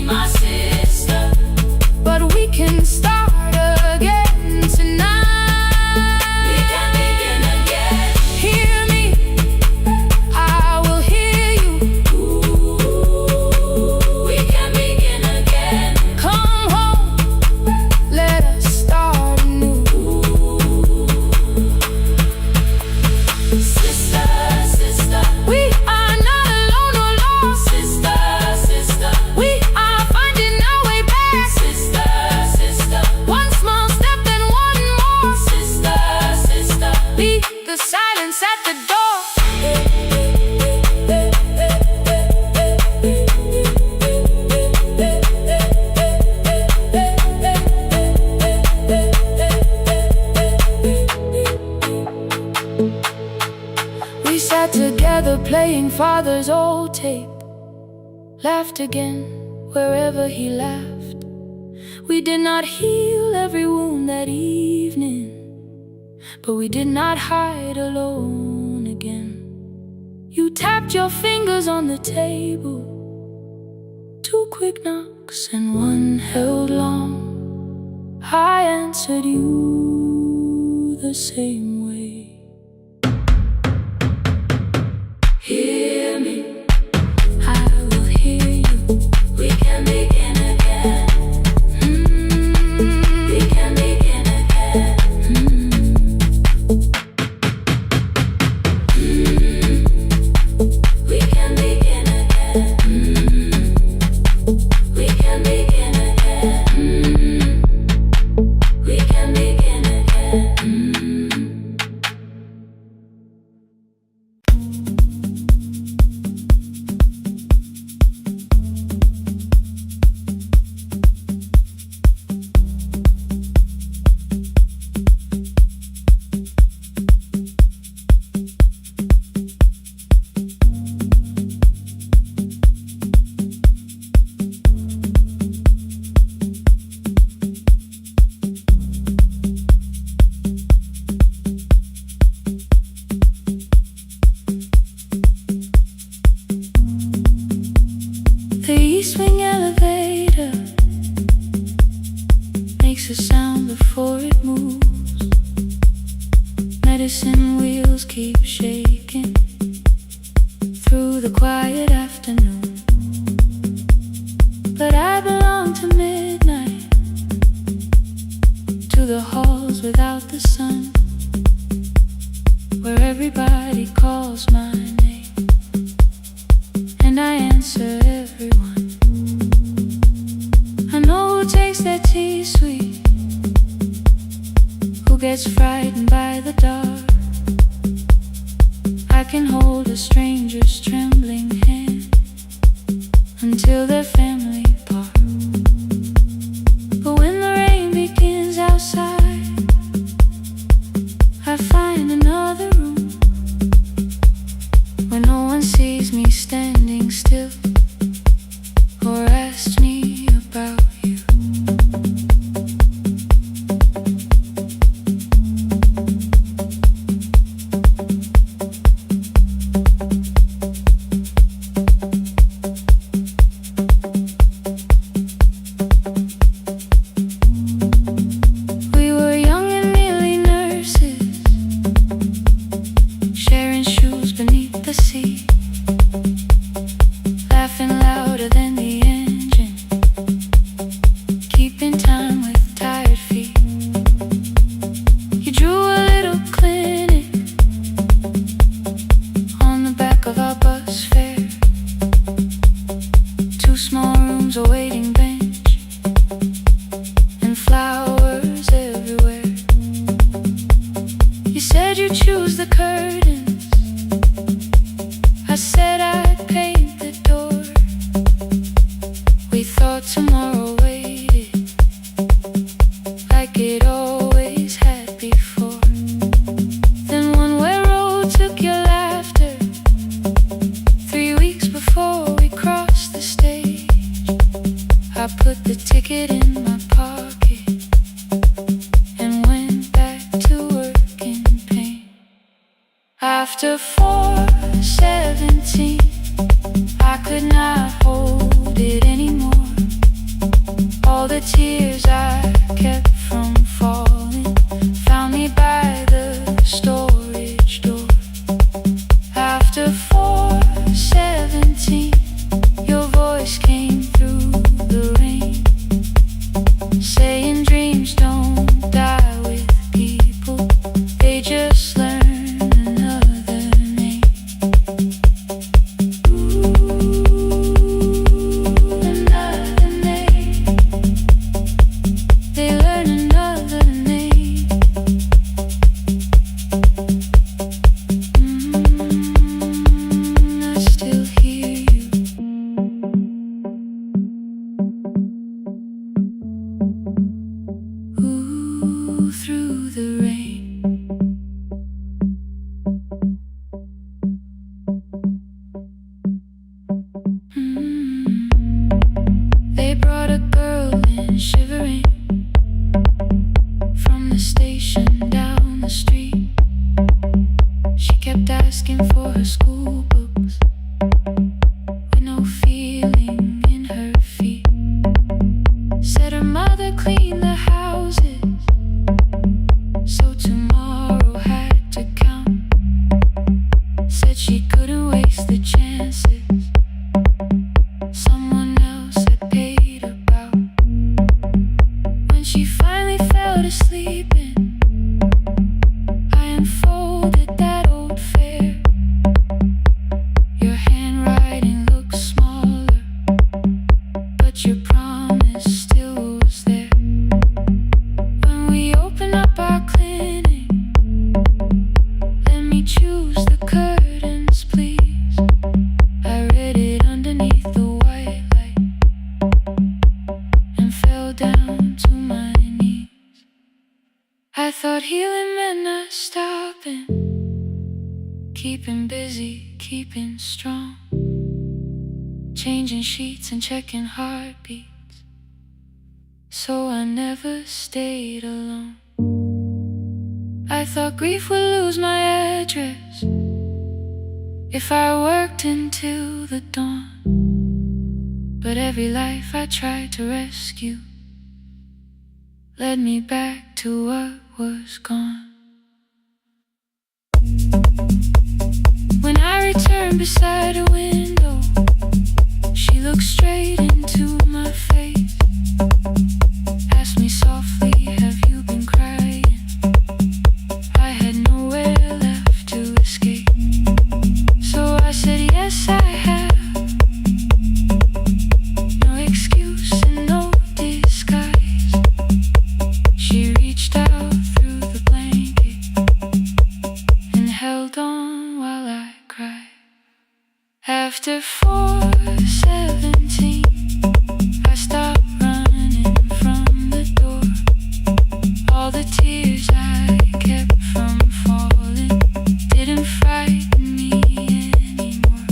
my sister. But we can start again tonight. We can begin again. Hear me, I will hear you. Ooh, we can begin again. Come home, let us start anew. Sister, sister, We are not alone or lost. sister, sister, We are finding our way back. sister, sister, One small step and one more. sister, sister. Leave the silence at the door. We sat together playing father's old tape. Laughed again wherever he laughed. We did not heal every wound that evening, but we did not hide alone again. You tapped your fingers on the table, 2 quick knocks and 1 held long. I answered you the same way. Hear me, I will hear you. we can begin again. We can begin again. We can begin again. We can begin again. We can begin again. The East Wing elevator makes a sound before it moves. Medicine wheels keep shaking through the quiet afternoon. But I belong to midnight, to the halls without the sun, where everybody calls my name and I answer everyone. I know who takes their tea sweet, who gets frightened by the dark. I can hold a stranger's trembling hand until their family part. But when the rain begins outside, I find another room where no one sees me standing still or asks me about you. We were young and nearly nurses, sharing shoes beneath the sea, laughing louder than the engine, keeping time with tired feet. You drew a little clinic on the back of our bus fare, 2 small rooms, a waiting bench, and flowers everywhere. You said you'd choose the curtains, I said I'd paint the door. We thought tomorrow waited like it always had before. Then one way road took your laughter, 3 weeks before we crossed the stage. I put the ticket in my pocket and went back to work in pain. After 4:17, I could not hold it anymore. tears I kept from falling found me by the storage door. After 4:17, your voice came through the rain, saying dreams don't die with people, they just learn another name. Another name. They learn another name. I still hear you. Ooh, through the rain. They brought a girl in shivering from the station down the street. She kept asking for her school books with no feeling in her feet. Said her mother cleaned the houses, so tomorrow had to count. Said she couldn't waste the chances someone else had paid about. When she finally fell to sleeping, I unfolded that old fare. Your handwriting looks smaller, but your promise still was there. When we open up our clinic, let me choose the curtains, please. I read it underneath the white light and fell down to my knees. I thought healing meant not stopping, keeping busy, keeping strong, changing sheets and checking heartbeats, so I never stayed alone. I thought grief would lose my address if I worked until the dawn. But every life I tried to rescue led me back to what was gone. When I returned beside a window, she looked straight into my face, asked me softly, have you been crying? I had nowhere left to escape, so I said yes I have. No excuse and no disguise. She reached out through the blanket and held on while I cried. After 4:17, I stopped running from the door. All the tears I kept from falling didn't frighten me anymore.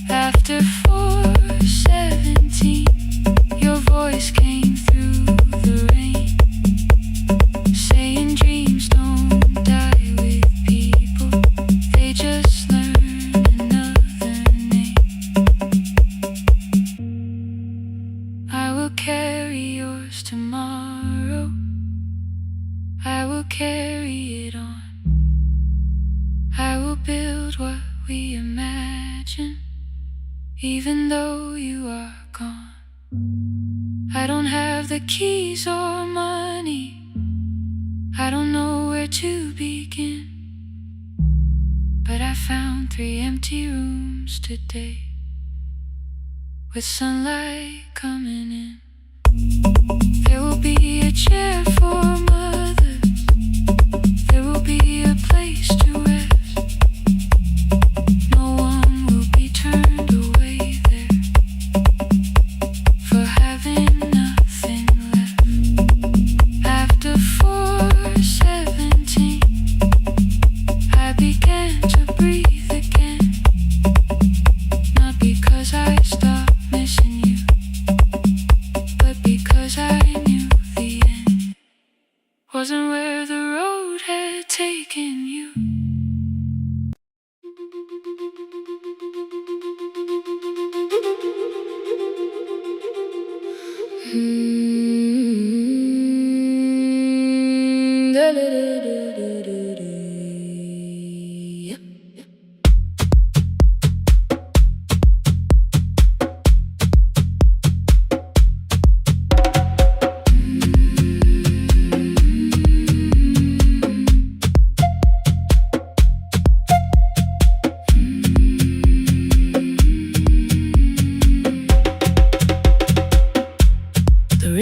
After 4:17, your voice came through the rain, saying dreams don't die with people, they just learn another name. I will carry yours tomorrow, I will carry it on. I will build what we imagine, even though you are gone. I don't have the keys or money, I don't know where to begin, but I found 3 empty rooms today with sunlight coming in. There will be a chair for mothers, there will be a place to rest. No one will be turned away there for having nothing left. After 4:17, I began to breathe again, not because I stopped missing you, but because I knew the end. The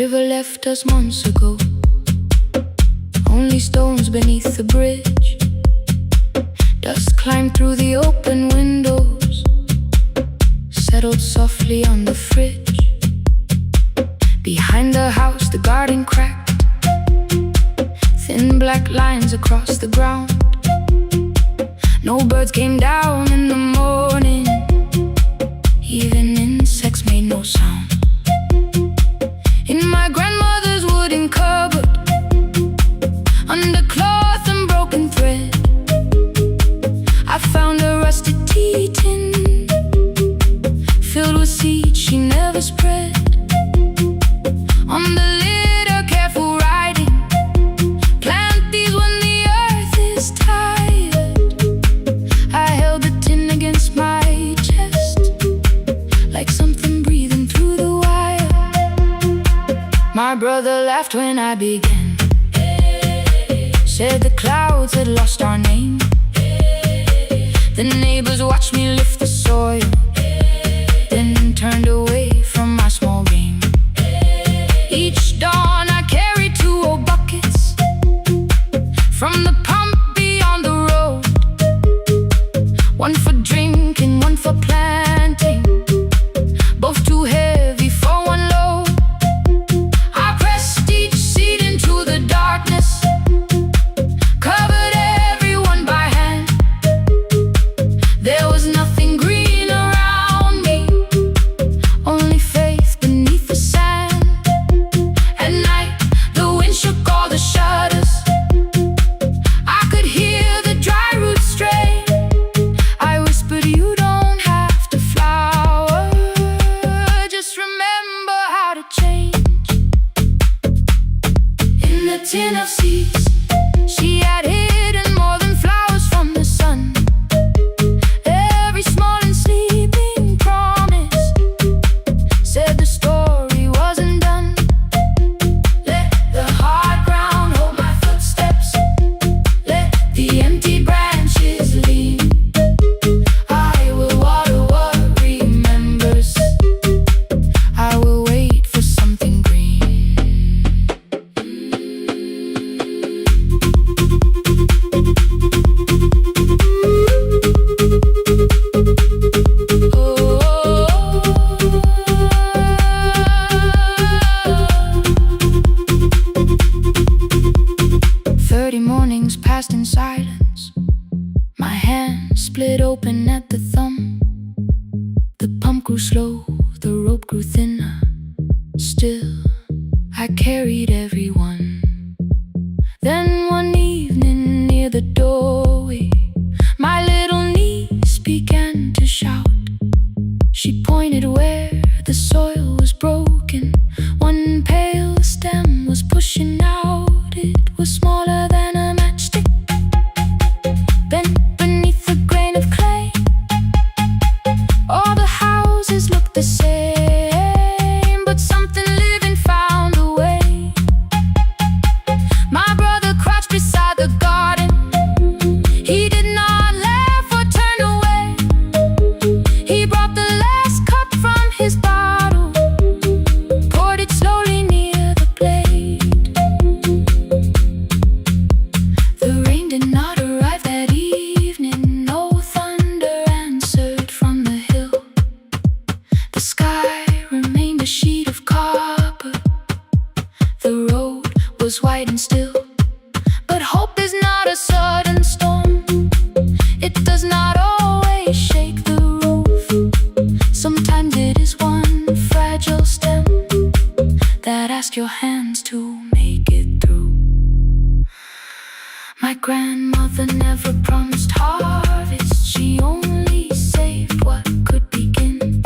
river left us months ago, only stones beneath the bridge. Dust climbed through the open windows, settled softly on the fridge. Behind the house the garden cracked, thin black lines across the ground. No birds came down in the morning, even insects made no sound. In my grandmother's wooden cupboard, under cloth and broken thread, I found a rusted tea tin filled with seeds she never spread. On the lid a careful writing, plant these when the earth is tired. I held the tin against my chest, like something breathing through the wire. My brother laughed when I began, said the clouds had lost our name. The neighbors watched me lift the soil, then turned away from my small game. Each dawn I carried 2 old buckets from the pump beyond the road, one for drinking, one for planting, both too heavy for one load. I pressed each seed into the darkness, covered everyone by hand. There was nothing green around me, only faith beneath the sand. At night the wind shook all the shutters, I could hear the dry roots stray. I whispered, you don't have to flower, just remember how to change. In the tin of seeds she had hidden more than flowers from the sun. Every small and sleeping promise said the story wasn't done. Let the hard ground hold my footsteps, let the empty branches lean. I will water what remembers, I will wait for something green. Oh, 30 mornings passed in silence, my hand split open at the thumb. The pump grew slow, the rope grew thinner, still I carried everyone. Then one evening near the doorway, my little niece began to shout. She pointed where the soil was broken, one pale stem was pushing out. It was smaller than a matchstick, bent beneath a grain of clay. All the houses looked the same, but something living found a way. My brother crouched beside the garden, he did not laugh or turn away. He brought the last cup from his bottle, poured it slowly near the blade. The rain did not arrive that evening, no thunder answered from the hill. The sky remained a sheet of copper, the road was white and still. But hope is not a sudden storm, it does not always shake the roof. Sometimes it is one fragile stem that asks your hands to make it through. My grandmother never promised harvest, she only saved what could begin.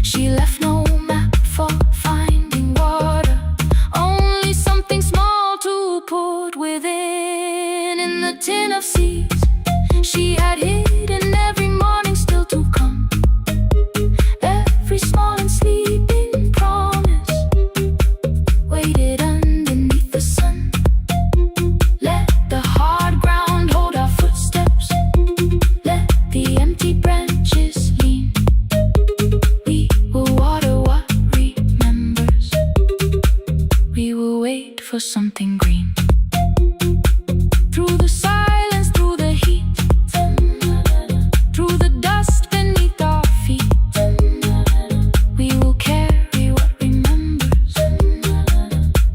She left no map for finding water, for something green. Through the silence, through the heat, through the dust beneath our feet, we will carry what remembers.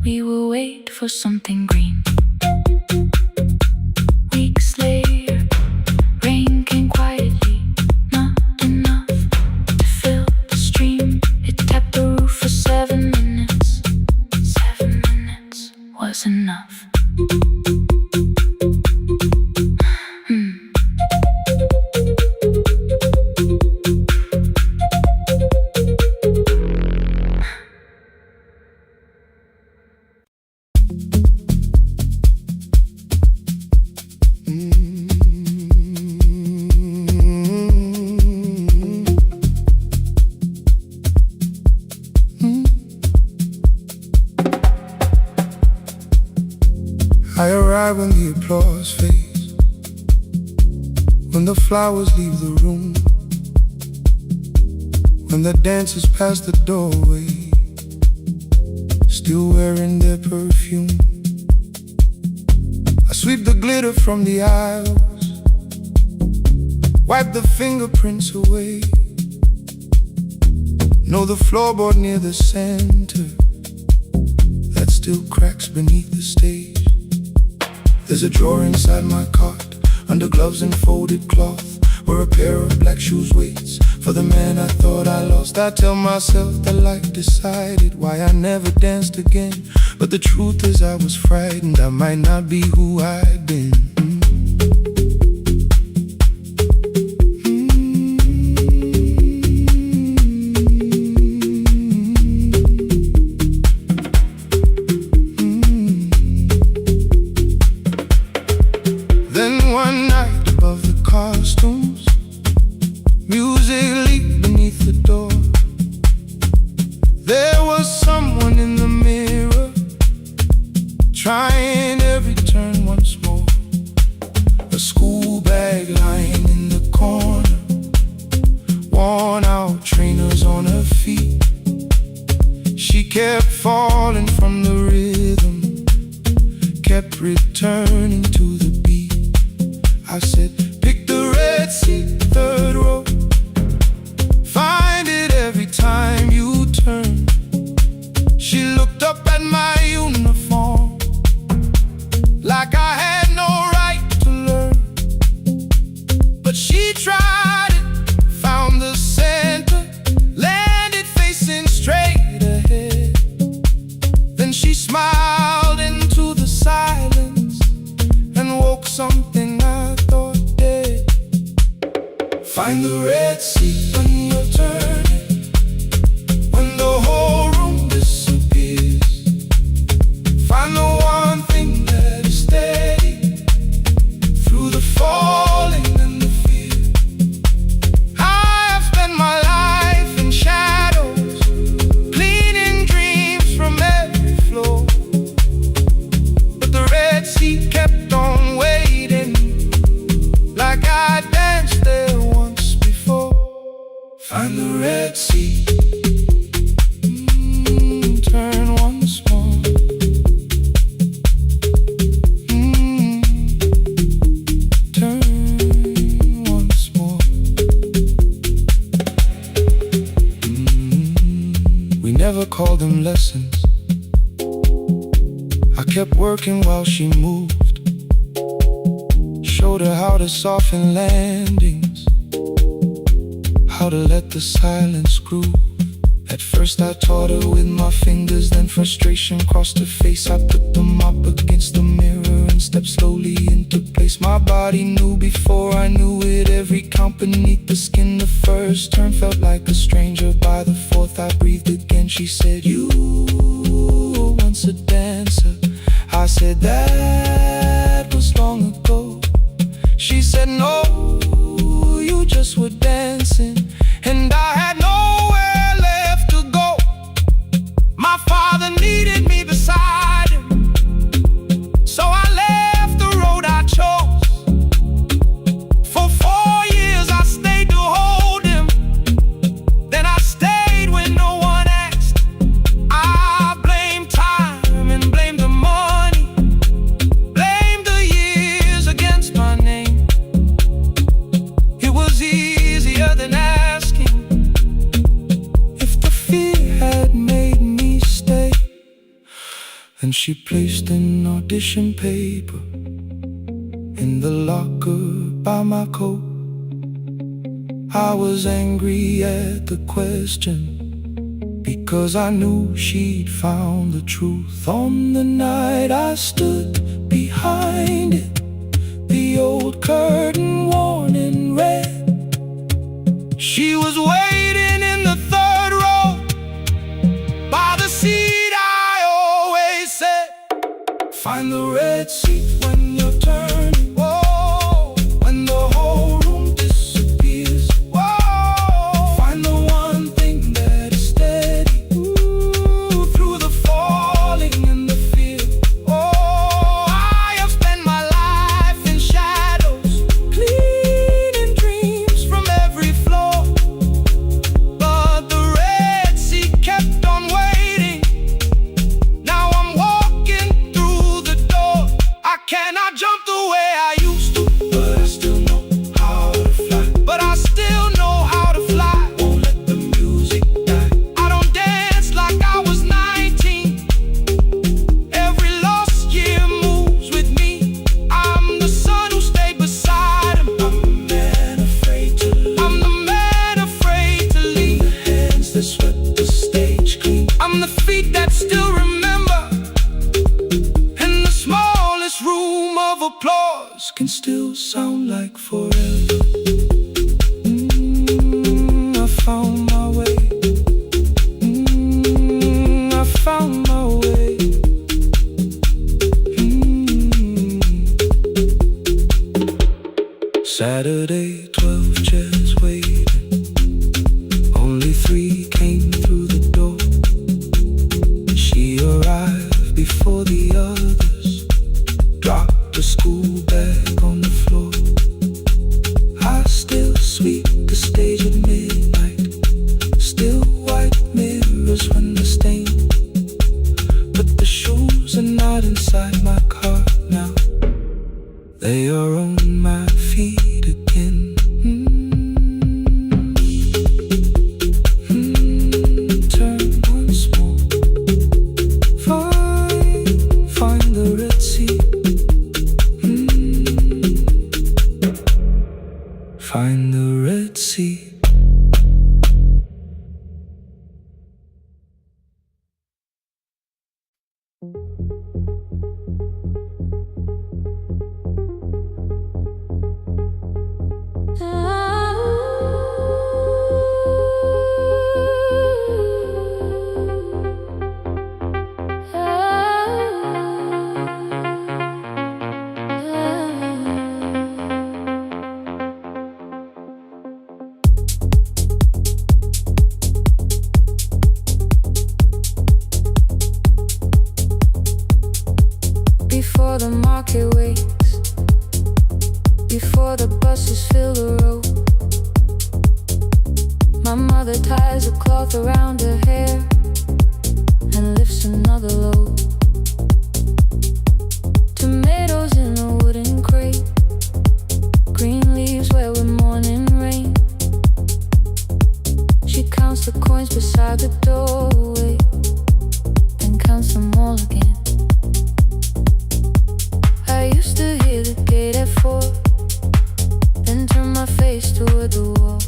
We will wait for something green. Weeks later, rain came quietly, not enough to fill the stream. It tapped the roof for 7 minutes. 7 minutes was enough. I arrive when the applause fades, when the flowers leave the room, when the dancers pass the doorway, still wearing their perfume. I sweep the glitter from the aisles, wipe the fingerprints away. Know the floorboard near the center that still cracks beneath the stage. There's a drawer inside my cart, under gloves and folded cloth, where a pair of black shoes waits for the man I thought I lost. I tell myself that life decided why I never danced again, but the truth is I was frightened I might not be who I'd been. One night above the costumes, music leaked beneath the door. There was someone in the mirror, trying every turn once more. A school bag lying in the corner, worn out trainers on her feet. She kept falling from the rhythm, kept returning to the beat. I said, pick the red seat, third row. Find it every time you turn. She looked up at my uniform like I had no right to learn. But she tried it, found the center, landed facing straight ahead. Then she smiled into the silence and woke something I thought dead. Find the red seat when you're turning, when the whole room disappears. Find the one thing that is steady through the falling and the fear. I have spent my life in shadows, cleaning dreams from every floor, but the red seat kept on waiting, like I danced there once before. Find the red seat, turn once more. Turn once more. We never called them lessons. I kept working while she moved, showed her how to soften landings, how to let the silence groove. At first I taught her with my fingers, then frustration crossed her face. I put them up against the mirror and stepped slowly into place. My body knew before I knew it, every count beneath the skin. The first turn felt like a stranger, by the fourth I breathed again. She said, you were once a dancer. I said, that was long ago. She said, no, you just were dancing, and I had nowhere left to go. My father needed me beside him, so I left the road I chose. For 4 years I stayed to hold him, then I stayed when no one asked. I blamed time and blamed the money. and she placed an audition paper in the locker by my coat. I was angry at the question, because I knew she'd found the truth. On the night I stood behind it, the old curtain worn in red, she was waiting in the third row by the seat I always said, find the red seat when you're turning. Whoa, when the whole room disappears. Whoa, find the one thing that is steady. Ooh, through the falling and the fear. Oh, I have spent my life in shadows, cleaning dreams from every floor. But the red sea kept on waiting. Now I'm walking through the door. I cannot jump the way I used to, but I still know how to fly. But I still know how to fly. Won't let the music die. I don't dance like I was 19. Every lost year moves with me. I'm the son who stayed beside him. I'm the man afraid to leave. I'm the man afraid to leave. The hands that swept the stage clean. I'm the feet that still remember. And the smallest room of applause can still sound like forever. I found my way. I found my way. Saturday, 12 chairs waiting. Only 3 came through the door. She arrived before the others, dropped a school bag on the floor. I still sweep the stage at midnight, still white mirrors when the stain. But the shoes are not inside my car now, they are on my feet again. Turn once more. Find the red sea. Find the red sea. Before the market wakes, before the buses fill the road, my mother ties a cloth around her hair and lifts another load. Tomatoes in a wooden crate, green leaves where we're morning rain. She counts the coins beside the doorway, then counts them all again. I used to hear the gate at 4, then turn my face toward the wall.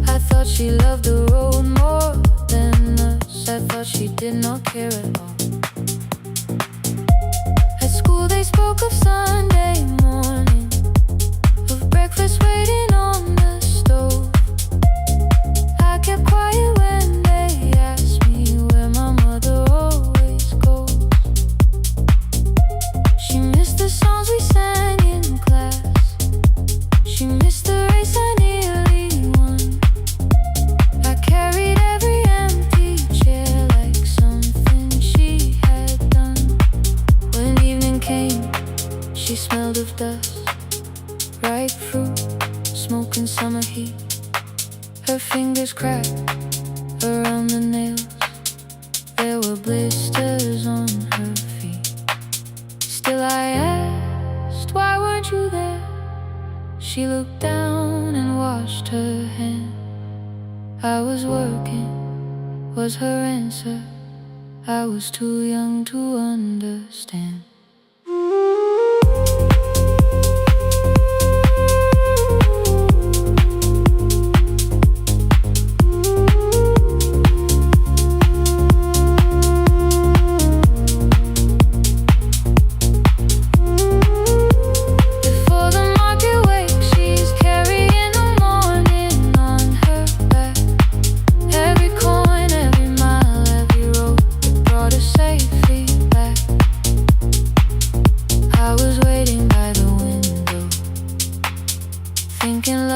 I thought she loved the road more than us. I thought she did not care at all. At school they spoke of Sunday morning, of breakfast waiting on the stove. I kept quiet when they asked me where my mother always goes. She missed the songs we sang in class. She missed the race I nearly won. I carried every empty chair like something she had done. When evening came, she smelled of dust, ripe fruit, smoke and summer heat. Her fingers cracked around the nails. There were blisters on her feet. Still I asked, why weren't you there? She looked down and washed her hand. I was working, was her answer. I was too young to understand.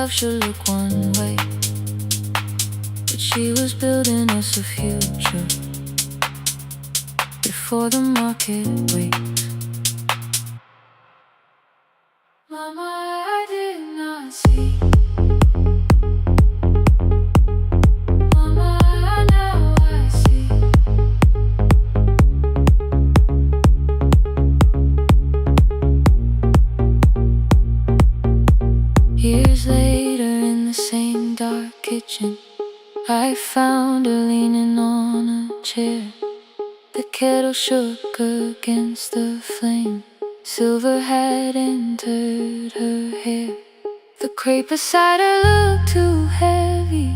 Should look one way, but she was building us a future before the market wakes. Mama, I did not see. Mama, now I see. Years later, in the same dark kitchen, I found her leaning on a chair. The kettle shook against the flame. Silver had entered her hair. The crepe beside her looked too heavy.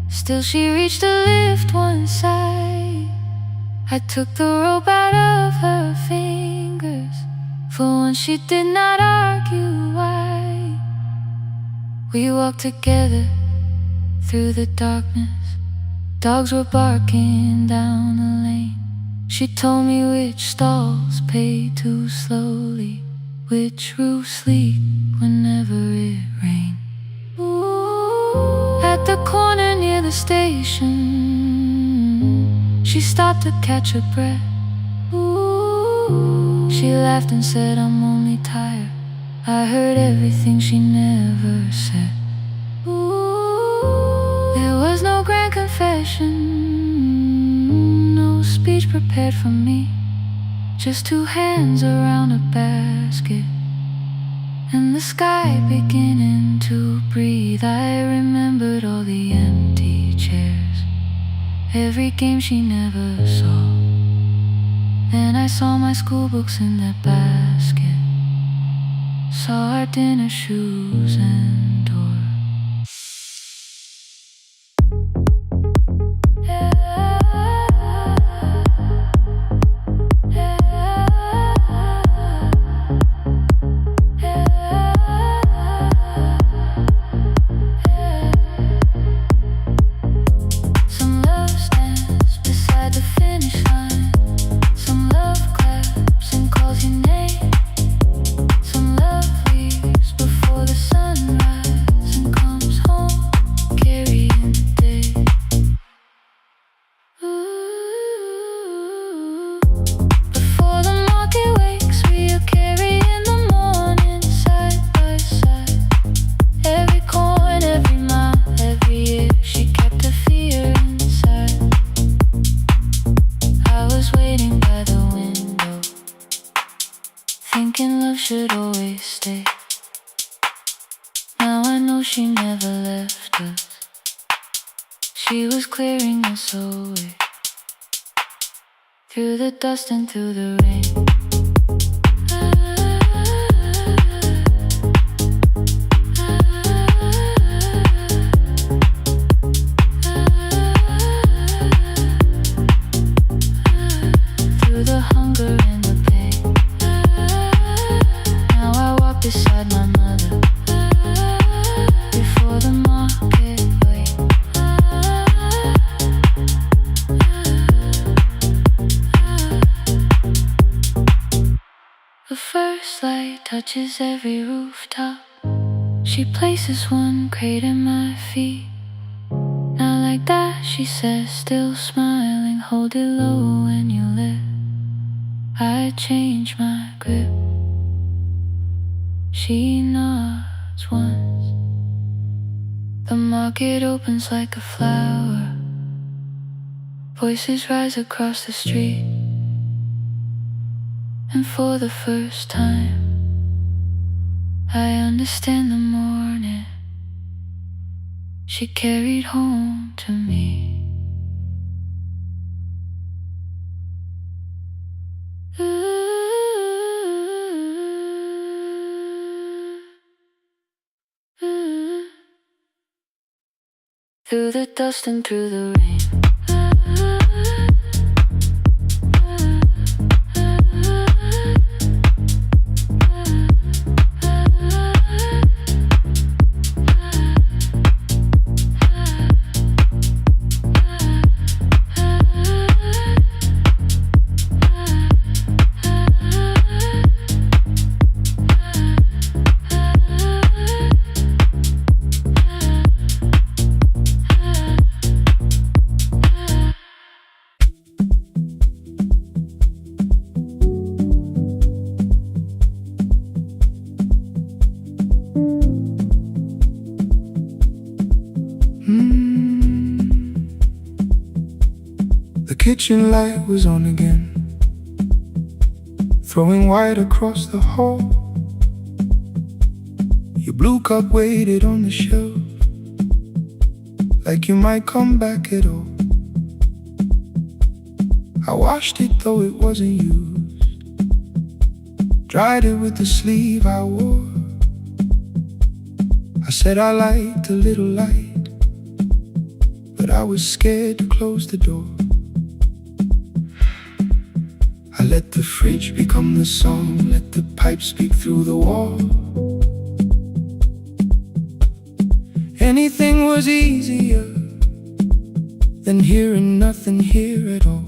Still she reached to lift one side. I took the rope out of her fingers. For once she did not argue why. We walked together through the darkness. Dogs were barking down the lane. She told me which stalls pay too slowly, which roofs leak whenever it rained. At the corner near the station, she stopped to catch her breath. She laughed and said, I'm only tired. I heard everything she never said. There was no grand confession, no speech prepared for me. Just two hands around a basket, and the sky beginning to breathe. I remembered all the empty chairs, every game she never saw. Then I saw my school books in that basket, saw our dinner shoes and door. Some love stands beside the finish line. Some love claps and calls your name. Some love leaves before the sunrise and comes home carrying the day. Ooh. Before the market wakes, we are carrying the morning side by side. Every coin, every mile, every year, she kept her fear inside. I was waiting by the window, thinking love should always stay. Now I know she never left us. She was clearing us away, through the dust and through the rain. Through the hunger and the pain. Now I walk beside my mother, before the market waits. The first light touches every rooftop. She places one crate at my feet. Now like that, she says, still smiling, hold it low when you lift. I change my grip. She nods once. The market opens like a flower. Voices rise across the street. And for the first time, I understand the morning she carried home to me. through the dust and through the rain. The kitchen light was on again, throwing white across the hall. Your blue cup waited on the shelf, like you might come back at all. I washed it though it wasn't used, dried it with the sleeve I wore. I said I liked a little light, but I was scared to close the door. I let the fridge become the song, let the pipe speak through the wall. Anything was easier than hearing nothing here at all.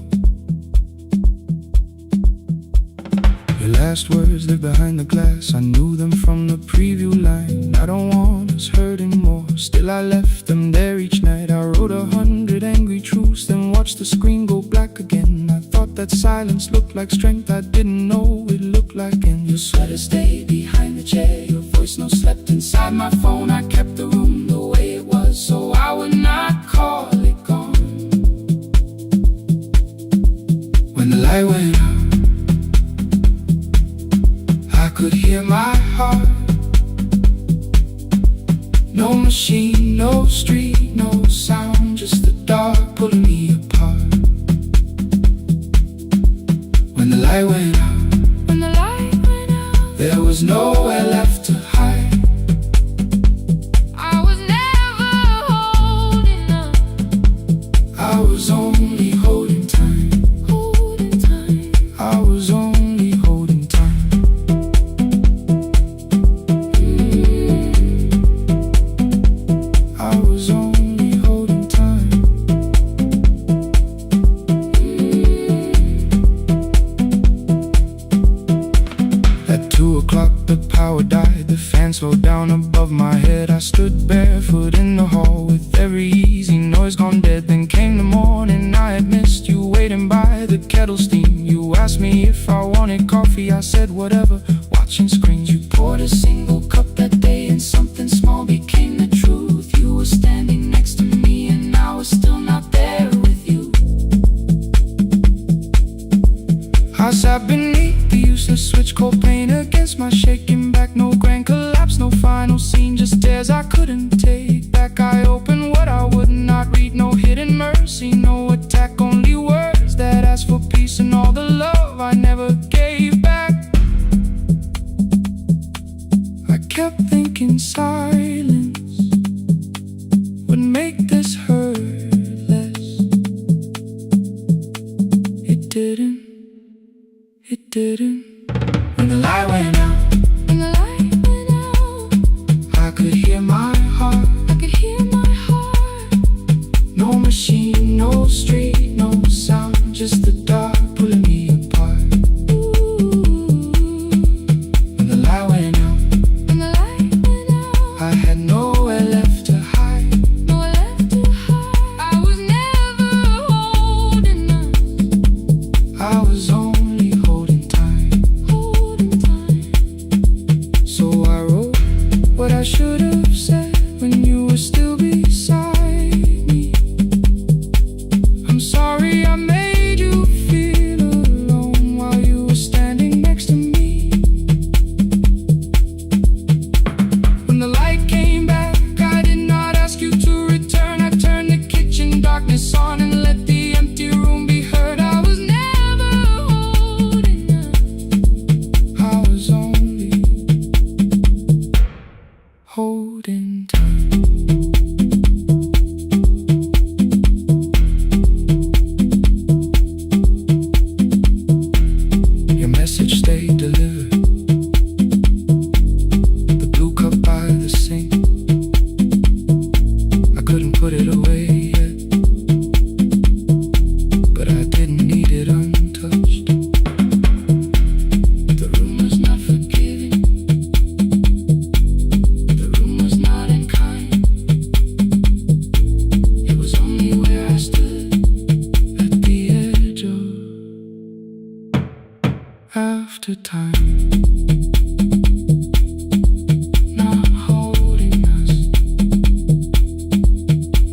Your last words lived behind the glass, I knew them from the preview line. I don't want us hurting more, still I left them there each night. I wrote 100 angry truths, then watched the screen go black again. I thought that silence looked like strength, I didn't know it looked like. And your sweater stayed behind the chair, your voice no slept inside my phone. I kept the room the way it was, so I would not call it gone. When the light went out, I could hear my heart. No machine, no street, no sound, just the dark pulling me apart. When the light went out, there was nowhere left to hide. I was never holding up, I was only holding time. I was only holding time. I was only holding time. At 2 o'clock the power died, the fan slowed down above my head. I stood barefoot in the hall with every easy noise gone dead. Then came the morning, I had missed you waiting by the kettle steam. You asked me if I wanted coffee, I said whatever, watching screens. You poured a single cup that day and something small became the truth. You were standing next to me and I was still not there with you. I sat beneath the useless switch, cold pain against my shaking back. No grand collapse, no final scene, just tears I couldn't take back. I opened what I would not read, no hidden mercy, no attack, only words that asked for peace and all the love I never gave back. I kept thinking silence would make this hurt less. It didn't. It didn't. When the light went out, I could hear my heart. No machine, no street, no sound, just the dark pulling me apart. When the light went out, I had nowhere left to hide. I was never holding up, I was only holding time. to time, not holding us,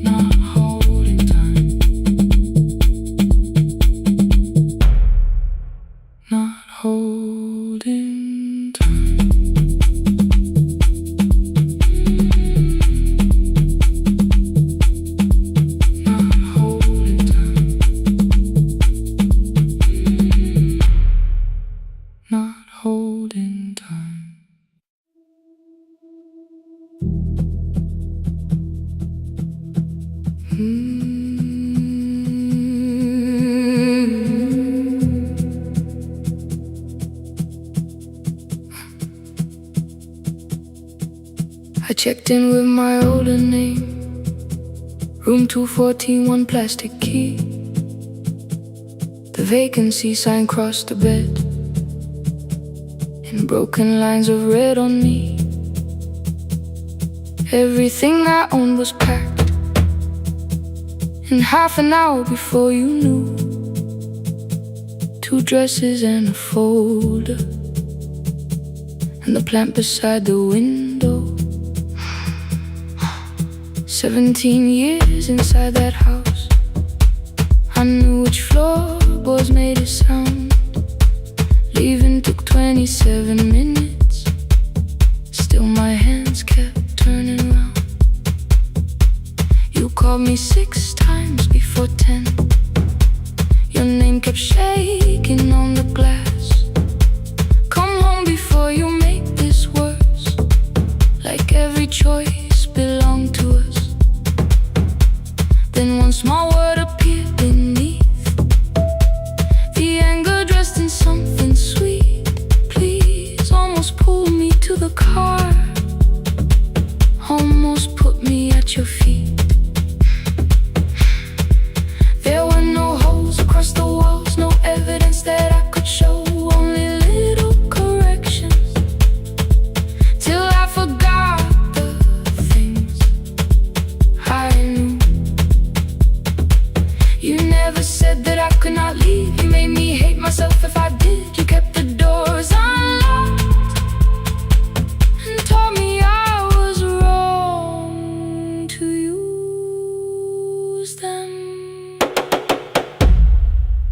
not holding time, not holding time. Holding time. I checked in with my older name, room 214, one plastic key. The vacancy sign crossed the bed in broken lines of red on me. Everything I owned was packed in half an hour before you knew. 2 dresses and a folder, and the plant beside the window. 17 years inside that house, I knew which floorboards made it sound. Leaving took 27 minutes, still my hands kept turning round. You called me 6 times before 10. Your name kept shaking on the glass. Come home before you make this worse, like every choice belonged to us. Then one small word appeared beneath, the anger dressed in something sweet. Please, almost pulled me to the car, almost put me at your feet. There were no holes across the walls, no evidence that I could show, only little corrections, till I forgot the things I knew. You never said that I could not leave. You made me hate myself if I did. You kept the doors unlocked and told me I was wrong to use them.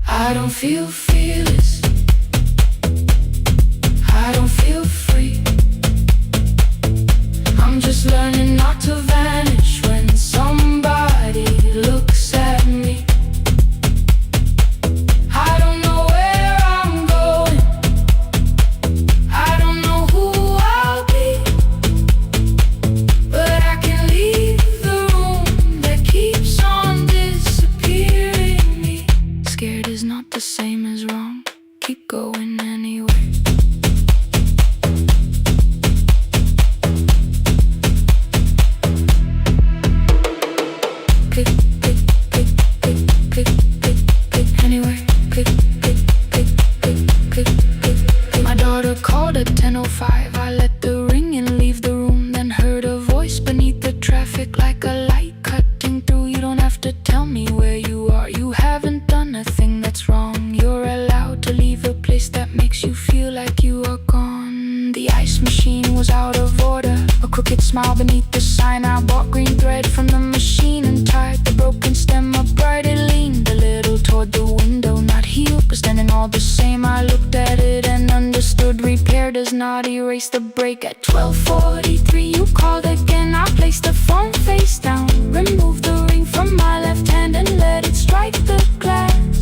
I don't feel fearless, I don't feel free. I'm just learning not to vanish when somebody looks at me. I don't know where I'm going, I don't know who I'll be, but I can leave the room that keeps on disappearing me. Scared is not the same as wrong, keep going anyway. Click, click, click, click, click, click, click, anyway. Click, click, click, click, click, click, click. My daughter called at 10:05. I let the ring and leave the room, then heard a voice beneath the traffic like a light cutting through. You don't have to tell me where you are, you haven't done a thing that's wrong. You're allowed to leave a place that makes you feel like you are gone. The ice machine was out of order, a crooked smile beneath the sign. I bought green thread from the machine and tied the broken stem upright. It leaned a little toward the window, not healed but standing all the same. I looked at it and understood repair does not erase the break. At 12:43 you called again. I placed the phone face down, removed the ring from my left hand and let it strike the glass.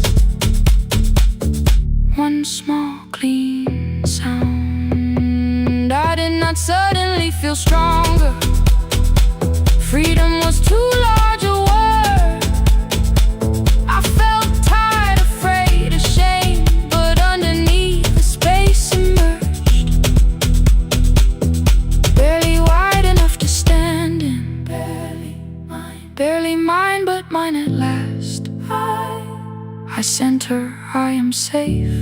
One small clean sound. I did not suddenly feel stronger. Freedom was too large a word. I felt tired, afraid, ashamed, but underneath the space emerged, barely wide enough to stand in. Barely mine, but mine at last. I sent her, I am safe,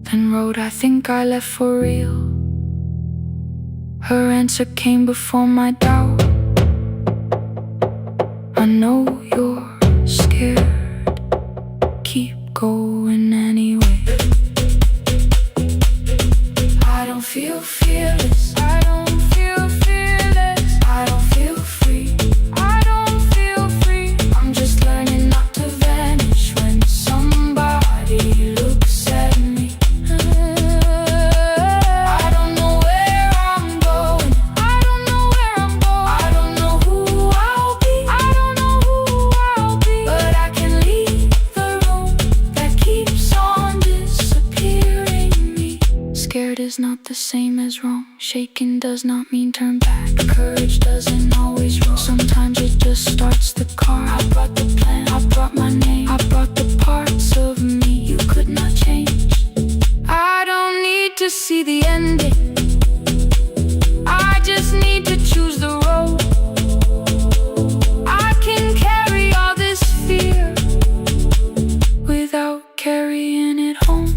then wrote, I think I left for real. Her answer came before my doubt. I know you're scared, keep going anyway. is not the same as wrong. Shaking does not mean turn back. Courage doesn't always roll. Sometimes it just starts the car. I brought the plan, I brought my name, I brought the parts of me you could not change. I don't need to see the ending, I just need to choose the road. I can carry all this fear without carrying it home.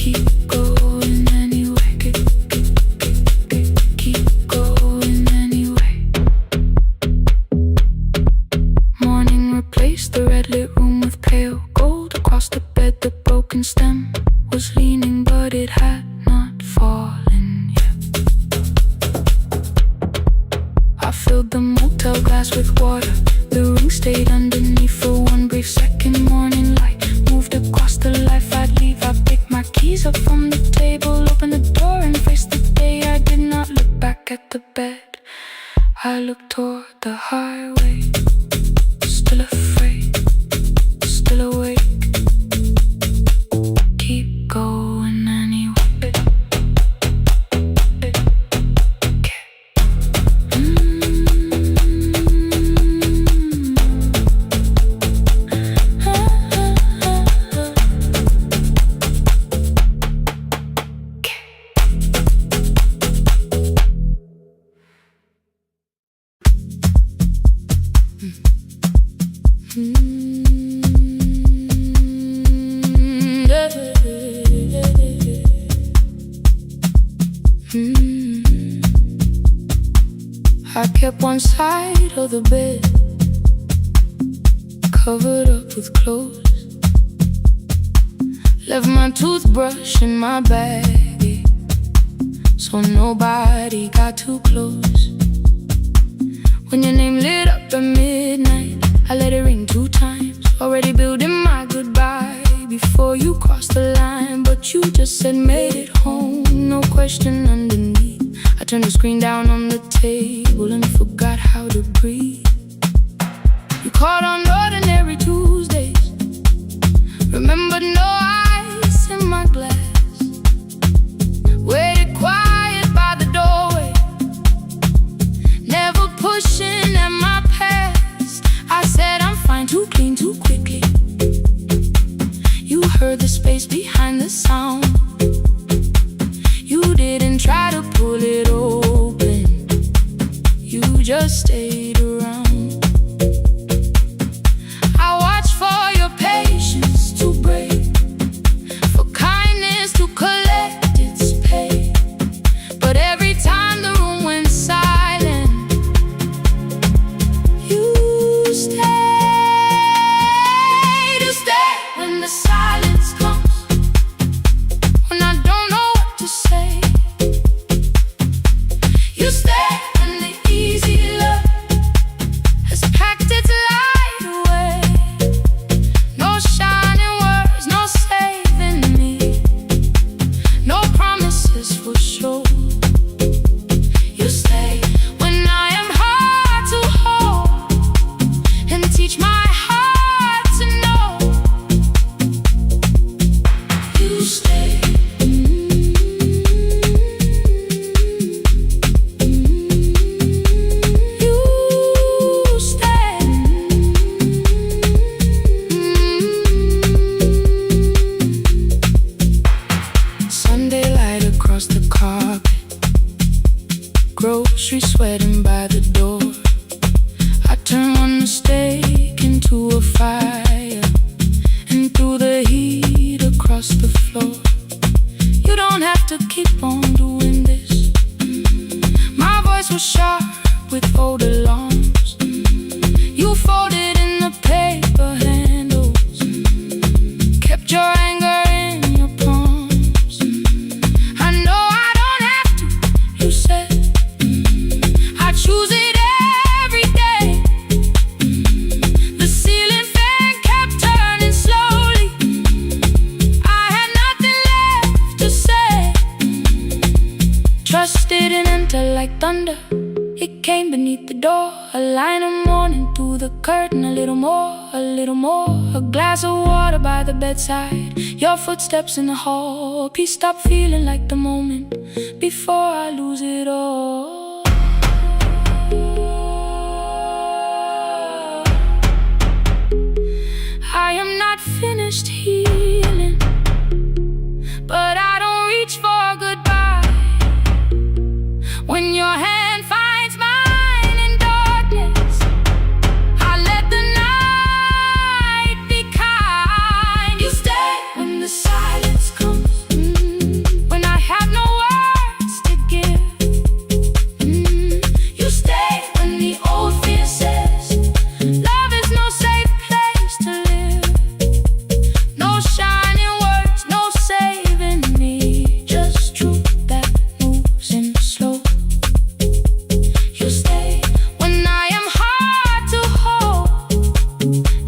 Keep going anyway. Keep going anyway. Morning replaced the red lit room with pale gold. Across the bed the broken stem was leaning, but it had not fallen yet. I filled the motel glass with water. The ring stayed underneath for one brief second. Morning light moved across the life I'd leave. I picked my keys up from the table, opened the door and faced the day. I did not look back at the bed, I looked toward the highway. Still afraid, still awake. Keep going anyway. I kept one side of the bed covered up with clothes. Left my toothbrush in my bag, so nobody got too close. When your name lit up at midnight, I let it ring 2 times. Already building my goodbye before you crossed the line, but you just said made it home, no question underneath. I turned the screen down on the table and forgot how to breathe. You called on ordinary Tuesdays, remembered no ice in my glass. Waited quiet by the doorway, never pushing at my past. I said I'm fine, too clean, too quickly. You heard the space behind the sound. You didn't try to pull it open, you just stayed around. I watched for your patience to break, for kindness to collect its pay. But every time the room went silent, you stayed. You stay when the silence comes, when I don't know what to say. You stay when the easy love has packed its light away. No shining words, no saving me, no promises for sure. You stay when I am hard to hold and teach my heart to know. You stay. You stay. Sunday light across the carpet, grocery sweating by the door. I turn one mistake into a fire and threw the heat across the floor. You don't have to keep on doing this. My voice was sharp with old alarms. You folded in the paper handles, kept your anger in your palms. I know I don't have to, you said. I choose it every day. The ceiling fan kept turning slowly. I had nothing left to say. Trust didn't enter like thunder, it came beneath the door. A line of morning through the curtain, a little more, a little more. A glass of water by the bedside, your footsteps in the hall. Please stop feeling like the moment before I lose it all. I am not finished healing, but I don't reach for a goodbye. When your hand finds mine in darkness, I let the night be kind. You stay when the silence comes, when I have no words to give. You stay when the old fear says love is no safe place to live. No shining words, no saving me, just truth that moves in slow. You stay when I am hard to hold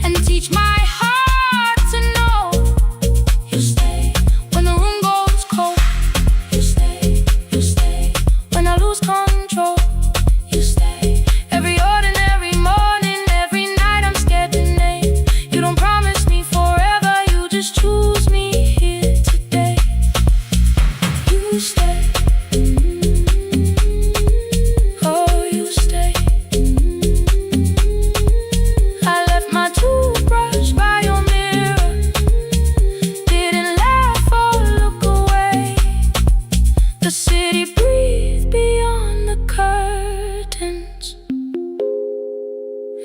and teach my heart to know. You stay when the room goes cold. You stay when I lose control. You stay every ordinary morning, every night I'm scared to name. You don't promise me forever, you just choose me here today. You stay. Oh, you stay. I left my toothbrush by your mirror, didn't laugh or look away. The city breathed beyond the curtains,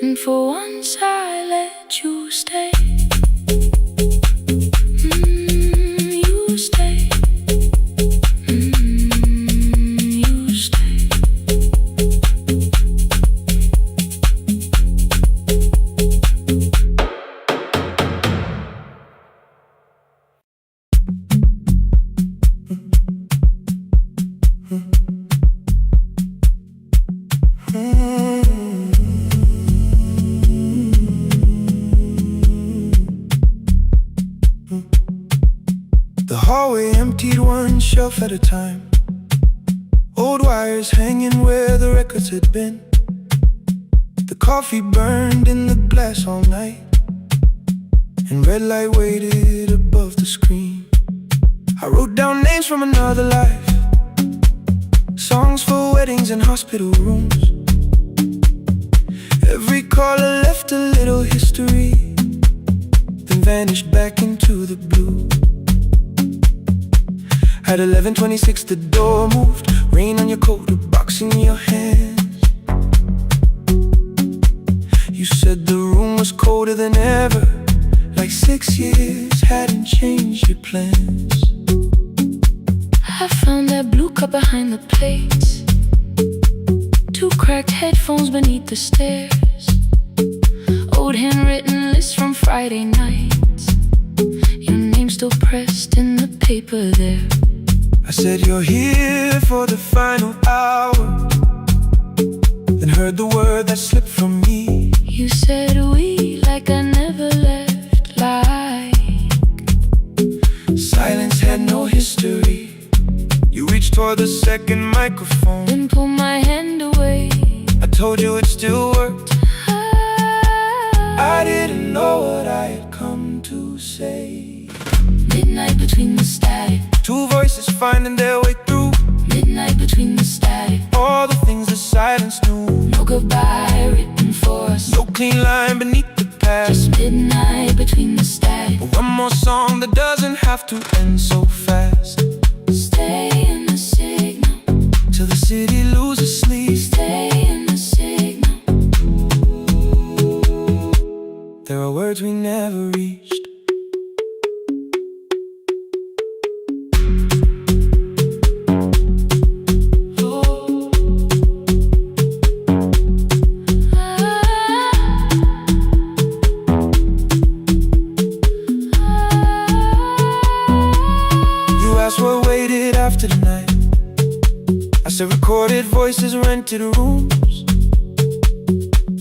and for once I let you stay. You stay. You stay. The hallway emptied one shelf at a time. Old wires hanging where the records had been. The coffee burned in the glass all night, and red light waited above the screen. I wrote down names from another life, songs for weddings and hospital rooms. Every caller left a little history, then vanished back into the blue. At 11:26 the door moved, rain on your coat, a box in your hands. You said the room was colder than ever, like 6 years hadn't changed your plans. I found that blue cup behind the plates, 2 cracked headphones beneath the stairs, old handwritten lists from Friday nights, your name still pressed in the paper there. I said you're here for the final hour, then heard the word that slipped from me. You said we like I never left, like Silence had no history. You reached for the second microphone, then pull my hand away. I told you it still worked. I didn't know what I had come to say. Midnight between the static, 2 voices finding their way through. midnight between the static. All the things the silence knew. No goodbye written for us, No clean line beneath the past. just midnight between the static. One more song that doesn't have to end so fast. Stay in the signal, Till the city loses sleep. stay in the signal. There are words we never reached. You asked what waited after the night. I said recorded voices, rented rooms,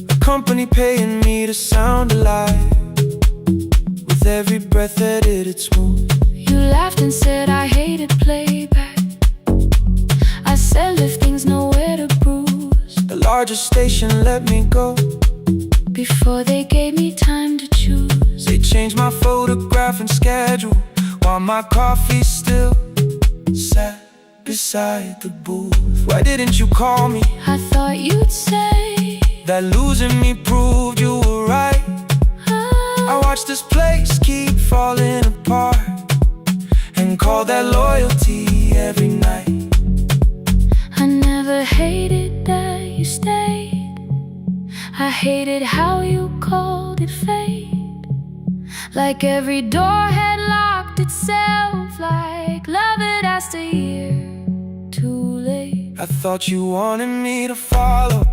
a company paying me to sound alive. With every breath that it's smooth. You laughed and said I hated playback. I said lifting's nowhere to bruise. The largest station let me go Before they gave me time to choose. They changed my photograph and schedule. while my coffee still sat beside the booth. Why didn't you call me? I thought you'd say that losing me proved you were right. I watched this place keep falling apart and call that loyalty every night. I never hated that you stayed. I hated how you called it fate. Like every door had locked itself, like love had asked a year too late. I thought you wanted me to follow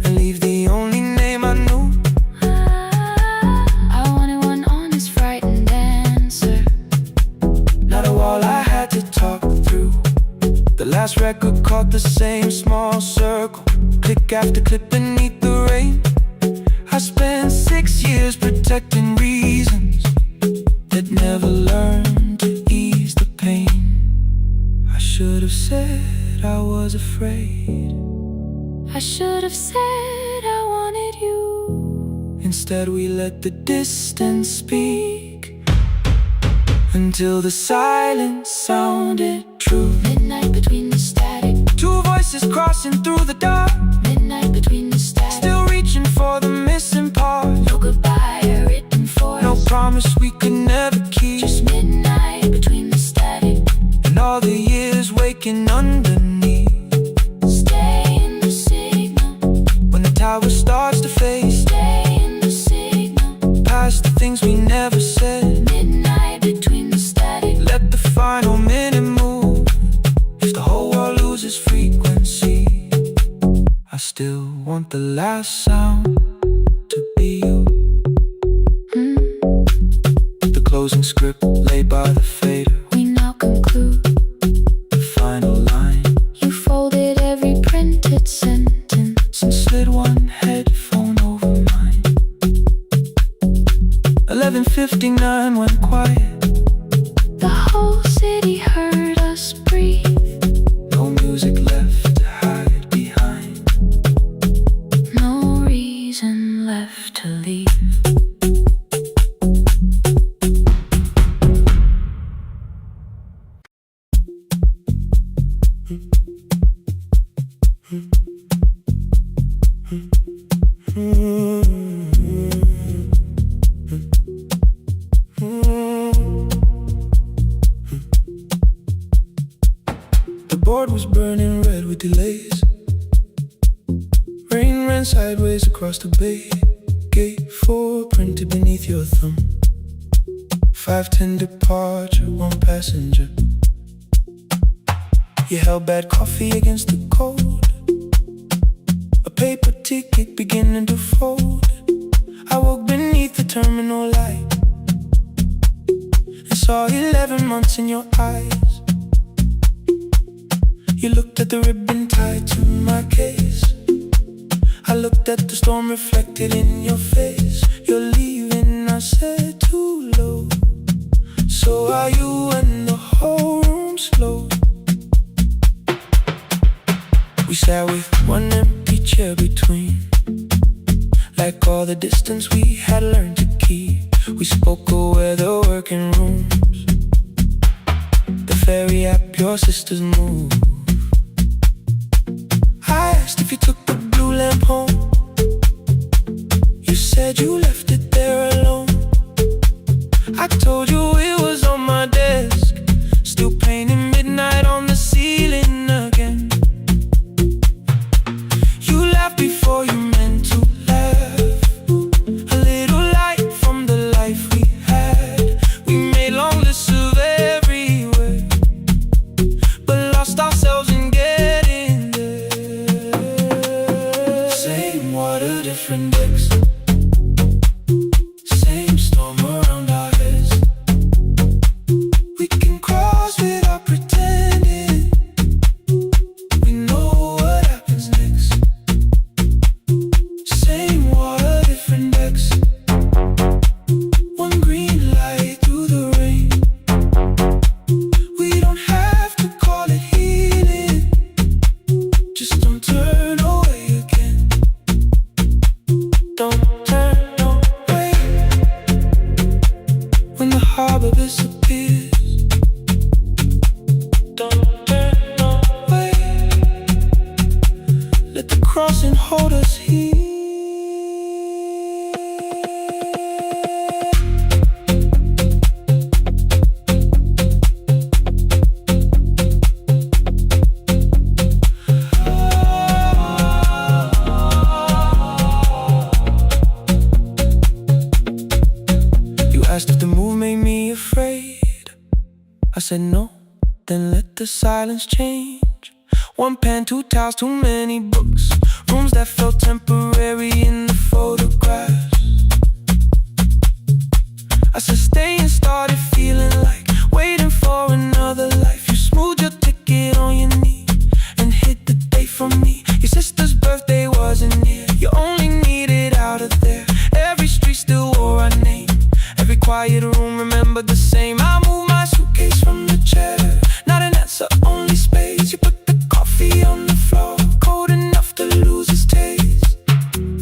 and leave the only name I knew. I wanted one honest, frightened answer, not a wall I had to talk through. The last record caught the same small circle, click after click beneath the rain. I spent 6 years protecting reasons that never learned to ease the pain. I should have said I was afraid. I should have said I wanted you. Instead we let the distance speak until the silence sounded true. Midnight between the static, two voices crossing through the dark. midnight between the static, Still reaching for the missing part. no goodbye written for No us. promise we could never keep. Just midnight between the static, And all the years waking underneath. stay in the signal, When the tower starts to fade, stay in the signal, past the things we never said. midnight between the static. Let the final minute move. If the whole world loses frequency, I still want the last sound to be you. The closing script laid by the fader, We now conclude. the final line. You folded every printed sentence And slid one headphone over mine. 11:59 went quiet. The whole city heard us breathe. No music left to hide behind. No reason left to leave. The board was burning red with delays. Rain ran sideways across the bay. Gate 4 printed beneath your thumb. 5:10 departure, 1 passenger. You held bad coffee against the cold. A paper ticket beginning to fold. I woke beneath the terminal light and saw 11 months in your eyes. You looked at the ribbon tied to my case. I looked at the storm reflected in your face. You're leaving, I said, too low. So are you, and the whole room slowed. We sat with one empty chair between, like all the distance we had learned to keep. We spoke of weather, working rooms, the ferry app your sisters move. I asked if you took the blue lamp home. You said you left it there alone. I told you it was on my desk, still painting midnight on the ceiling again. You laughed before you meant to laugh. A little light from the life we had. We made long lists of everywhere, but lost ourselves in getting there. Same water, different decks. Same storm around our heads. mother disappears. Don't turn away. Let the crossing hold us here. Asked if the move made me afraid. I said no, then let the silence change. One pen, two towels, too many books. Rooms that felt temporary in the photographs. I said stay and started feeling like waiting for another life. You smoothed your ticket on your knee and hid the date from me. Your sister's birthday wasn't near. You only needed out of there. Every street still wore our name. Every quiet room remembered the same. I moved my suitcase from the chair. Not an answer, only space. You put the coffee on the floor, cold enough to lose its taste.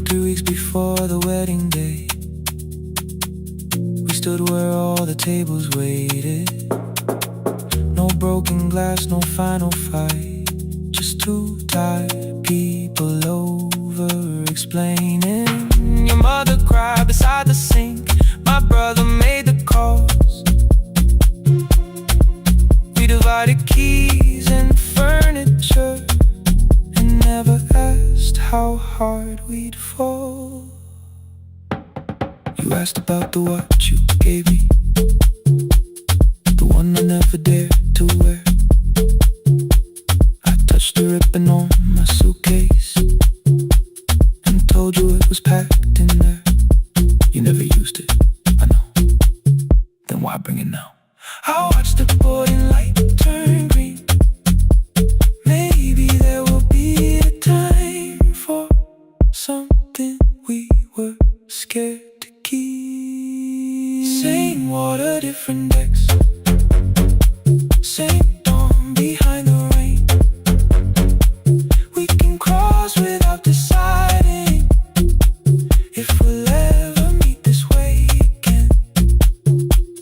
3 weeks before the wedding day, we stood where all the tables waited. No broken glass, no final fight. Just two tired people over-explaining. Your mother cried beside the sink. My brother made the calls. We divided keys and furniture and never asked how hard we'd fall. You asked about the watch you gave me, the one I never dared to wear. I touched the ribbon on my suitcase and told you it was packed in there. You never used it, I know. Then why bring it now? I watched the boarding light turn green. Maybe there will be a time for something we were scared to keep. Same water, different decks. Same dawn behind the rain. We can cross without deciding if we'll ever meet this way again.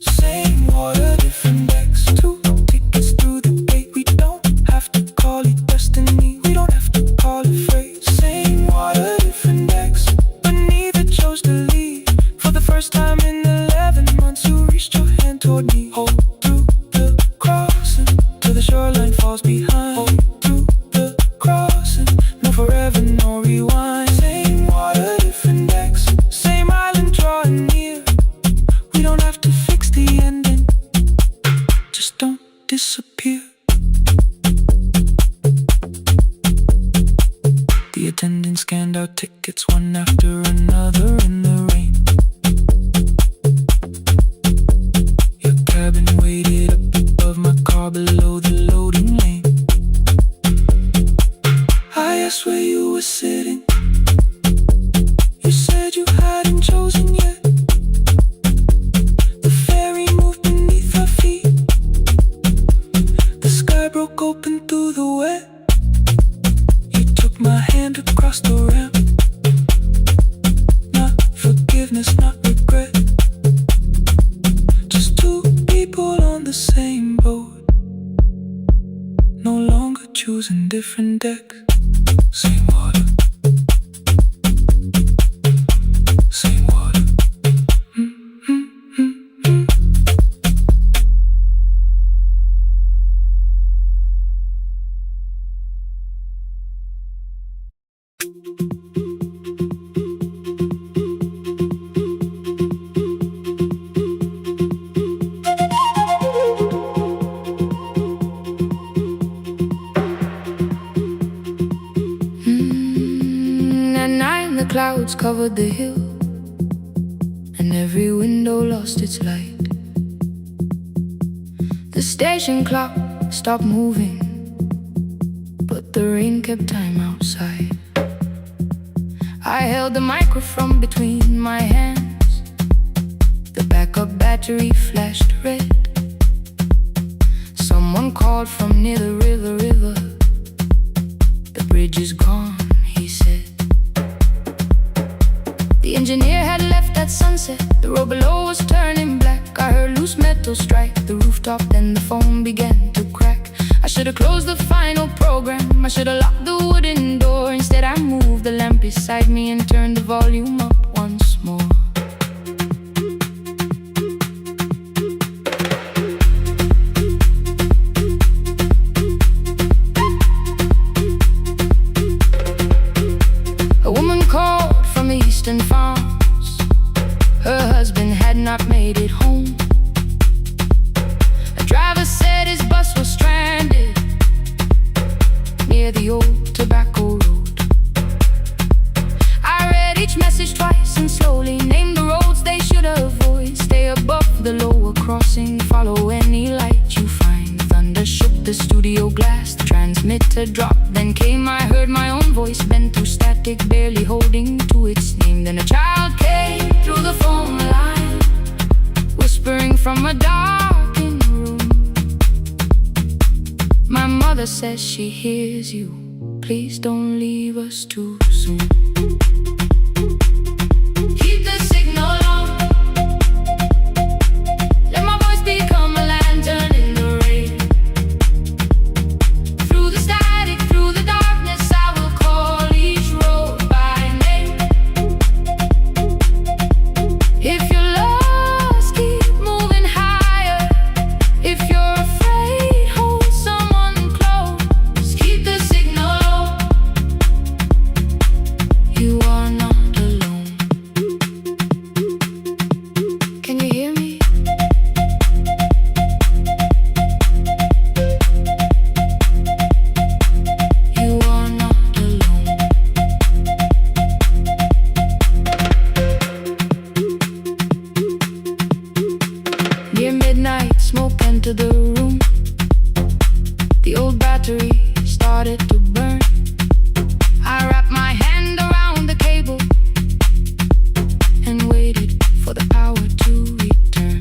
Same water, different decks. 2 tickets through the gate. We don't have to call it destiny. We don't have to call it fate. Same water, different decks. But neither chose to leave. For the first time in 11 months, you reached your hand toward me. Hold through the crossing till the shoreline falls behind. Hold through the crossing. No forever, no rewind. Same water, different decks. Same island drawing near. We don't have to fix the ending. Just don't disappear. The attendant scanned our tickets one after another in the rain. Your cabin waited up above my car below the loading lane. I asked where you were sitting. You said you hadn't chosen yet. The ferry moved beneath our feet. The sky broke open through the wet. You took my hand across the ramp. Not forgiveness, not regret. Just two people on the same boat. No longer choosing different decks. Same water. Same water. At night the clouds covered the hill, and every window lost its light. The station clock stopped moving, but the rain kept time outside. I held the microphone between my hands. The backup battery flashed red. Someone called from near the river. The bridge is gone, he said. The engineer had left at sunset. The road below was turning black. I heard loose metal little strike the rooftop, then the phone began to crack. I should have closed the final program, I should have locked the wooden door. Instead I moved the lamp beside me and turned the volume up once more. A woman called from the eastern farms. Her husband had not made it home. A driver said his bus was stranded near the old tobacco road. I read each message twice and slowly named the roads they should avoid. Stay above the lower crossing, follow any light you find. Thunder shook the studio glass, the transmitter dropped. Then came, I heard my own voice bent through static, barely holding to its name. Then a child came through the phone line, whispering from a darkened room. My mother says she hears you, please don't leave us too soon. Keep the signal on, let my voice become a lantern in the rain. Through the static, through the darkness, I will call each road by name. If you're lost, keep moving higher. If you're afraid, hold someone close. Keep the signal on, you are not alone. Can you hear me? You are not alone. Near midnight, smoke entered the room. The old battery started to burn. I wrapped my hand around the cable and waited for the power to return.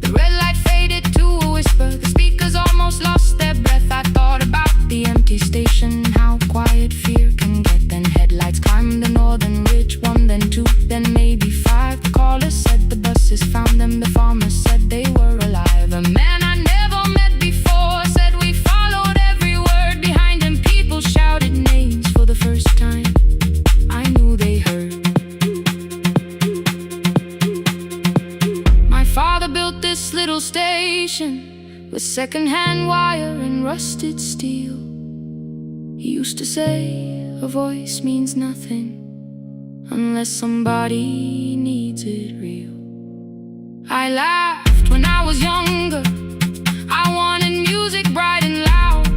The red light faded to a whisper, the speakers almost lost their breath. I thought about the empty station, how quiet fear can get. Then headlights climbed the northern ridge, one, then two, then maybe five. The caller said the buses found them, the farmer said they were alive. A man I never met before said we followed every word. Behind him people shouted names for the first time. I knew they heard. My father built this little station with second-hand wire and rusted steel. He used to say a voice means nothing unless somebody needs it real. I laughed when I was younger, I wanted music bright and loud.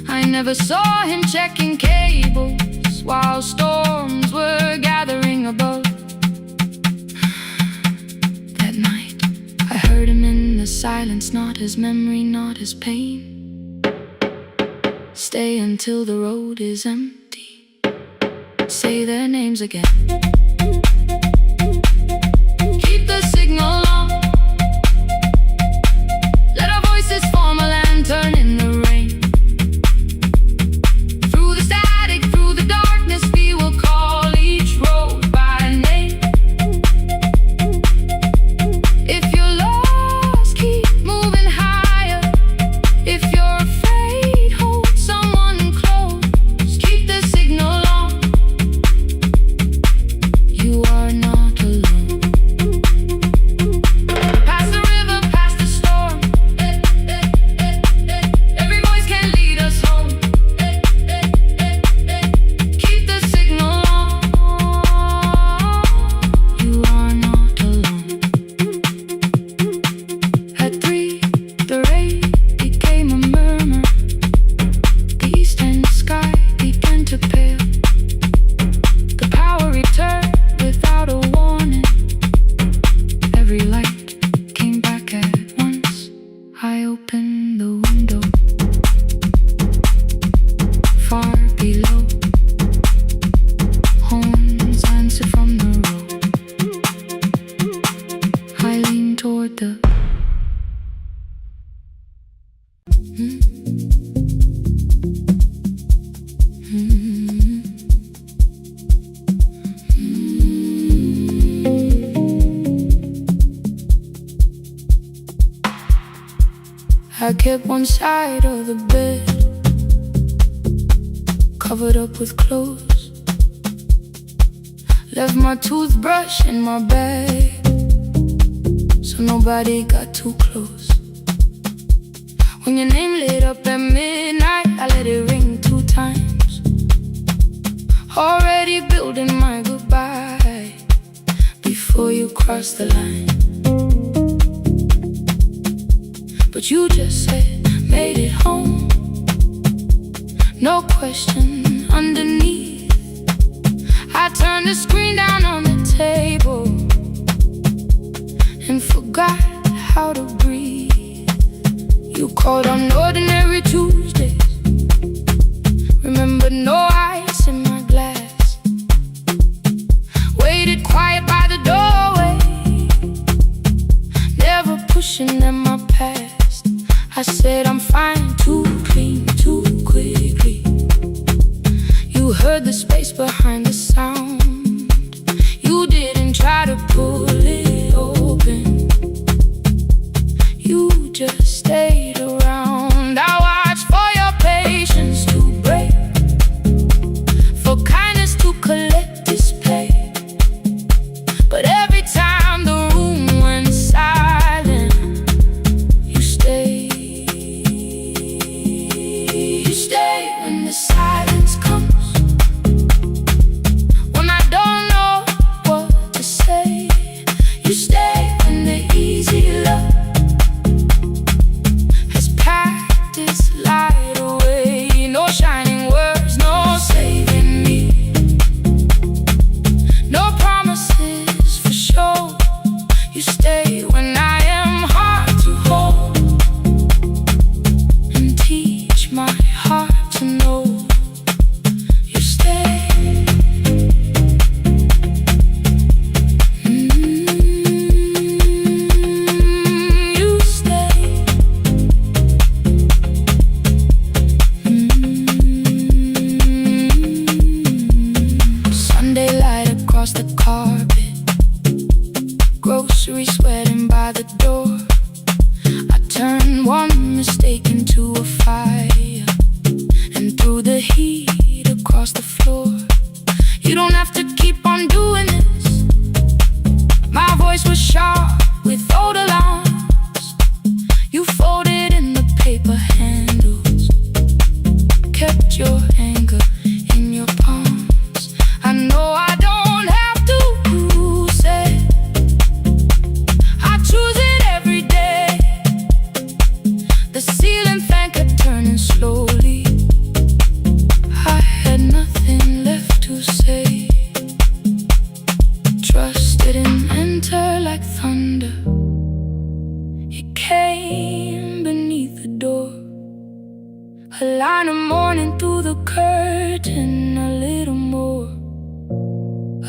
I never saw him checking cables while storms were gathering above. That night I heard him in the silence, not his memory, not his pain. Stay until the road is empty, say their names again. Keep the signal on, let our voices form a lantern in the rain. Through the static, through the darkness, we will call each road by name. If you're lost, keep moving higher. If you're afraid, hold someone close. Keep the signal on, you are I kept one side of the bed covered up with clothes. Left my toothbrush in my bag so nobody got too close. When your name lit up at midnight, I let it ring 2 times. Already building my goodbye before you cross the line. But you just said, made it home. No question underneath. I turned the screen down on the table and forgot how to breathe. You called on ordinary Tuesdays. Remember, no ice in my glass. Waited quiet by the doorway, never pushing at my past. I said I'm fine, too clean, too quickly. You heard the space behind the sound. You didn't try to pull it open. You just stayed around. I watched for your patience to break, for kindness to collect display. But every time the room went silent, you stayed. You stay when the silence comes, when I don't know what to say. You stay when the easy love has packed its light away. No shining words, no saving me, no promises for sure. You stay when I am hard to hold and teach my heart to know. You stay. You stay. Sunday light across the carpet, groceries sweating by the door. I turned one mistake into a fire and threw the heat across the floor. You don't have to keep on doing this. My voice was sharp with old alarms. You folded in the paper handles, kept your anger in your palms. I know I don't have to say, I choose it every day. The ceiling fan kept turning slowly. I had nothing left to say. Trust didn't enter like thunder. It came beneath the door. A line of morning through the curtain. A little more,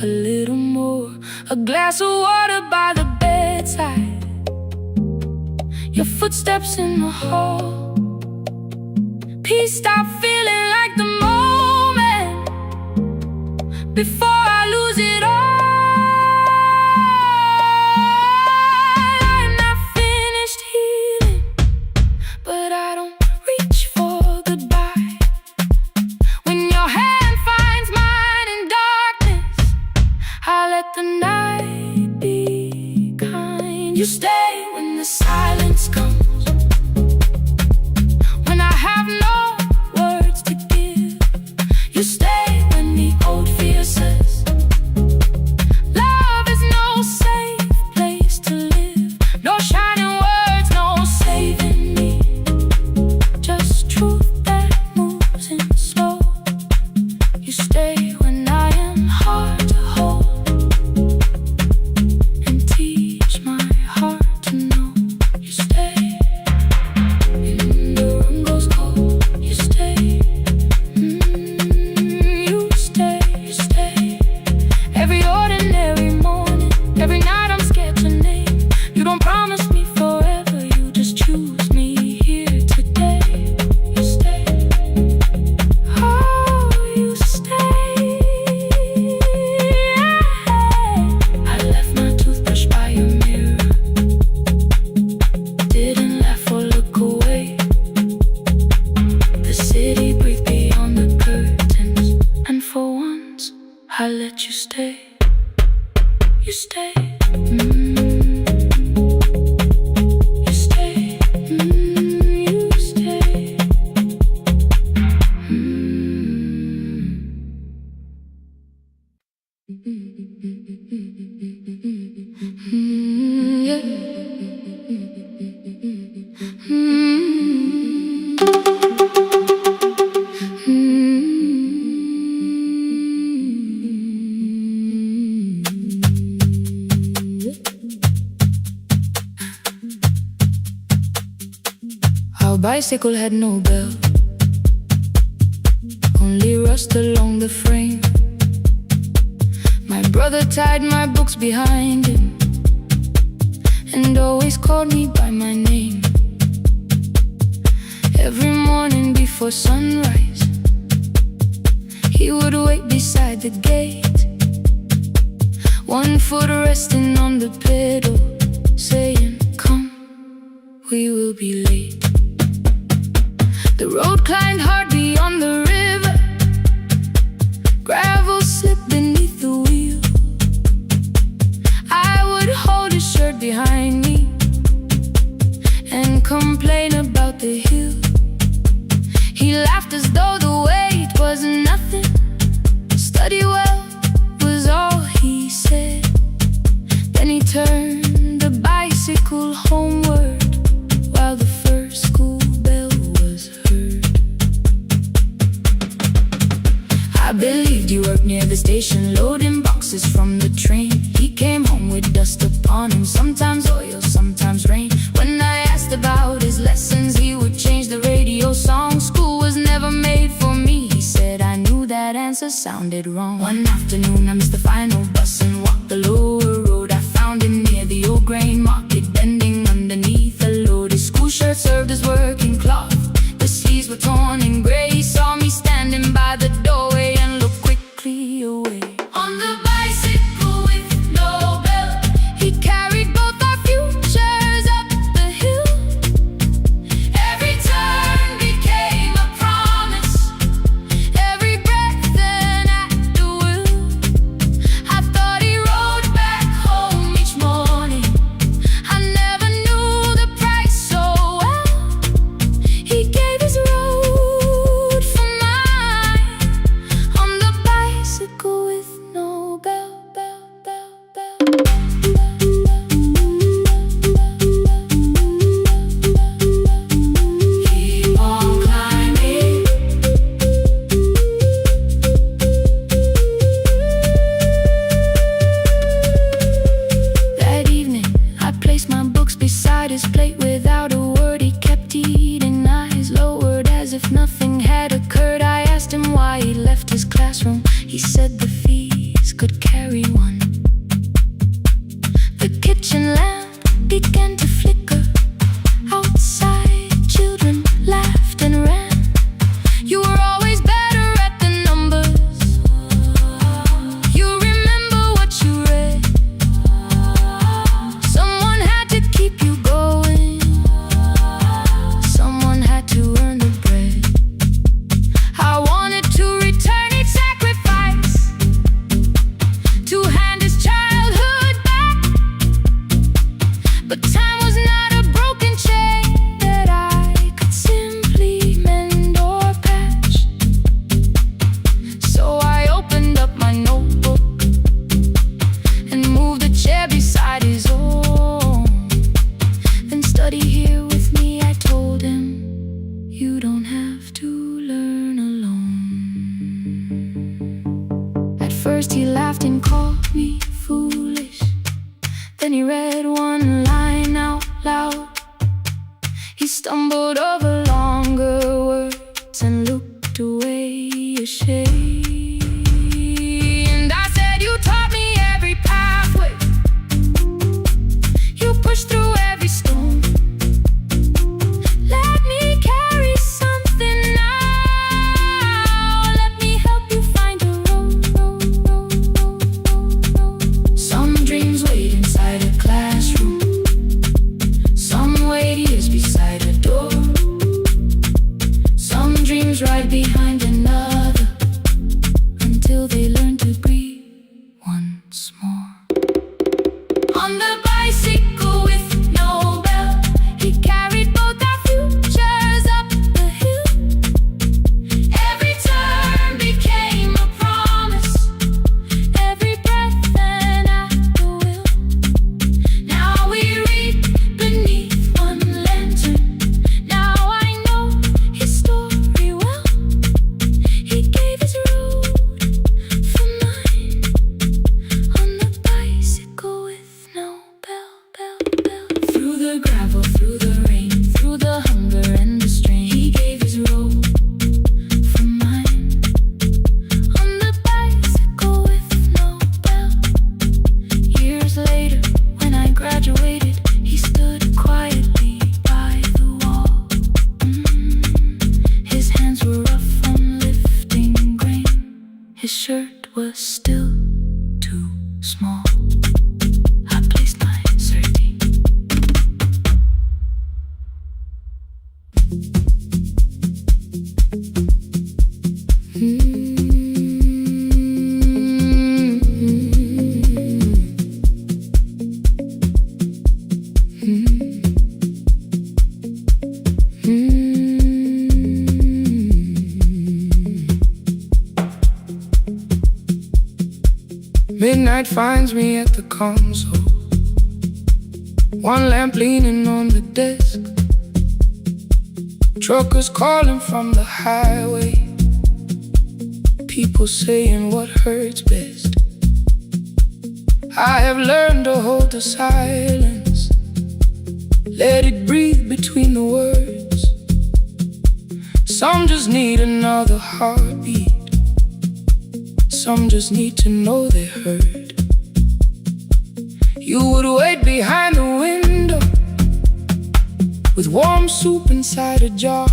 a little more. A glass of water by the bedside. Your footsteps in the hall. Peace stopped feeling like the moment before I lose it all. I'm not finished healing, but I don't reach for goodbye. When your hand finds mine in darkness, I let the night be kind. You stay when the silence comes, when I have no words to give. You stay when the old fear says love is no safe place to live. No shining words, no saving me, just truth that moves in slow. You stay when I am hard to hold and teach my heart to know. you stay. You stay. You stay. Yeah. Our bicycle had no bell, only rust along the frame. My brother tied my books behind him and always called me by my name. Every morning before sunrise, he would wait beside the gate, one foot resting on the pedal, saying, "Come, we will be late." The road climbed hard beyond the river, gravel slipped beneath the wheel. I would hold his shirt behind me and complain about the hill. He laughed as though the weight was nothing. Study well was all he said. Then he turned the bicycle homeward while the first school bell was heard. I believed you worked near the station, loading boxes from the train. He came home with dust upon him, sometimes oil, sometimes rain. When I asked about his lessons, he would change the radio song. School was never made for me, he said. I knew that answer sounded wrong. One afternoon I missed the final bus and walked the lower road. I found him near the old grain market, bending underneath a load. His school shirt served as working cloth, the sleeves were torn and gray. He saw me standing by the doorway and looked quickly away. On the bicycle with no bell, he carried both our futures up the hill. Every turn became a promise, every breath an act of will. I thought he rode back home each morning, I never knew the price so well. He gave his road for mine, on the bicycle with no bell, bell, bell, bell. Keep on climbing. That evening, I placed my books beside his plate without a word. He kept eating, eyes lowered as if nothing had occurred. I asked him why he left his classroom. He said the fees could carry one. The kitchen lamp began to flicker. Outside, children laughed and ran. You were always better at the numbers. You remember what you read. Someone had to keep you going, someone had to earn the bread. I wanted to return each sacrifice, to hand his childhood back. But time was not a broken chain that I could simply mend or patch. So I opened up my notebook and moved the chair beside his own. Then study here with me, I told him. You don't have to learn alone. At first he laughed and called me foolish. Then he read one line out loud. He stumbled over longer words and looked away ashamed. And I said, you taught me every pathway, you pushed through every stone. Let me carry something now, let me help you find a road. Some dreams wait inside a classroom, some wait years beside a door. Some dreams right behind another, On the bicycle with no bell, he carried both our futures up the hill. Every turn became a promise, every breath an act of will. Now we read beneath one lantern. Now I know his story well. He gave his road for mine. On the bicycle with no bell. Through the gravel, through the rain, through the hunger and the strain, he gave his road for mine. On the bicycle with no bell. Years later, when I graduated, he stood quietly by the wall. His hands were rough from lifting grain. His shirt was still too small. I placed my sardine. Midnight finds me at the console, one lamp leaning on the desk. Truckers calling from the highway, people saying what hurts best. I have learned to hold the silence, let it breathe between the words. Some just need another heartbeat, some just need to know they heard. You would wait behind the window with warm soup inside a jar,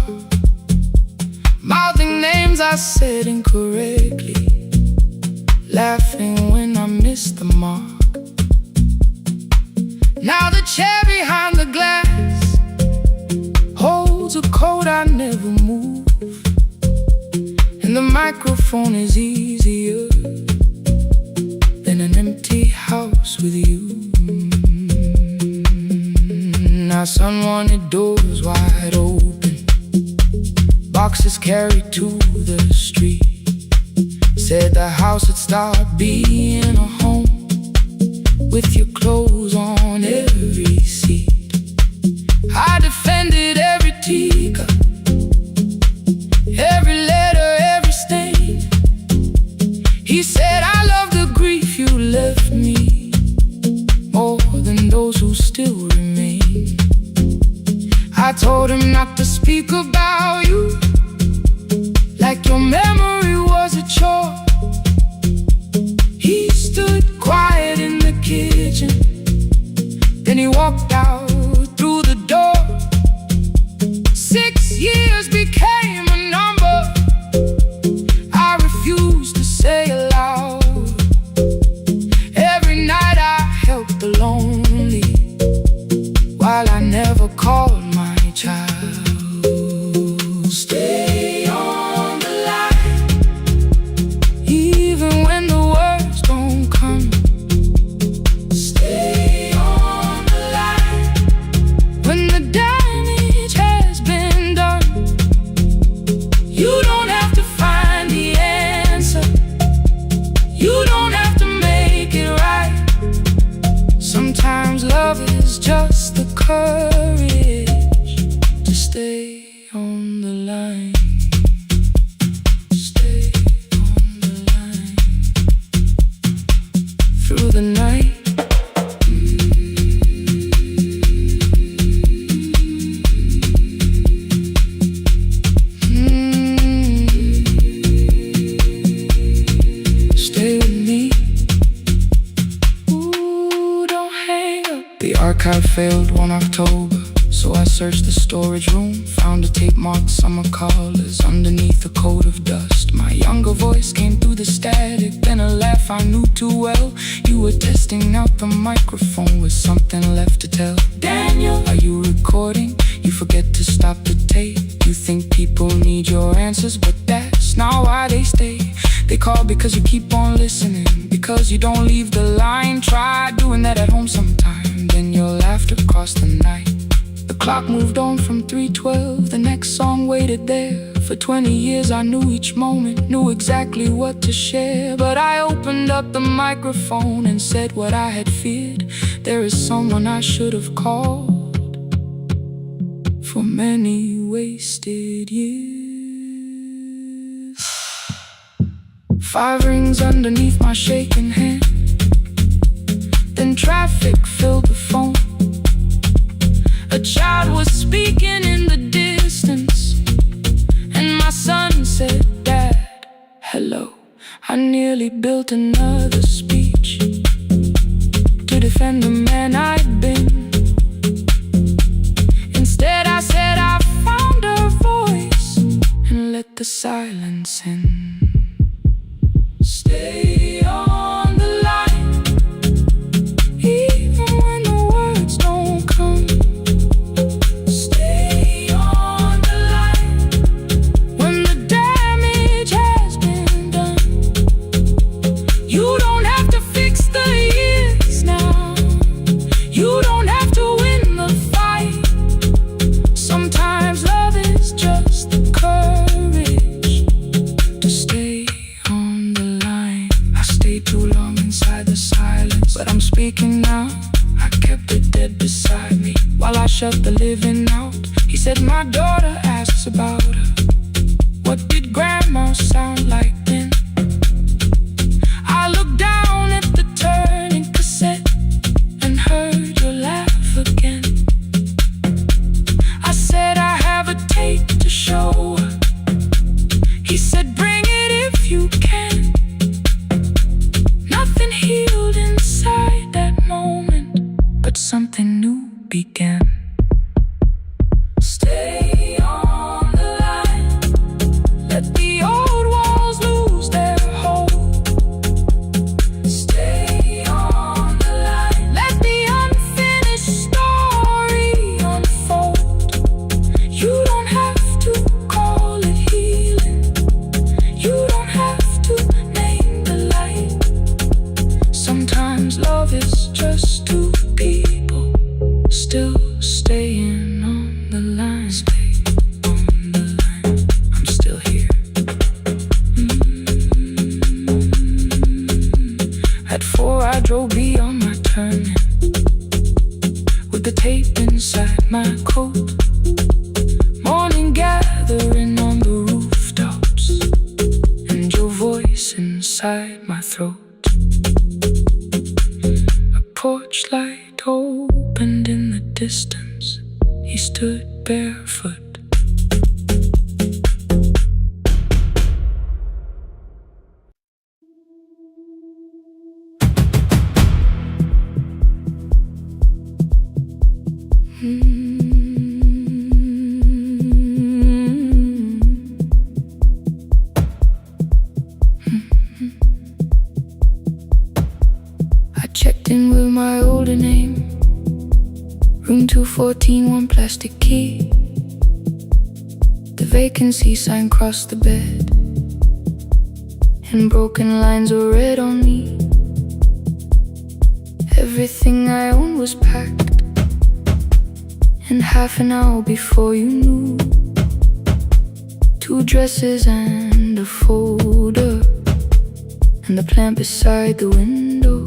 mouthing names I said incorrectly, laughing when I missed the mark. Now the chair behind the glass holds a coat I never move, and the microphone is easier than an empty house with you. Now sun wanted doors wide open, boxes carried to the street. Said the house would start being a home, with your clothes on every seat. I defended every teacup, every letter, every stain. He said I love the grief you left me more than those who still remain. I told him not to speak about you like your memory was a chore. He stood quiet in the kitchen, then he walked out through the door. 6 years became a number I refused to say aloud. Every night I helped the lonely, while I never called my child. Stay on the line, even when the words don't come. Stay on the line, when the damage has been done. You don't have to find the answer, you don't have to make it right. Sometimes love is just the courage to stay on the line. Stay on the line through the night. Stay with me. Ooh, don't hang up. The archive failed one October, so I searched the storage room, found a tape marked summer callers underneath a coat of dust. My younger voice came through the static, then a laugh I knew too well. You were testing out the microphone with something left to tell. Daniel, are you recording? You forget to stop the tape. You think people need your answers, but that's not why they stay. They call because you keep on listening, because you don't leave the line. Try doing that at home sometime. Clock moved on from 3:12, the next song waited there. For 20 years I knew each moment, knew exactly what to share. But I opened up the microphone and said what I had feared. There is someone I should have called for many wasted years. 5 rings underneath my shaking hand, then traffic filled the phone. A child was speaking in the distance, and my son said, "Dad, hello." I nearly built another speech to defend the man I'd been. Instead I said I found a voice and let the silence in. Stay on the line, even when the words don't come. Stay on the line when the damage has been done. You don't have to fix the years now. You don't have to win the fight. Sometimes love is just the courage to stay on the line. I stayed too long inside the silence, but I'm speaking now. I kept it dead beside me while I shut the living out. He said, "My daughter asks about her. What did grandma sound like then?" I looked down at the turning cassette and heard your laugh again. I said, "I have a tape to show her." He said, "Bring it if you can." Nothing healed inside that moment, but something new began. Stay on the line, let the old walls lose their hold. Stay on the line, let the unfinished story unfold. You don't have to call it healing, you don't have to name the light. Sometimes love is just two people still staying on the line. Stay on the line, I'm still here. At 4 I drove beyond my turning with the tape inside my coat. Morning gathering on the rooftops and your voice inside my throat. A porch light opened in the distance. He stood barefoot. I checked in with my older name, room 214, 1 plastic key. The vacancy sign crossed the bed, and broken lines were read on me. Everything I owned was packed, and half an hour before you knew, 2 dresses and a folder, and the plant beside the window.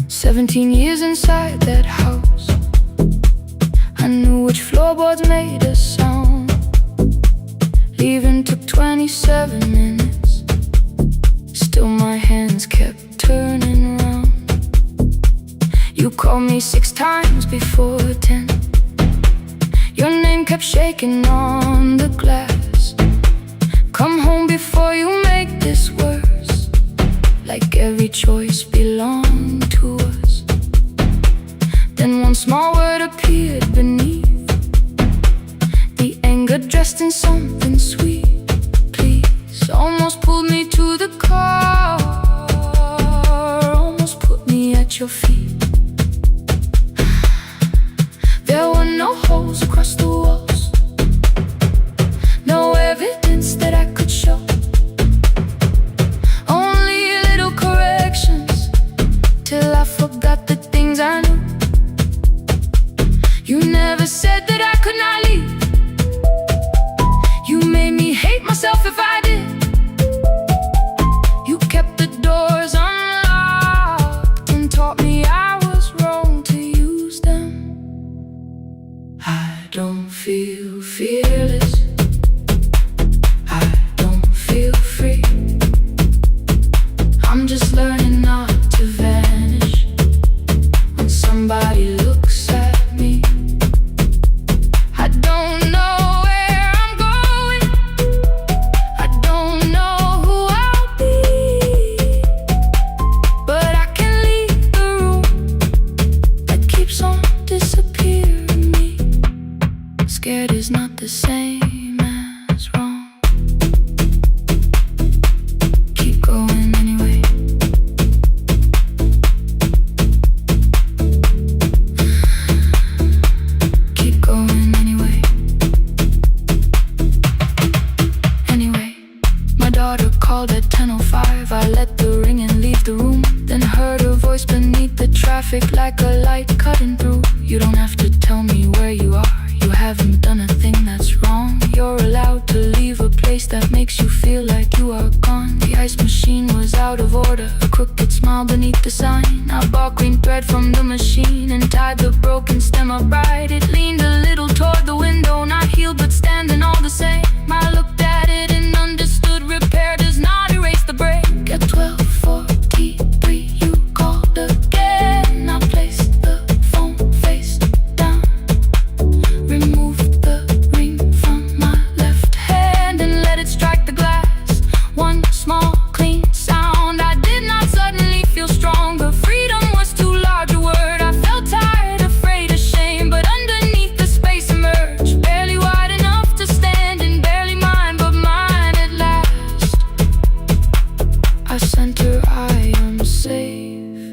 17 years inside that house, I knew which floorboards made a sound. Leaving took 27 minutes, still my hands kept turning round. You called me 6 times before 10. Your name kept shaking on the glass. Come home before you make this worse, like every choice belonged to us. Then one small word appeared beneath, the anger dressed in something sweet. Please, almost pulled me to the car, almost put me at your feet. There were no holes across the walls, no evidence that I could show. Only little corrections till I forgot the things I knew. perfect like a light cutting through. You don't have to tell me where you are. You haven't done a thing that's wrong. You're allowed to leave a place that makes you feel like you are gone. The ice machine was out of order, a crooked smile beneath the sign. I bought green thread from the machine and tied the broken stem upright. It leaned a little toward the window, not healed but standing all the same. I looked at it and understood repair does not erase the break. At 12:43 you called again. I placed the phone face down, removed the ring from my left hand and let it strike the glass. One small clean sound. I did not suddenly feel stronger. Freedom was too large a word. I felt tired, afraid, ashamed, but underneath the space emerged, barely wide enough to stand and barely mine, but mine at last. I sent her, I am safe,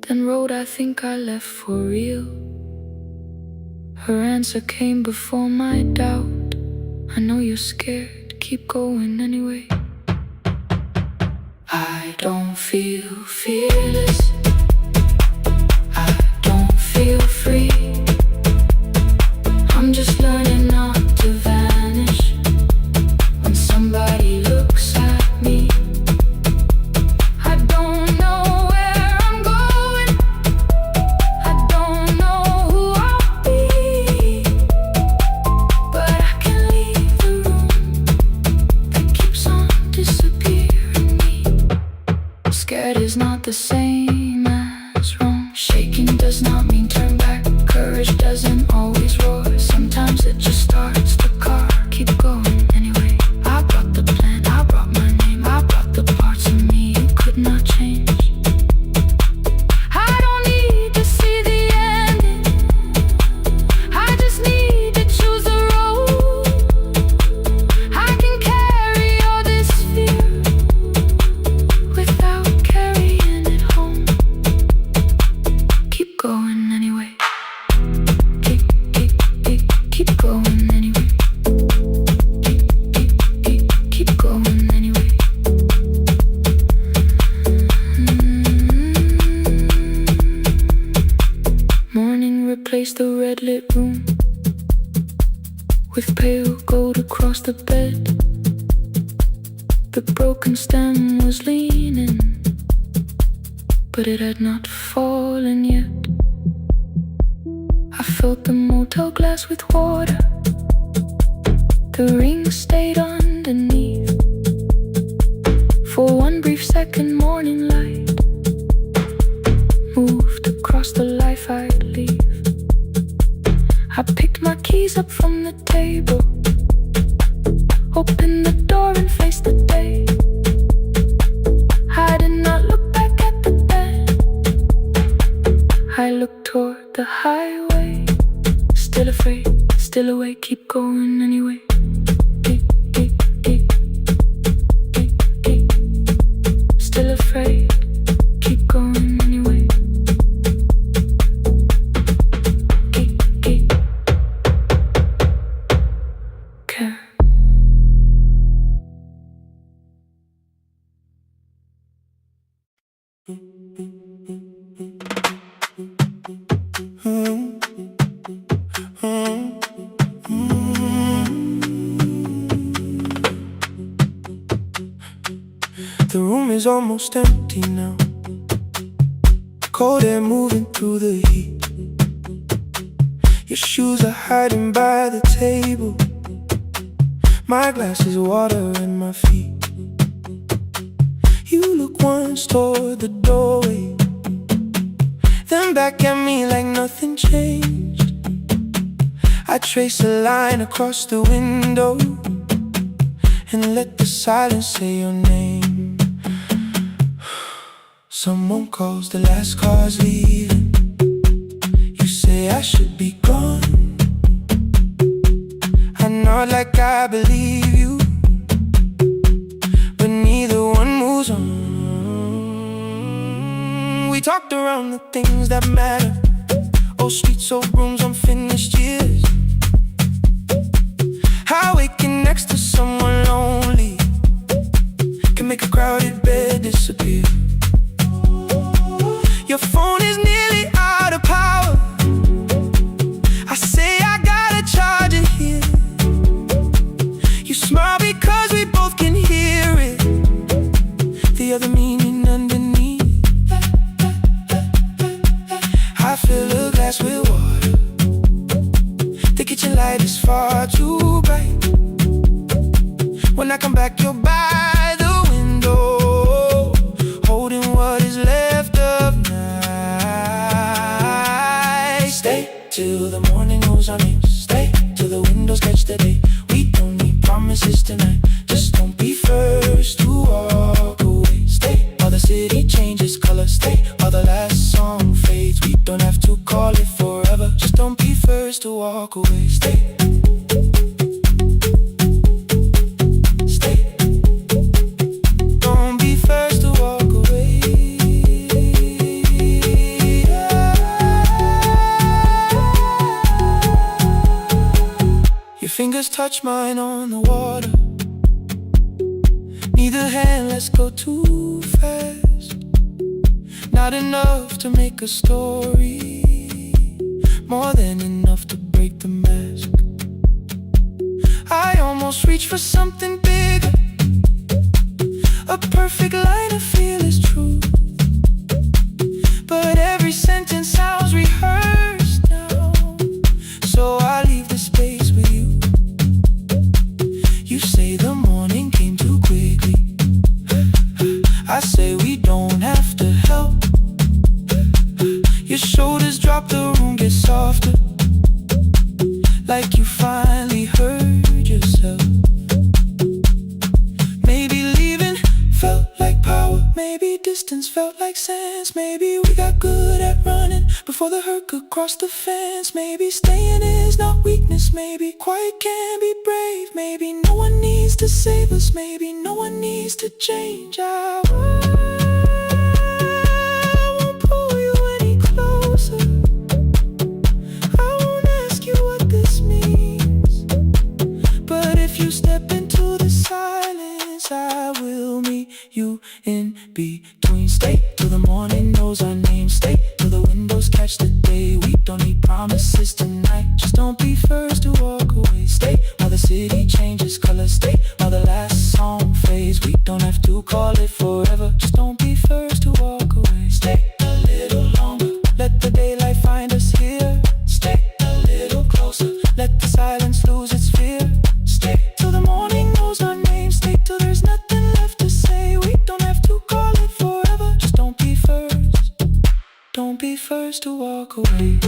then wrote, I think I left for real. Her answer came before my doubt. I know you're scared, keep going anyway. I don't feel fearless, I don't feel free. I'm just learning not to vanish when somebody looks at me. I don't know where I'm going, I don't know who I'll be, but I can leave the room that keeps on disappearing me. Scared is not the same as wrong. Shaking does not mean turn back. Courage doesn't always roar. Sometimes it just starts the car. Keep going anyway. I brought the plan, I brought my name, I brought the parts of me you could not change. I don't need to see the ending, I just need to choose the road. I can carry all this fear without carrying it home. Keep going anyway. Keep going anyway. Keep going anyway. Morning replaced the red lit room with pale gold across the bed. The broken stem was leaning, but it had not fallen yet. I filled the motel glass with water. The ring stayed underneath for one brief second. Morning light moved across the life I'd leave. I picked my keys up from the table, opened the door and faced the day. I did not look back at the bed, I looked toward the highway. Still afraid, still awake, keep going anyway. Still afraid, keep going anyway. Care. The room is almost empty now. Cold air moving through the heat. Your shoes are hiding by the table. My glass is water in my feet. You look once toward the doorway, then back at me like nothing changed. I trace a line across the window and let the silence say your name. Someone calls, the last car's leaving. You say I should be gone. I nod like I believe you, but neither one moves on. We talked around the things that matter. Old streets, old rooms, unfinished years. How waking next to someone lonely can make a crowded bed disappear. Your phone till the morning knows our names. Stay till the windows catch the day. We don't need promises tonight. Just don't be first to walk away. Stay while the city changes color. Stay while the last song fades. We don't have to call it forever. Just don't be first to walk away. Stay. Fingers touch mine on the water. Neither hand, let's go too fast. Not enough to make a story, more than enough to break the mask. I almost reach for something bigger, a perfect line of fearless truth. But every sentence sounds rehearsed now, so I leave the space with you. You say the morning came too quickly. I say we don't have to help. Your shoulders drop, the room gets softer, like you finally heard yourself. Maybe leaving felt like power. Maybe distance felt like sense. Maybe we got good at running before the hurt could cross the fence. Maybe staying is not weakness. Maybe quiet can be brave. Maybe no one needs to save us. Maybe no one needs to change. I won't pull you any closer. I won't ask you what this means. But if you step into the silence, I will meet you in between. Stay till the morning knows our name. Stay till the windows catch the day. We don't need promises tonight. Just don't be first to walk away. Stay while the city changes color. Stay while the last song fades. We don't have to call it forever. Just don't be first to walk away. Stay a little longer. Let the daylight find us here. Stay a little closer. Let the silence lose its fear. Stay till the morning knows our name. Stay till there's nothing left to say. We don't have to call it forever. Just don't be first. Don't be first to walk away.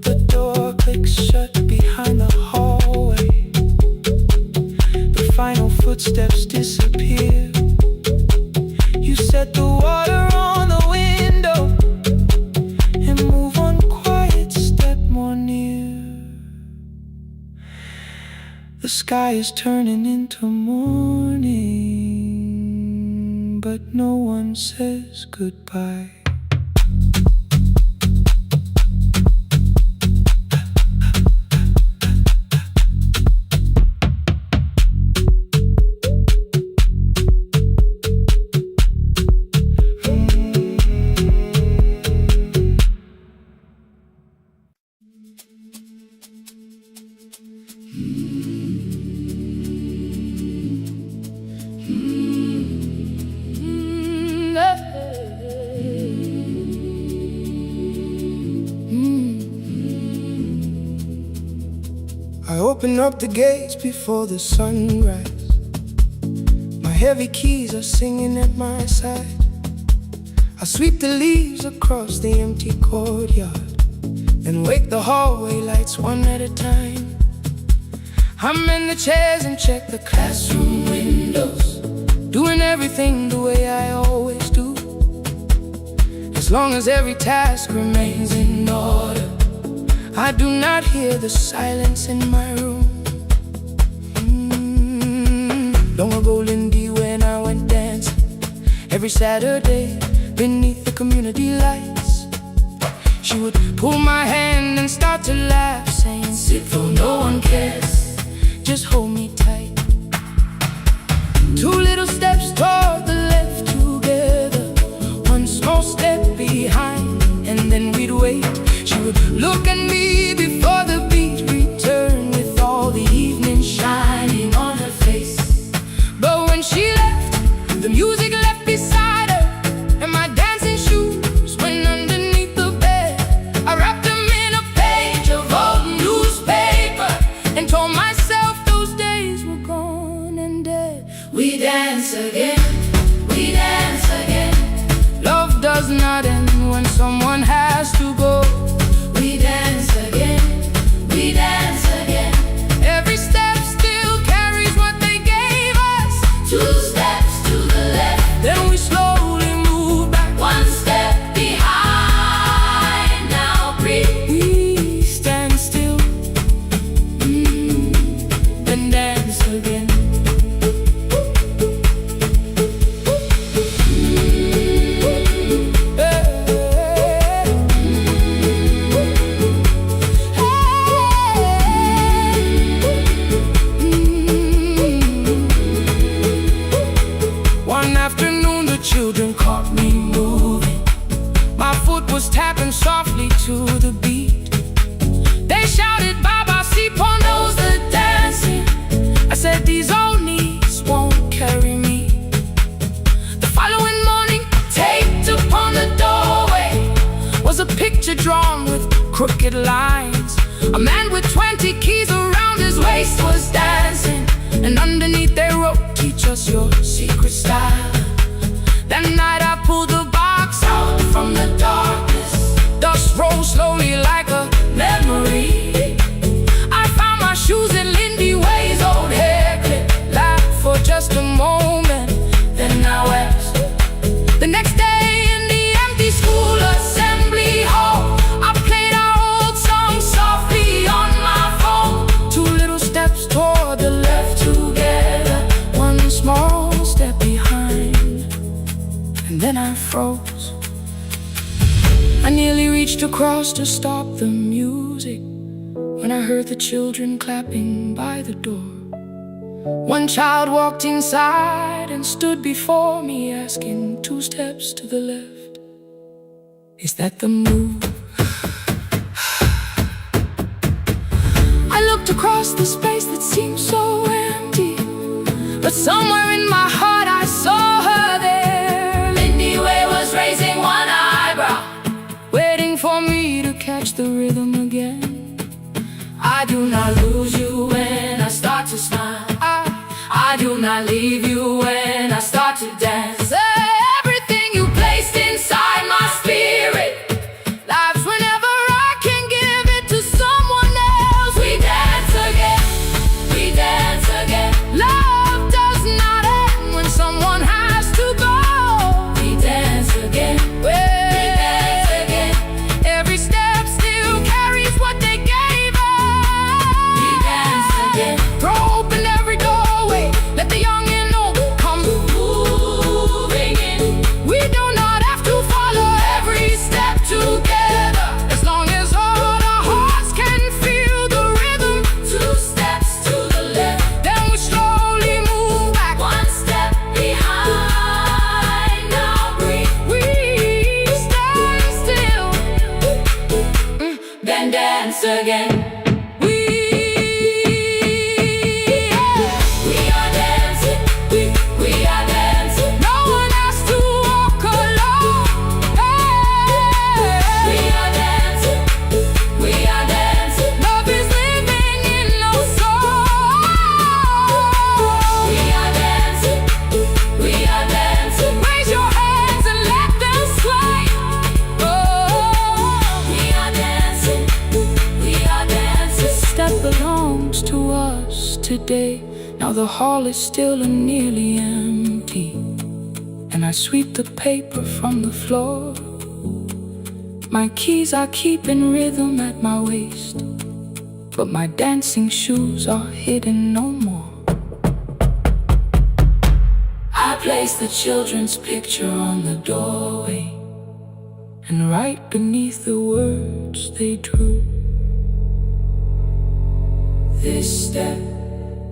The door clicks shut behind the hallway. The final footsteps disappear. You set the water on the window and move one quiet step more near. The sky is turning into morning, but no one says goodbye. I open up the gates before the sunrise. My heavy keys are singing at my side. I sweep the leaves across the empty courtyard and wake the hallway lights one at a time. I'm in the chairs and check the classroom windows, doing everything the way I always do. As long as every task remains in order, I do not hear the silence in my room. Long ago, Lindy, when I went dancing every Saturday beneath the community lights, she would pull my hand and start to laugh, saying, "Sit though no one cares, just hold me tight." Two little steps toward the left together, one small step behind, and then we'd wait. She would look at me before the beat returned, with all the evening shining on her face. But when she left, the music left beside her, and my dancing shoes went underneath the bed. I wrapped them in a page of old newspaper and told myself those days were gone and dead. We dance again, we dance again. Love does does not end when someone has to go. We dance again, we dance again. Every step still carries what they gave us. 2 steps to the left, Then we slowly move back. 1 step behind. Now breathe. We stand still, then dance again. One afternoon the children caught me moving. My foot was tapping softly to the beat. They shouted, Baba, si pondos the dancing. I said, these old knees won't carry me. The following morning, taped upon the doorway was a picture drawn with crooked lines. A man with 20 keys around his waist was dancing, and underneath they wrote, teach us your secret style. That night I pulled the box out from the darkness. Dust rose slowly like a memory. I found my shoes in Lindy Way's old hair clip. Laughed for just a moment, then I wept. The next day in the empty school assembly hall, I played our old song softly on my phone. 2 little steps toward the left together, 1 small step behind, and then I froze. I nearly reached across to stop the music when I heard the children clapping by the door. One child walked inside and stood before me asking, 2 steps to the left, is that the move? I looked across the space that seemed so empty, but somewhere in my heart I saw her there. Lindy Way was raising 1 eyebrow, Waiting for me to catch the rhythm again. I do not lose you when I start to smile. I do not leave you when I start to dance. Everything you placed inside my spirit Lives whenever I can give it to someone else. We dance again, we dance again. Love does not end when someone has to go. We dance again, we dance again. Every step still carries what they gave us. We dance again. Throw open every doorway, let the young and old come Moving in, We do not have to follow every step together, as long as all our hearts can feel the rhythm. 2 steps to the left, Then we slowly move back. 1 step behind. Now breathe, We stand still, then dance again. we We are dancing, we are dancing. No one has to walk alone. We are dancing, we are dancing. Love is living in our soul. We are dancing, we are dancing. Raise your hands and let them sway. We are dancing, we are dancing. That belongs to us today. Now the hall is still and nearly empty, and I sweep the paper from the floor. My keys I keep in rhythm at my waist, but my dancing shoes are hidden no more. I place the children's picture on the doorway, and right beneath the words they drew, this step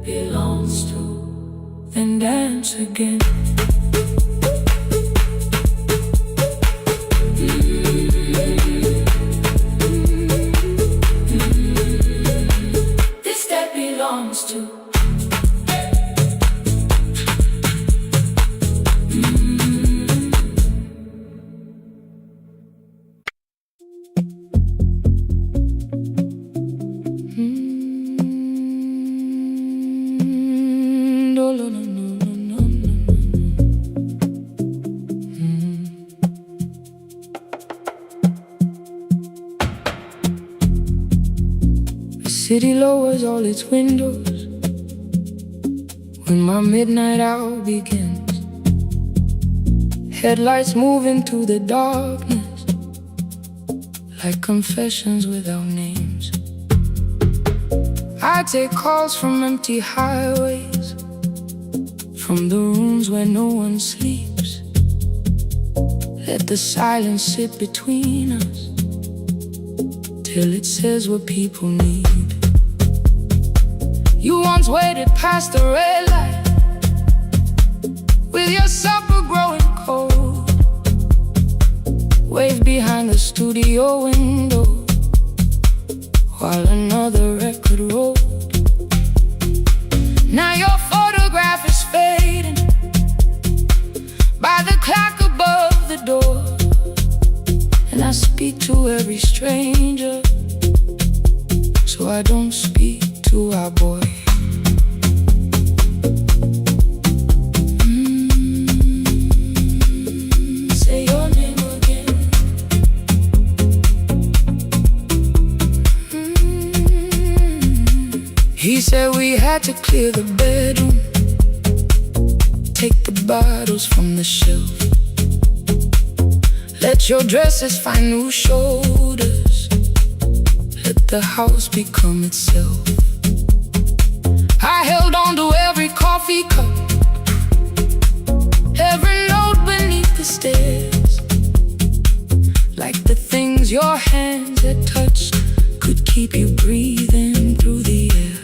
belongs to, then dance again. This step belongs to. city lowers all its windows when my midnight hour begins. Headlights move into the darkness like confessions without names. I take calls from empty highways, from the rooms where no one sleeps. Let the silence sit between us till it says what people need. You once waited past the red light with your supper growing cold, waved behind the studio window while another record rolled. Now your photograph is fading by the clock above the door, and I speak to every stranger, so I don't speak to our boy. Say your name again. He said we had to clear the bedroom, take the bottles from the shelf, let your dresses find new shoulders, let the house become itself. I held on to every coffee cup, every note beneath the stairs, like the things your hands had touched could keep you breathing through the air.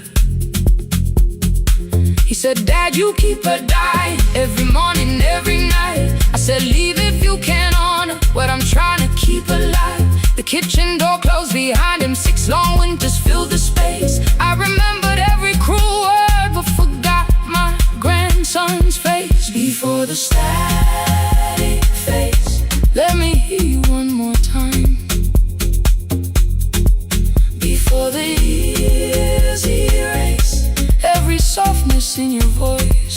He said, Dad, you keep her dying every morning, every night. I said, leave if you can honor what I'm trying to keep alive. The kitchen door closed behind him, 6 long winters filled the space. I remembered every cruel word but forgot my grandson's face. Before the static fades, let me hear you one more time. Before the years erase every softness in your voice,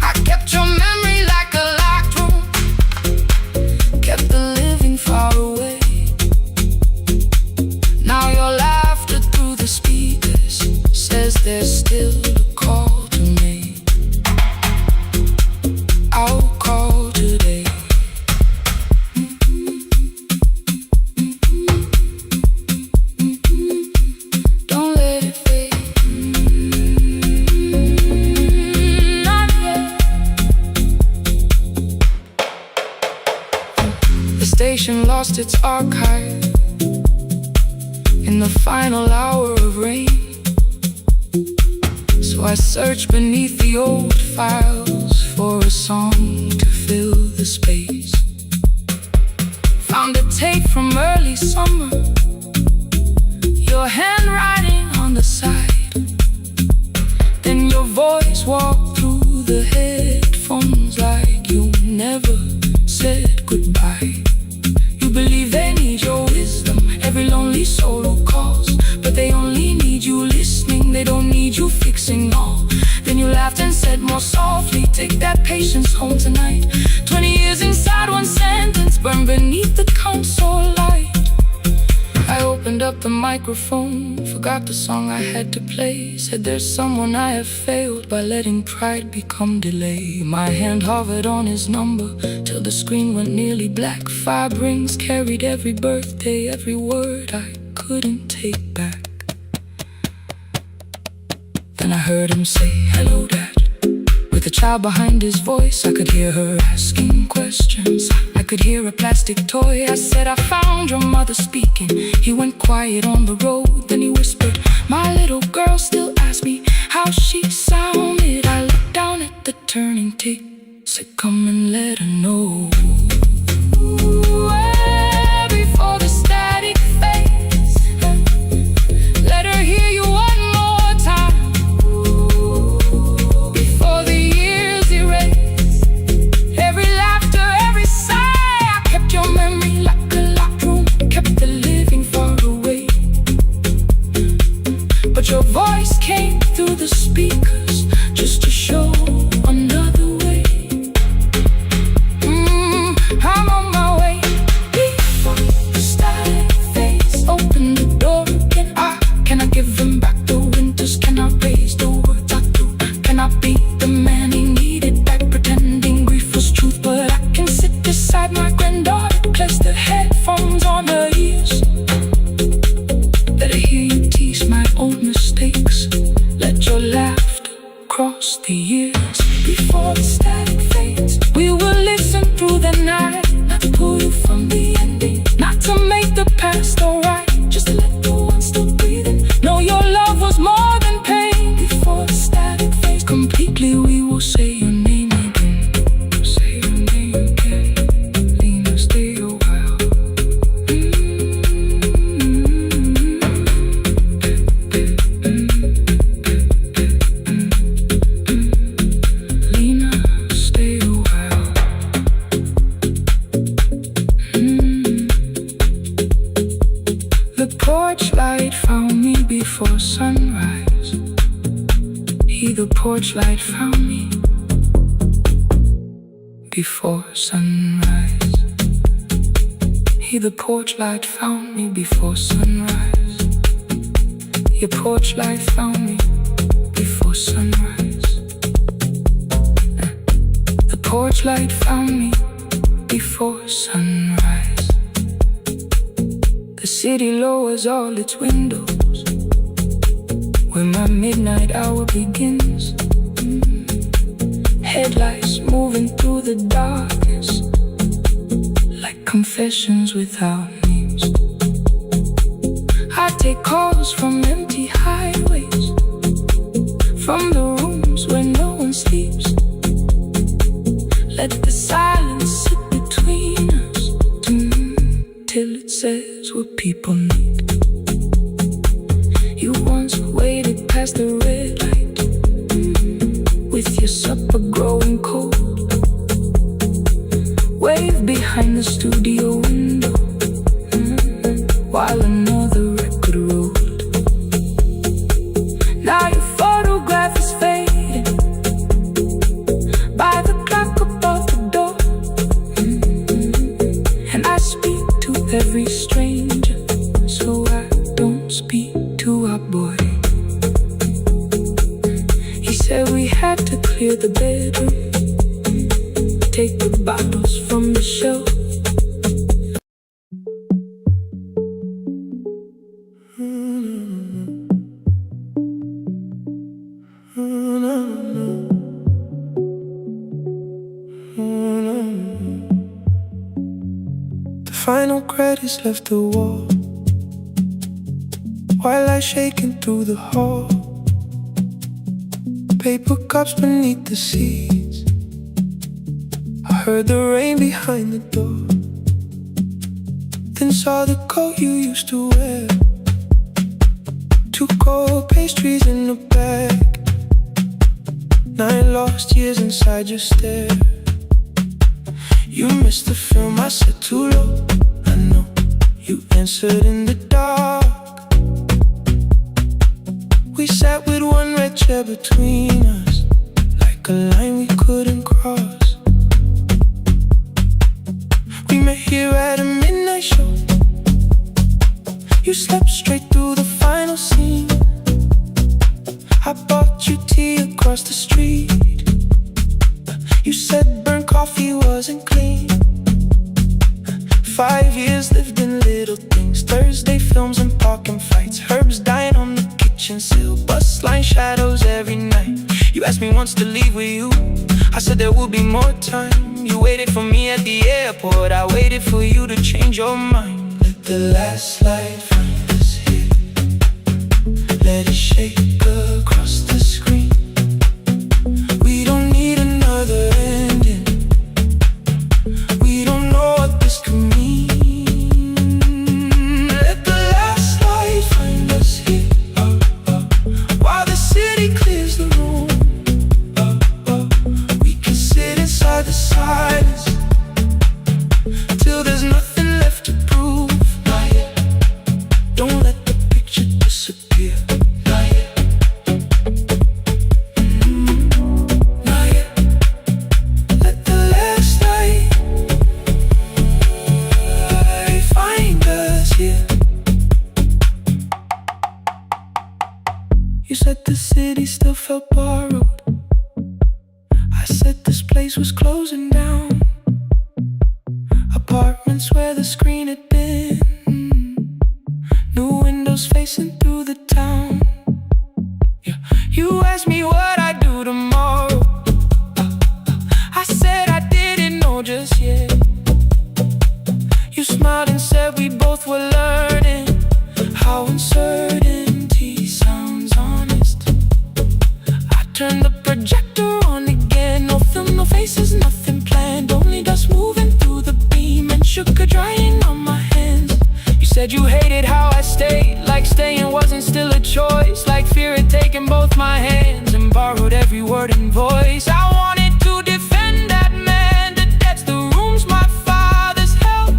I kept your memory like a locked room, kept the living far away. Now your laughter through the speakers says there's still a call to make. I'll call today. Don't let it fade. Not yet. The station lost its archive in the final hour of rain, so I searched beneath the old files for a song to fill the space. Found a tape from early summer, your handwriting on the side, then your voice walked through the headphones like you never said goodbye. You believe they need your wisdom, every lonely soul who calls, but they only need you listening, they don't need you fixing all. Then you laughed and said more softly, take that patience home tonight. 20 years inside one sentence, burned beneath the console light. I opened up the microphone, forgot the song I had to play. Said there's someone I have failed by letting pride become delay. My hand hovered on his number till the screen went nearly black. 5 rings carried every birthday, every word I couldn't take back. Then I heard him say, hello, Dad. With a child behind his voice, I could hear her asking questions. I could hear a plastic toy. I said, I found your mother speaking. He went quiet on the road, then he whispered, my little girl still asks me how she sounded. I looked down at the turning tick, said, come and let her know. Before the static fades, let her hear you one more time. Before the years erase every laughter, every sigh, I kept your memory like a locked room, kept the living far away. But your voice came through the speakers just to show another way. I'm on my way. before the static fades. We will listen through the night, not to pull you from the ending, not to make the past alright, just to let the one still breathing know your love was more than pain. Before the static fades completely, we will say your name again. Say your name again. Lena, stay a while. Lena, stay a while. The porch light found me before sunrise. The porch light found me before sunrise. The porch light found me before sunrise. Your porch light found me before sunrise. The porch light found me before sunrise. The city lowers all its windows when my midnight hour begins. Headlights moving through the darkness like confessions without names. I take calls from empty highways, from the rooms where no one sleeps. Let the silence sit between us till it says what people need. You once waited past the red light with your supper growing cold. Wave behind the studio window while another record rolled. Now your photograph is fading by the clock above the door. And I speak to every stranger, so I don't speak to our boy. He said we had to clear the bedroom, take the bottles from the shelf. The final credits left the wall while I shaking through the hall. Paper cups beneath the seats. I heard the rain behind the door, then saw the coat you used to wear. 2 cold pastries in a bag, 9 lost years inside your stare. You missed the film, I said too low. I know you answered in the dark. We sat with one red chair between us, like a line we couldn't cross. We met here at a midnight show. You slept straight through the final scene. I bought you tea across the street. You said burnt coffee wasn't clean. 5 years lived in little things, Thursday films and parking fights, herbs dying on the kitchen sill, bus line shadows every night. You asked me once to leave with you, I said there would be more time. You waited for me at the airport, I waited for you to change your mind. Let the last light find us here, let it shake across the screen. We don't need another ending, we don't know what this could mean. Let the last light find us here, while the city clears the room. We can sit inside the silence till there's nothing left to prove. Not yet. Don't let the picture disappear. Not yet. Not yet. Let the last light find us here. You said the city still felt borrowed. I said this place was closing down. Apartments where the screen had been, new windows facing through the town. Yeah. You asked me what I'd do tomorrow. Said you hated how I stayed, like staying wasn't still a choice, like fear had taken both my hands and borrowed every word and voice. I wanted to defend that man, the debts, the rooms, my father's health,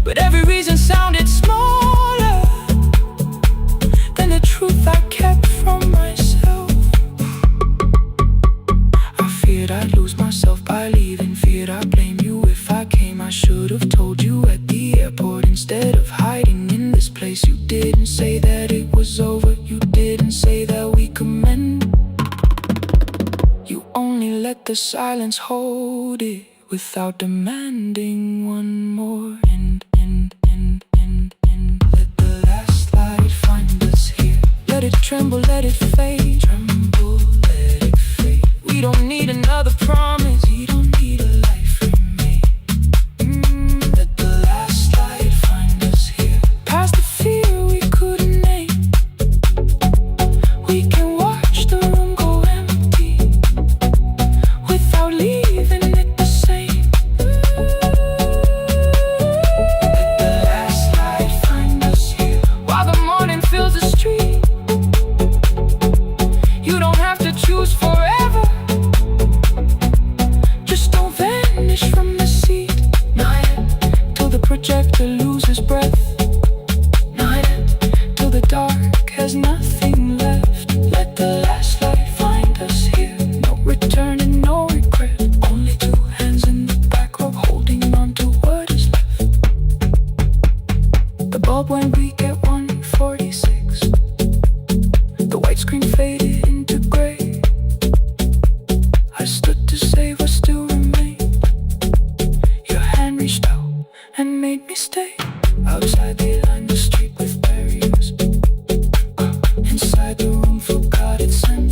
but every reason sounded smaller than the truth I kept from myself. I feared I'd lose myself by leaving, feared I'd blame you if I came. I should have told you at the airport instead of hiding in this place. You didn't say that it was over, you didn't say that we could mend. You only let the silence hold it without demanding one more. Let the last light find us here. Let it tremble, let it fade. Tremble, let it fade. We don't need another promise, we don't need a life remade. Let the last light find us here. Past the fear we couldn't name, we can watch the room go empty without leaving it the same. Let the last light find us here. While the morning fills the street, you don't have to choose forever. Just don't vanish from the seat. Not yet. Till the projector loses breath. Not yet. Till the dark has nothing left. Let the last light find us here. No return and no regret. Only two hands in the back row holding on to what is left. The bulb went weak at 1:46. The white screen faded into gray. I stood to save what still remained. Your hand reached out and made me stay. Outside they lined the street with barriers. Inside the room forgot its scent.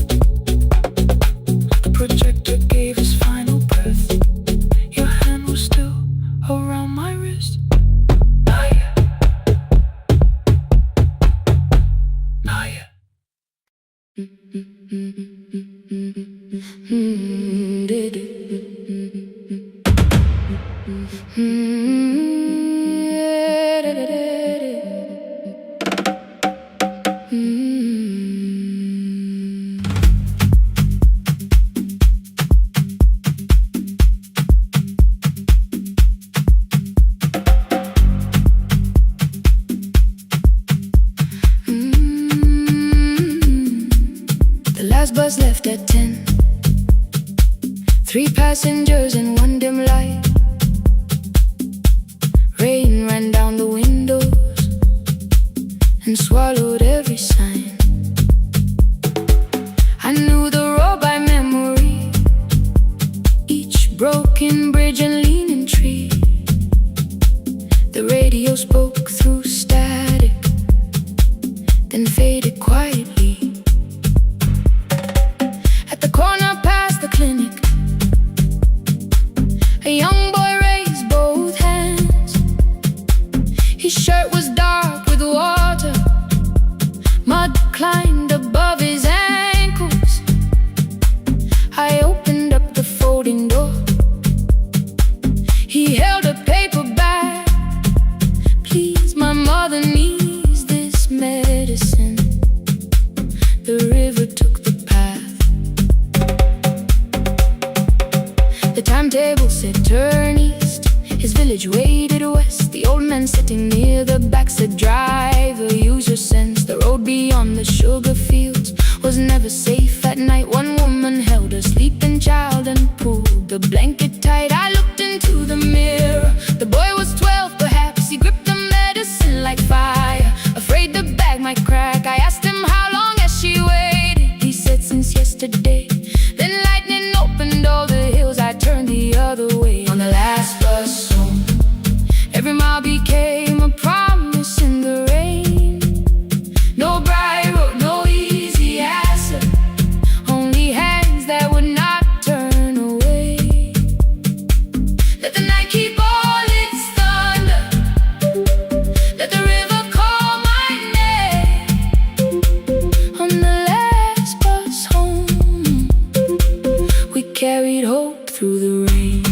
The projector gave his final breath. Your hand was still around my wrist. Not yet. Not yet. The last bus left at 10. 3 passengers and 1 dim light. Rain ran down the windows and swallowed every sign. I knew the road by memory, each broken bridge and leaning tree. The radio spoke through static, then faded quietly. At the corner past the clinic, a young boy raised both hands. His shirt was dark with water, mud climbed above his ankles. I opened up the folding door. He held a paper bag. Please, my mother needs this medicine. The river took the path. The timetable said turn east. His village waded west. The old man sitting near the back said driver, use your sense. The road beyond the sugar fields was never safe at night. One woman held her sleeping child and pulled the blanket tight. I looked into the mirror. The boy was 12 perhaps. He gripped the medicine like fire, afraid the bag might crack. I asked him how long has she waited. He said since yesterday. Then lightning opened all the hills. I turned the other way. On the last bus home, every mile became a promise in the rain. No bright road, no easy answer, only hands that would not turn away. Let the night keep all its thunder. Let the river call my name. On the last bus home, we carried hope through the rain.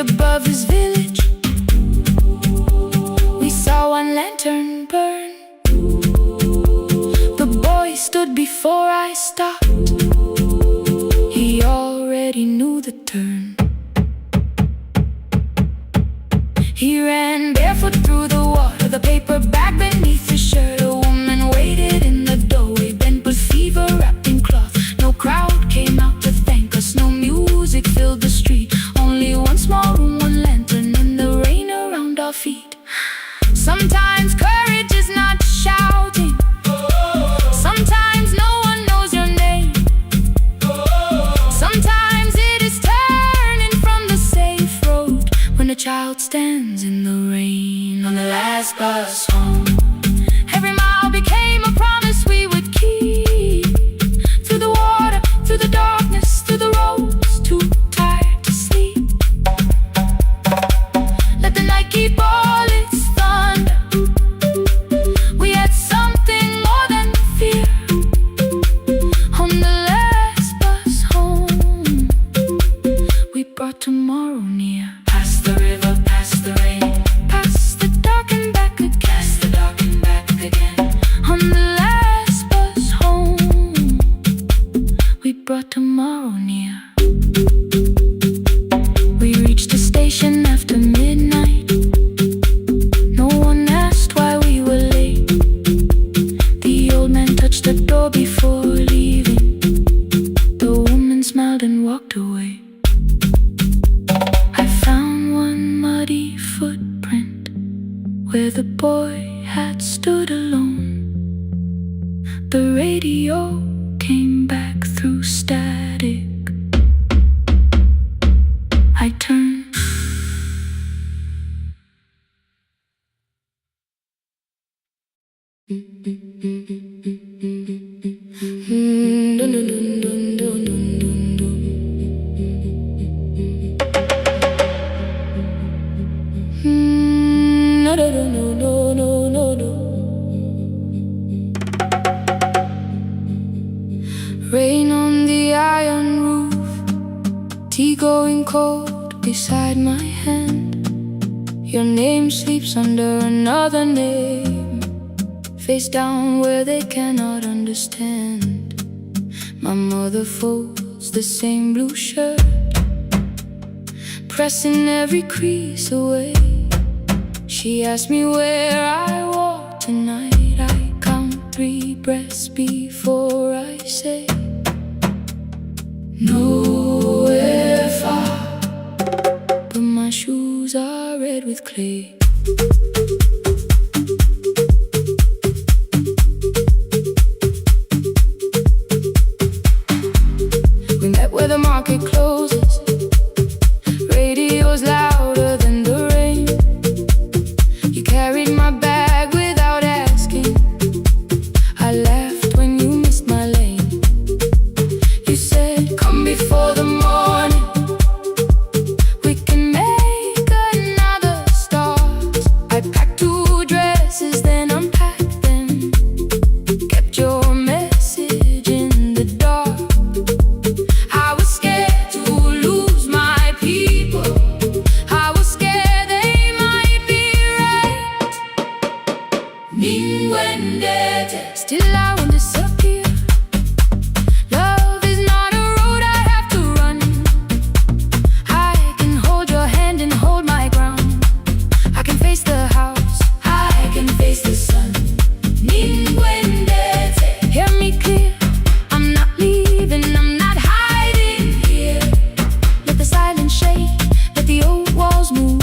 above his village, we saw one lantern burn. The boy stood before I stopped. He already knew the turn. He ran barefoot through the water, the paper bag beneath his shirt. A woman waited in the doorway, bent with fever, wrapped in cloth. No crowd came out to thank us, no music filled the street. Only one small room, one lantern, and the rain around our feet. Sometimes courage is not shouting. Sometimes no one knows your name. Sometimes it is turning from the safe road when a child stands in the rain on the last bus home. Every mile became a promise we would keep. Through the water, through the darkness, through the roads, too tired to sleep. Let the night keep all its thunder. We had something more than fear. On the last bus home, we brought tomorrow near. Past the river, past the rain, past the dark and back again. Past the dark and back again. On the last bus home, we brought tomorrow near. We reached the station after midnight. No one asked why we were late. The old man touched the door before leaving. The woman smiled and walked away. I found one muddy footprint where the boy had stood alone. The radio came back through static. I turned. Rain on the iron roof, tea going cold beside my hand. Your name sleeps under another name, face down where they cannot understand. My mother folds the same blue shirt, pressing every crease away. She asked me where I walk tonight. I count 3 breaths before I say nowhere far, but my shoes are red with clay. We met where the market closes. Radio's louder than the rain. You carried my bag without asking. I laughed when you missed my lane. You said, come before the morning, we can make another start. I packed 2 dresses, then unpacked them. Kept your message in the dark. I was scared to lose my people. I was scared they might be right. Still I won't disappear. Love is not a road I have to run. I can hold your hand and hold my ground. I can face the house, I can face the sun. Hear me clear, I'm not leaving, I'm not hiding here. Let the silence shake, let the old walls move.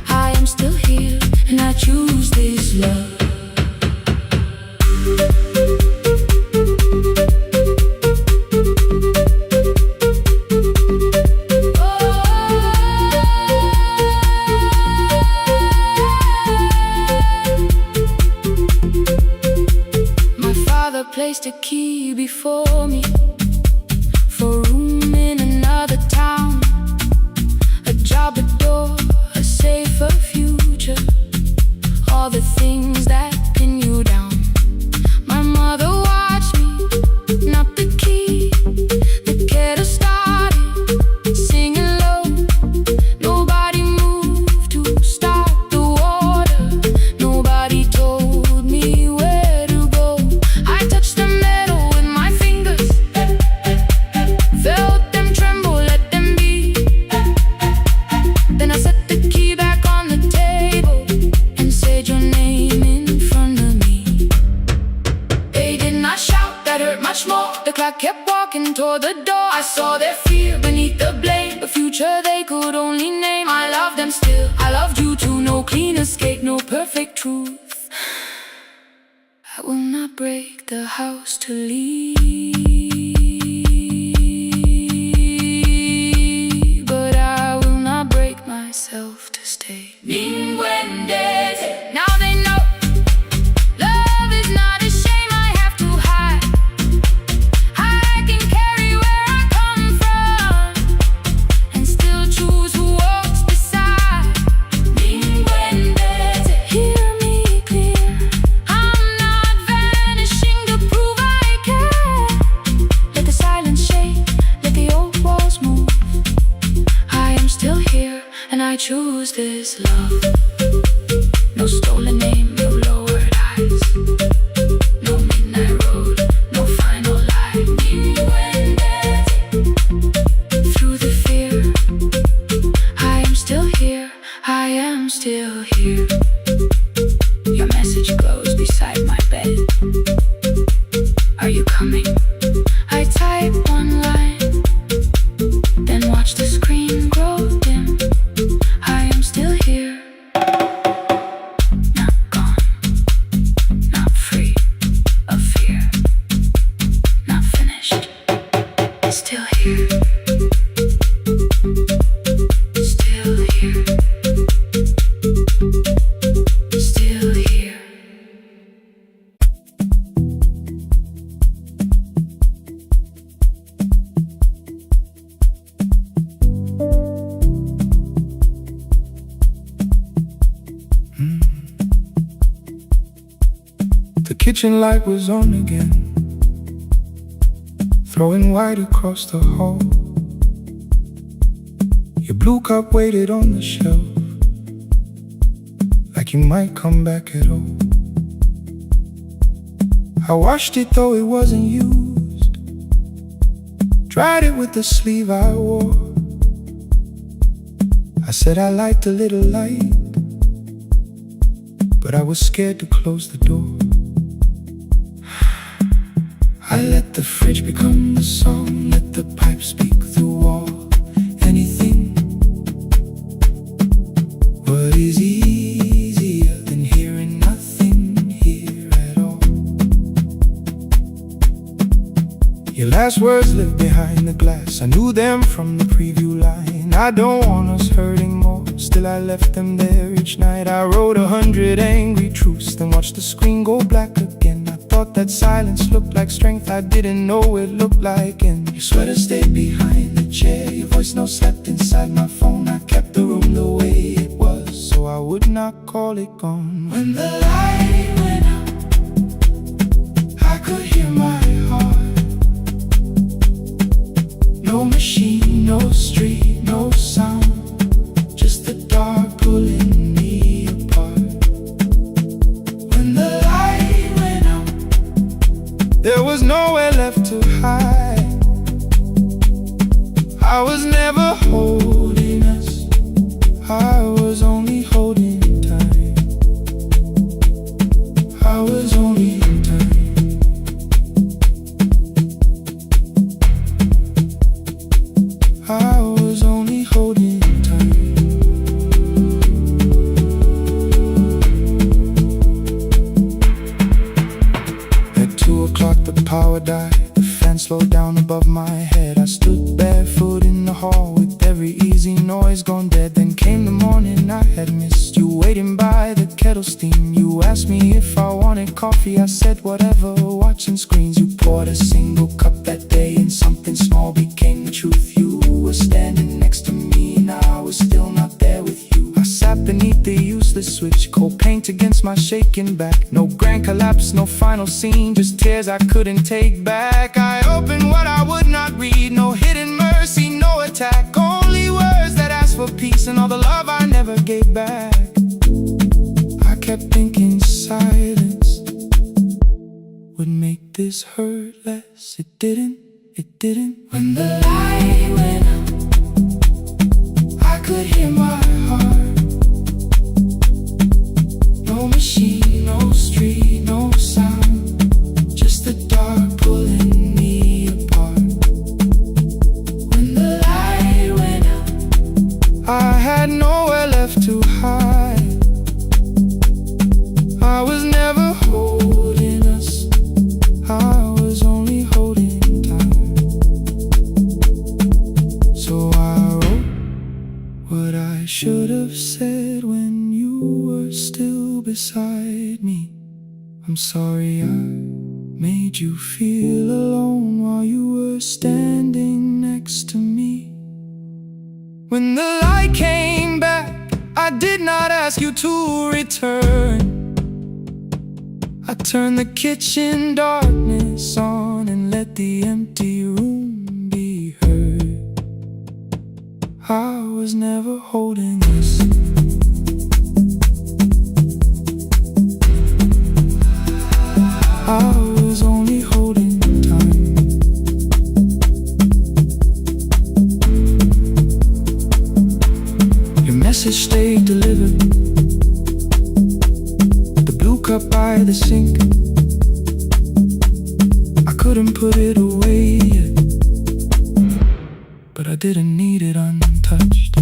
I am still here, and I choose this love. My father placed a key before me for room in another town, a job, a door, a safer future. All the things that pin you down. My mother watched me, not the key. The kettle started, singing low. before the door. I saw their fear beneath the blame, a future they could only name. I love them still, I loved you too. No clean escape, no perfect truth. I will not break the house to leave, but I will not break myself to stay. Now they know love is not a shame I have to hide. I can carry where I come from and still choose who walks beside. Hear me clear, I'm not vanishing to prove I care. Let the silence shake, let the old walls move. I am still here and I choose this love. No stolen name, no lowered eyes, no midnight road, no final lie. Through the fear, I am still here, I am still here. Your message glows beside my bed. Are you coming? I type one line, then watch the screen grow dim. I am still here. Not gone, not free of fear, not finished. Still here. Still here. Still here. The kitchen light was on again, throwing white across the hall. Your blue cup waited on the shelf, like you might come back at all. I washed it though it wasn't used, dried it with the sleeve I wore. I said I liked a little light, but I was scared to close the door. I let the fridge become the song, let the pipe speak through all. Anything. What is easier than hearing nothing here at all? Your last words live behind the glass, I knew them from the preview line. I don't want us hurting more, still I left them there each night. I wrote 100 angry truths, then watched the screen go black again. I thought that silence looked like strength, I didn't know it looked like end. Your sweater stayed behind the chair, your voice note slept inside my phone. I kept the room the way it was, so I would not call it gone. When the light went out, I could hear my heart. No machine, no street, no sound, just the dark pulling me apart. When the light went out, there was nowhere left to hide. I was never holding us, I was only holding time. I was only time. I was only holding time. At 2 o'clock the power died, the fan slowed down above my head. I stood barefoot in the hall with every easy noise gone dead. Then came the morning I had missed, you waiting by the kettle steam. You asked me if I wanted coffee, I said whatever, watching screens. You poured a single cup that day and something small became the truth. You were standing next to me and I was still not there with you. I sat beneath the useless switch, cold paint against my shaking back. No grand collapse, no final scene, just tears I couldn't take back. I opened what I would not read, no hidden mercy, no attack, only words that asked for peace and all the love I never gave back. I kept thinking silence would make this hurt less. It didn't, it didn't. When the light went out, I could hear my heart. No machine, no street, no sound, just the dark pulling me apart. I had nowhere left to hide. I was never holding us, I was only holding time. So I wrote what I should have said when you were still beside me. I'm sorry I made you feel alone while you were standing next to me. When the light came back, I did not ask you to return. I turned the kitchen darkness on and let the empty room be heard. I was never holding us, I was only holding time. Your message stayed delivered, the blue cup by the sink. I couldn't put it away yet, but I didn't need it untouched.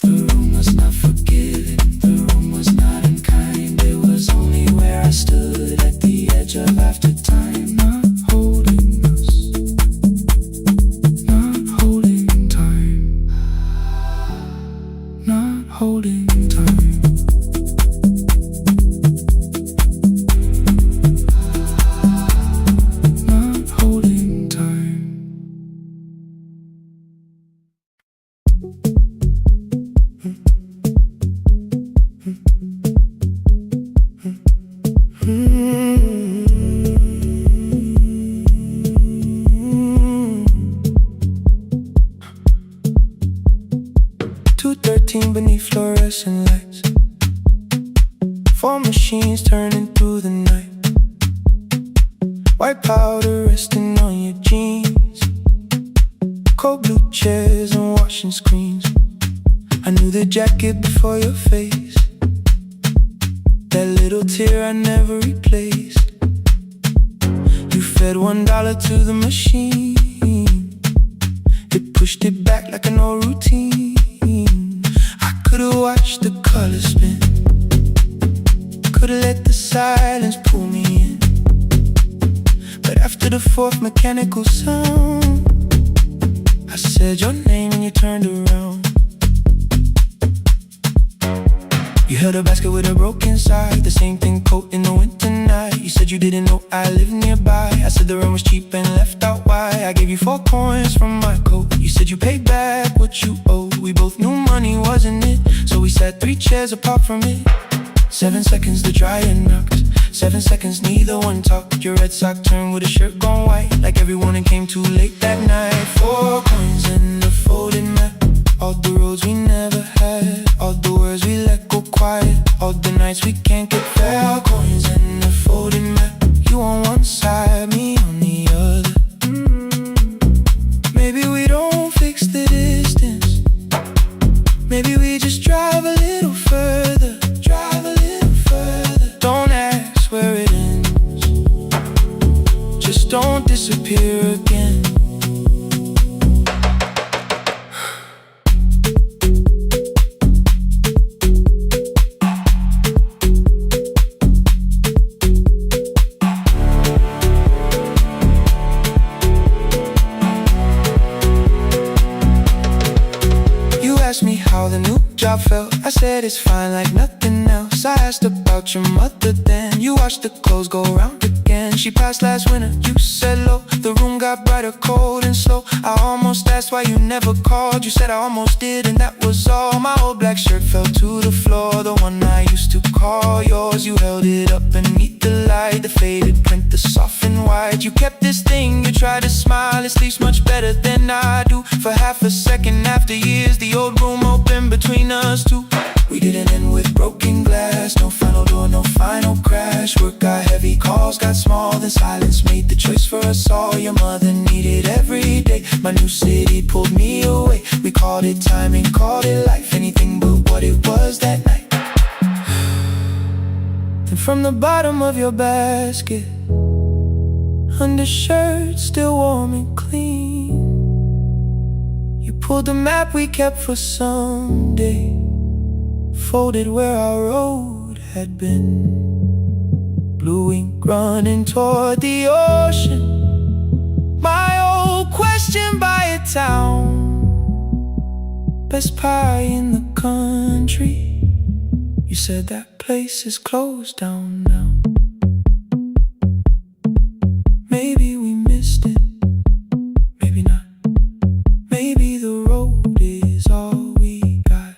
The room was not forgiving, the room was not unkind. It was only where I stood at the edge of after time. Not holding us, not holding time, not holding time. Not holding time. 2:13 beneath fluorescent lights, 4 machines turning through the night. White powder resting on your jeans, cold blue chairs and washing screens. I knew the jacket before your face, that little tear I never replaced. You fed $1 to the machine, it pushed it back like an old routine. I could've watched the colors spin, could've let the silence pull me in. But after the 4th mechanical sound, I said your name and you turned around. You held a basket with a broken side, the same thing coat in the winter night. You said you didn't know I lived nearby. I said the rent was cheap and left out why. I gave you 4 coins from my coat. You said you paid back what you owed. We both knew money wasn't it, so we sat 3 chairs apart from it. 7 seconds the dryer knocked, 7 seconds neither one talked. Your red sock turned with a shirt gone white, like everyone that came too late that night. 4 coins in the folded map, all the roads we never had, all the words we let go quiet, all the nights we can't get fair. Coins in the folded map, you on one side, me on the other. Maybe we don't fix the distance, maybe we just drive a little further, drive a little further. Don't ask where it ends, just don't disappear again. Me how the new job felt, I said it's fine like nothing else. I asked about your mother then, you watched the clothes go round again. She passed last winter, you said low, the room got brighter, cold and slow. I almost asked why you never called, you said I almost did and that was all. My old black shirt fell to the floor, the one I used to call yours. You held it up beneath the light, the faded print, the soft and white. You kept this thing, you tried to smile, it sleeps much better than I do. For half a second after years, the old room opened between us two. We didn't end with broken glass, no final door, no final crash. Work got heavy, calls got small, then silence made the choice for us all. Your mother needed every day, my new city pulled me away. We called it timing, called it life, anything but what it was that night. Then from the bottom of your basket, undershirt still warm and clean, you Pulled the map we kept for someday, folded where our road had been. Blue ink running toward the ocean. My old question by a town. Best pie in the country. You said that place is closed down now. Maybe we missed it, maybe not. Maybe the road is all we got.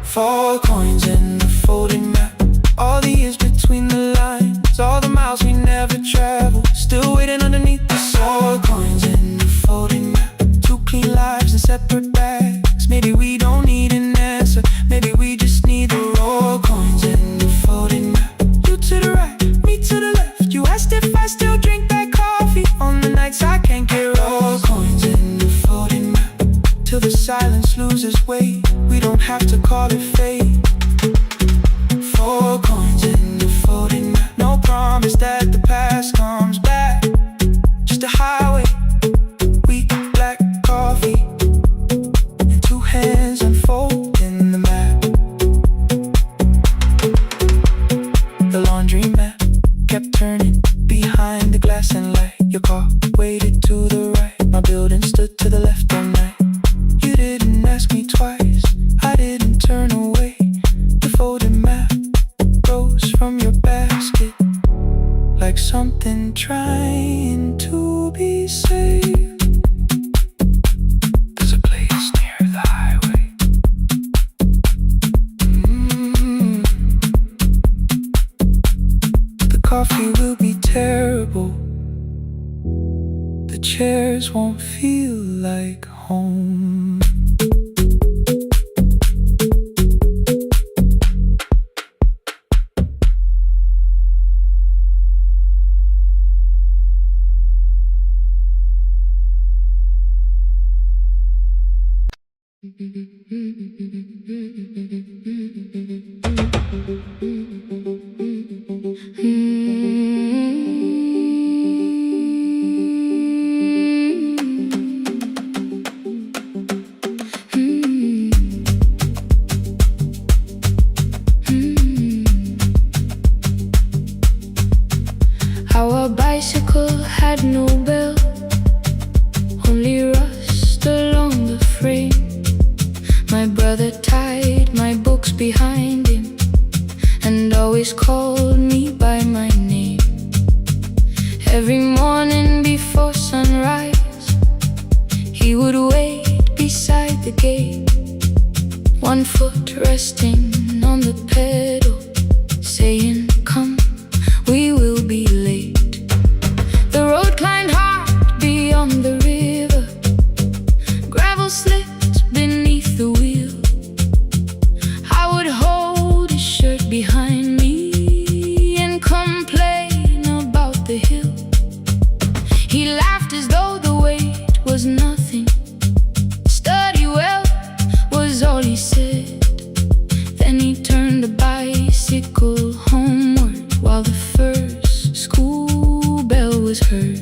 4 coins in the folding map. All the years between the lines, all the miles we never traveled, still waiting underneath the 4 coins in the folding map. 2 clean lives in separate bags. Maybe we don't need an answer, maybe we just need the raw coins in the folding map. You to the right, me to the left. You asked if I still drink that coffee on the nights I can't get raw coins in the folding map. Till the silence loses weight, we don't have to call it fate. 4 coins in the folding map. No promise that the past comes back, just a highway, weak black coffee, and 2 hands unfolding the map. The laundry mat kept turning behind the glass and light. Your car waited to the right, my building stood to the left all night. You didn't ask me twice, I didn't turn away. The folded map rose from your basket, like something trying to be saved. There's a place near the highway. The coffee will be terrible, the chairs won't feel like home. Our bicycle had no bell, only rust along the frame. My brother tied my books behind him and always called me by my name. Every morning before sunrise, he would wait beside the gate, 1 foot resting on the pedal, saying, "Come, we will be late." The road climbed hard beyond the river, gravel slipped beneath the wheel. I would hold his shirt behind me and complain about the hill. He laughed as though the weight was nothing. Study well was all he said. Then he turned the bicycle homeward while the first school bell was heard.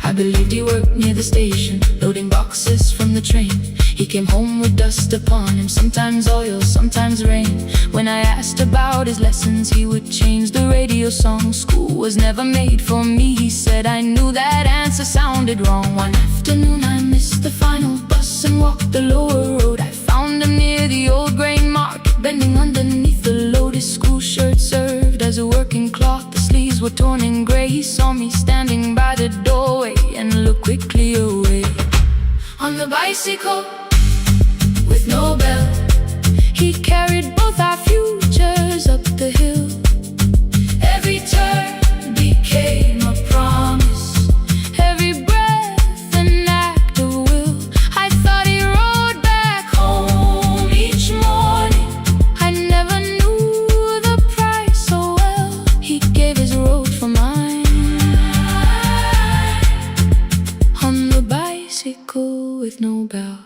I believed he worked near the station, loading boxes from the train. He came home with dust upon him, sometimes oil, sometimes rain. When I asked about his lessons, he would change the radio song. School was never made for me, he said. I knew that answer sounded wrong. One afternoon I missed the final bus and walked the lower road. I found him near the old grain market, bending underneath the load. His school shirt served as a working cloth, the sleeves were torn and gray. He saw me standing by the doorway and looked quickly away. On the bicycle with no bell, he carried both our futures up the hill. Every turn became a promise, every breath an act of will. I thought he rode back home each morning. I never knew the price so well. He gave his road for mine. On the bicycle with no bell.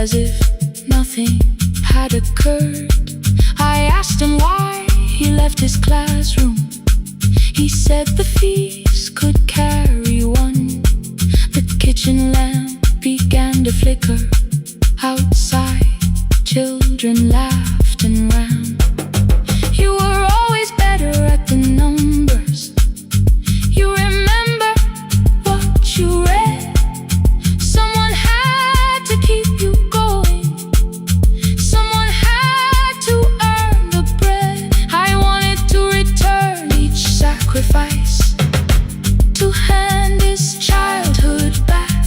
as if nothing had occurred. I asked him why he left his classroom. He said the fees could carry one. The kitchen lamp began to flicker. Outside, children laughed and ran. You were always better at the numbers. You remember what you read. Someone had to keep you going. Someone had to earn the bread. I wanted to return each sacrifice, to hand his childhood back.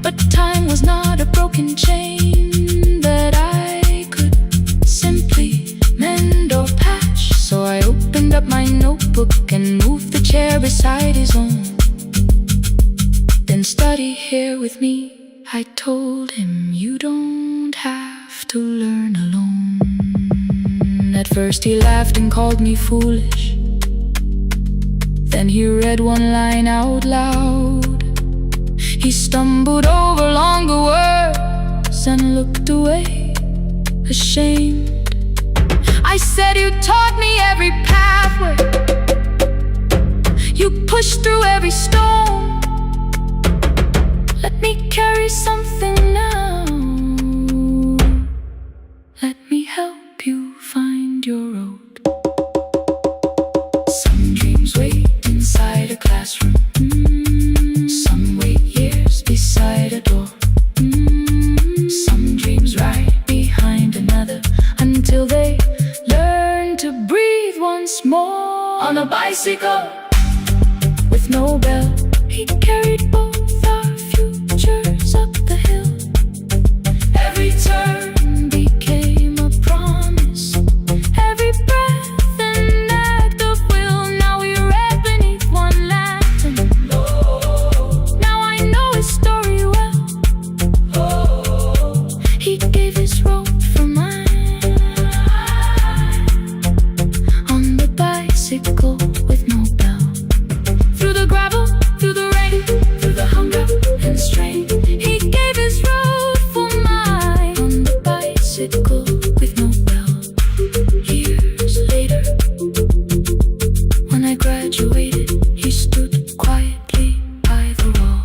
But time was not a broken chain that I could simply mend or patch. So I opened up my notebook and moved the chair beside his own. Then study here with me, I told him. You don't have to learn alone. At first he laughed and called me foolish. Then he read one line out loud. He stumbled over longer words and looked away, ashamed. I said, you taught me every pathway. You pushed through every stone. Let me carry something now. Let me help you find your road. Some dreams wait inside a classroom. Some wait years beside a door. Some dreams right behind another, until they learn to breathe once more. On a bicycle with no bell, he carried both our futures up the hill. Every turn became a promise. Every breath an act of will. Now we read beneath one lantern. Now I know his story well. He gave his road for mine. On the bicycle with no bell. Through the gravel, through the rain, through the hunger and strain, he gave his road for mine. On the bicycle with no bell. Years later, when I graduated, he stood quietly by the wall.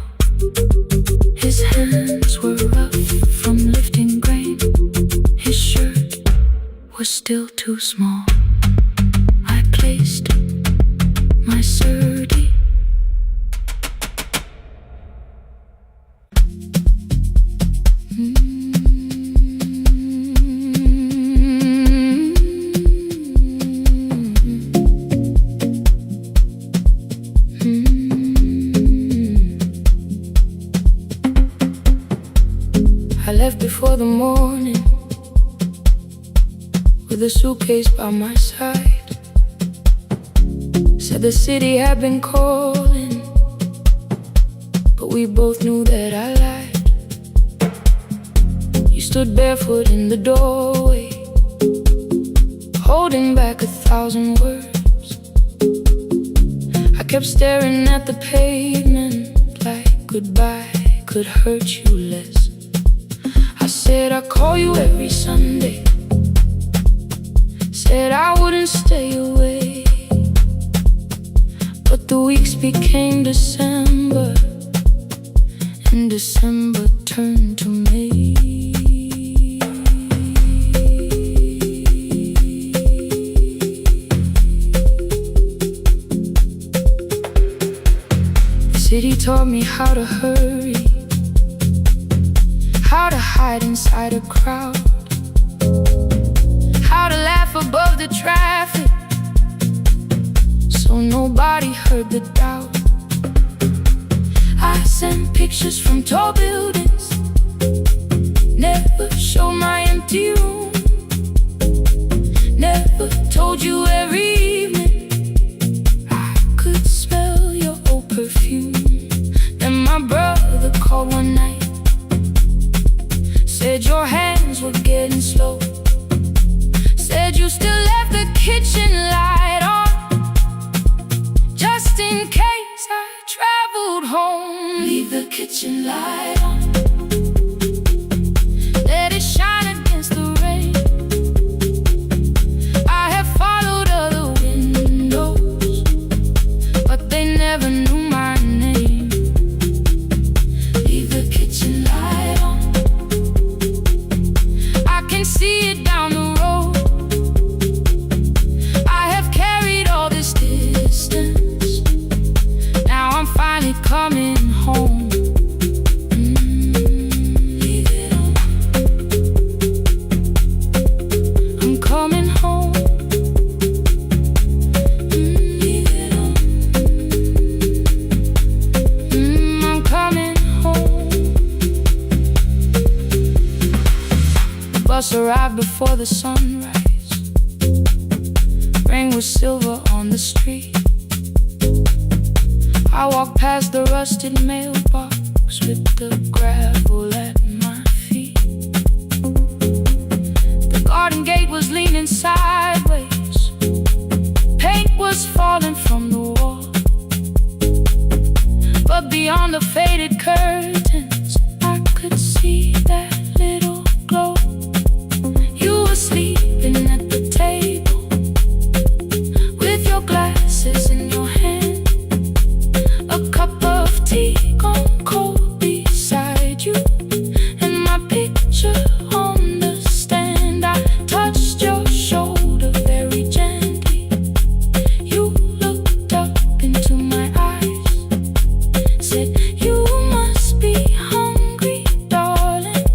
His hands were rough from lifting grain. His shirt was still too small. I placed my sturdy I left before the morning, with a suitcase by my side. Said the city had been calling, but we both knew that I lied. You stood barefoot in the doorway, holding back 1,000 words. I kept staring at the pavement, like goodbye could hurt you less. I said I'd call you every Sunday, said I wouldn't stay away. But the weeks became December, and December turned to May. The city taught me how to hurry, how to hide inside a crowd, how to laugh above the traffic, so nobody heard the doubt. I sent pictures from tall buildings, never showed my empty room, never told you every evening I could smell your old perfume. Then my brother called one night, said your hands were getting slow, said you still left the kitchen light on, just in case I traveled home. Leave the kitchen light on. bus arrived before the sunrise. Rain was silver on the street. I walked past the rusted mailbox with the gravel at my feet. The garden gate was leaning sideways. Paint was falling from the wall. But beyond the faded curtains, I could see that little glow. You were sleeping at the table with your glasses in your hand, a cup of tea gone cold beside you, and my picture on the stand. I touched your shoulder very gently. You looked up into my eyes, said, "You must be hungry, darling,"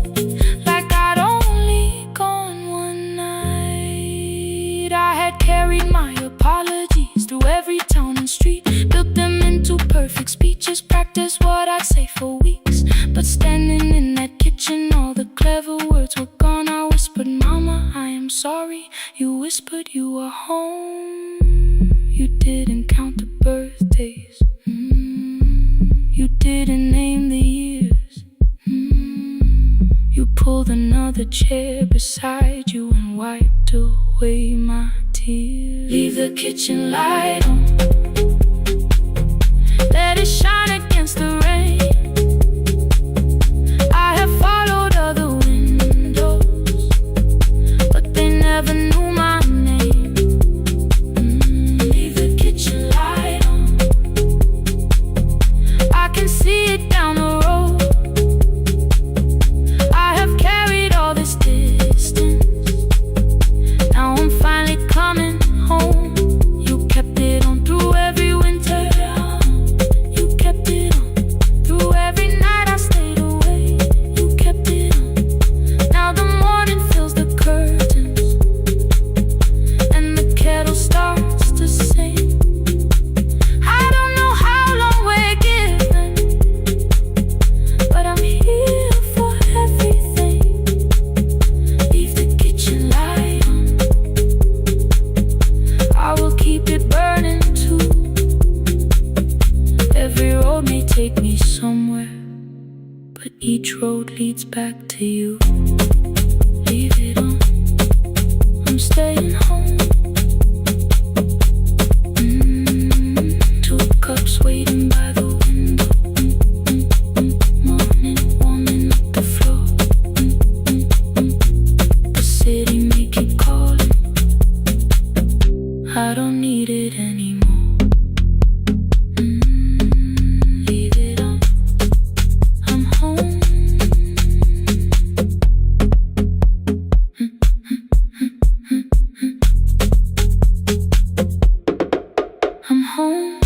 like I'd only gone one night. I had carried my apologies through every town and street, built them into perfect speeches, practiced what I'd say for weeks. But standing in that kitchen, all the clever words were gone. I whispered, "Mama, I am sorry." You whispered you were home. You didn't count the birthdays. You didn't name the years. You pulled another chair beside you and wiped away my tears. Leave the kitchen light on, let it shine against the rain. I have followed other windows, but they never knew my name. Leave the kitchen light on, I can see it down the road. I have carried all this distance, now I'm finally coming home. You kept it on through every winter. You kept it on through every night I stayed away. You kept it on. Now the morning fills the curtains and the kettle starts to sing. I don't know how long we're given, but I'm here for everything. Leave the kitchen light on, I will keep it burning too. Every road may take me somewhere, but each road leads back to you. Leave it on, I'm staying home. Two cups waiting by the window. Morning warming up the floor. The city may keep calling, I don't need it anymore. Leave it on, I'm home. I'm home.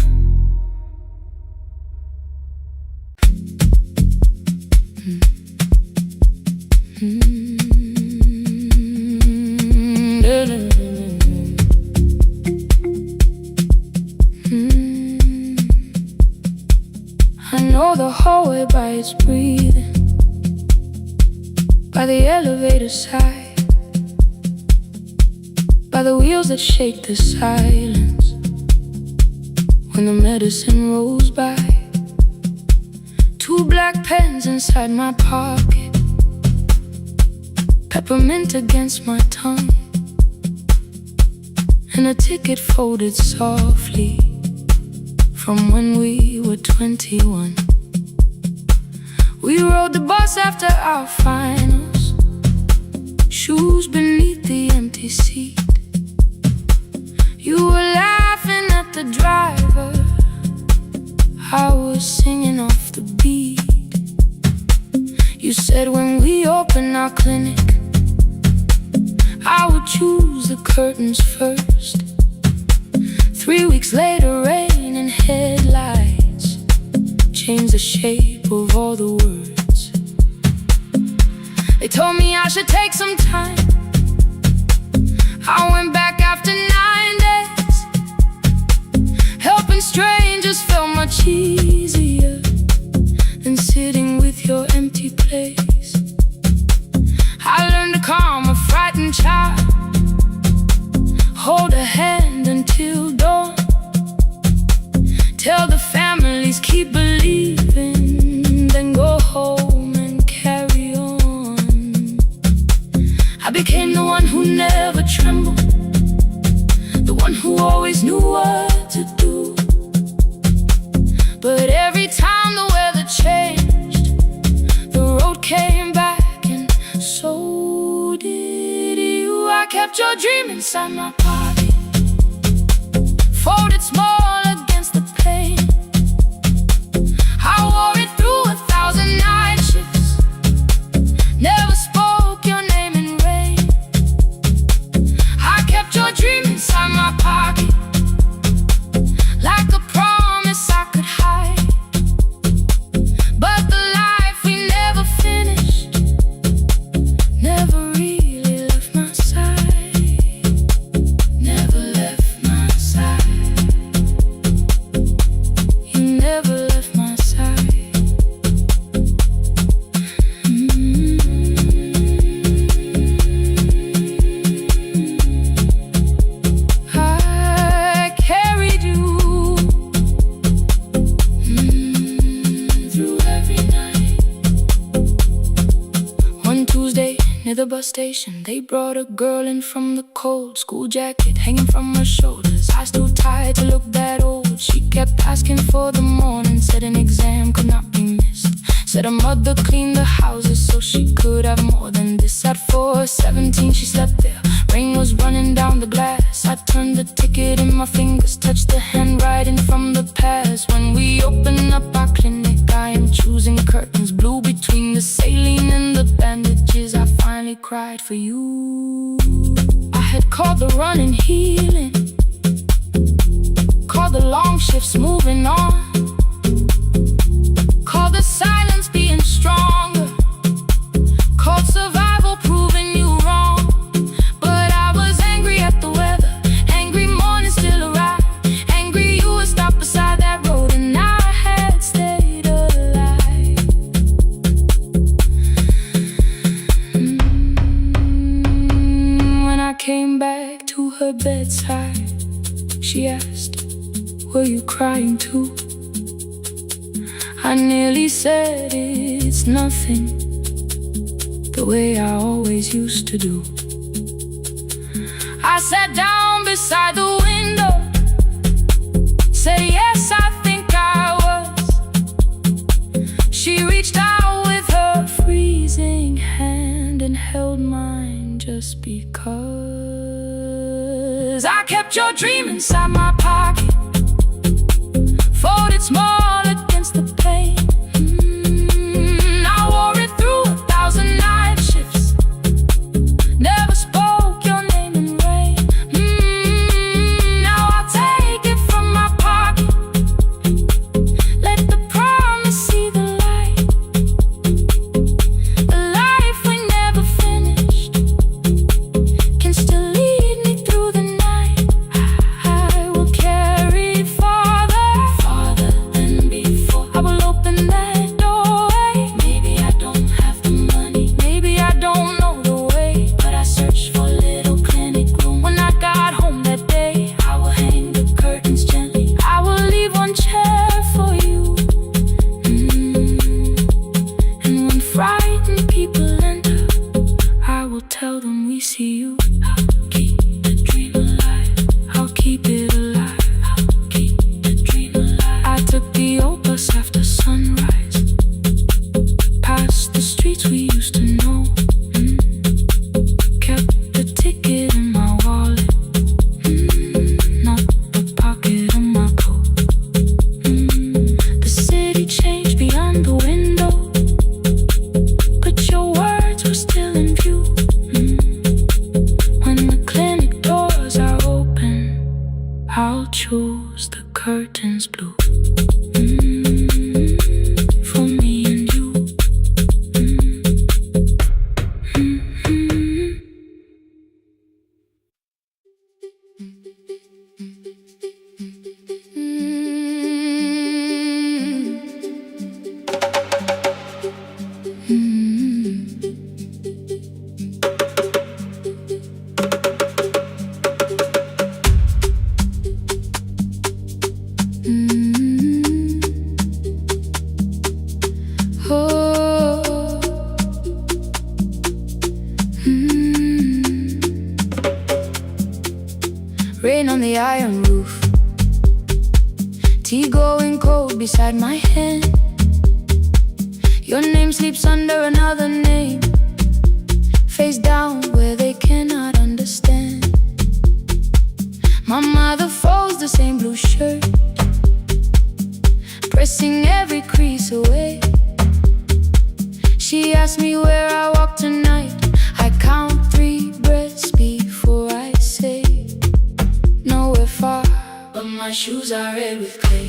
I know the hallway by its breathing, by the elevator side, by the wheels that shake the silence when the medicine rolls by. Two black pens inside my pocket, peppermint against my tongue, and a ticket folded softly from when we were 21. We rode the bus after our finals, shoes beneath the empty seat. You were laughing at the driver, I was singing off the beat. You said when we open our clinic, I would choose the curtains first. 3 weeks later, rain and headlights changed the shape of all the words. They told me I should take some time. I went back after 9 days. Helping strangers felt much easier than sitting with your empty place. I learned to calm I became the one who never trembled, the one who always knew what to do. But every time the weather changed, the road came back, and so did you. I kept your dream inside my pocket, folded small against the pain. I wore it through 1,000 night shifts, never spoke your name in rain. I kept your dream inside my pocket, like a promise I could hide. But the life we never finished never really left my side, never left my side. You never left my side. I carried you through every night. One Tuesday near the bus station, they brought a girl in from the cold, school jacket hanging from her shoulders, eyes too tired to look that old. She kept asking for the morning, said an exam could not be missed, said her mother cleaned the houses so she could have more than this. At 4:17 she slept there, rain was running down the glass. I turned the ticket in my fingers, touched the handwriting from the past. When we open up our clinic, I am choosing curtains blue between the saline and the bandages. I finally cried for you. I had called the running healing, called the long shifts moving on, called the silence being stronger, called survival proving you wrong. But I was angry at the weather, angry morning still arrived, angry you were stopped beside that road and I had stayed alive. When I came back to her bedside, she asked, were you crying too? I nearly said it's nothing, the way I always used to do. I sat down beside the window, said yes, I think I was. She reached out with her freezing hand and held mine just because. I kept your dream inside my pocket, folded small against the pain. I wore it through 1,000 night shifts, never spoke your name in rain. Now I'll take it from my pocket, let the promise see the light, the life we never finished can still lead me through the night. I will carry it farther, farther than before. on the iron roof, tea going cold beside my hand. Your name sleeps under another name, face down where they cannot understand. My mother folds the same blue shirt, pressing every crease away. She asks me where I walk tonight. I count 3 breaths before I say nowhere far, but my shoes are red with clay.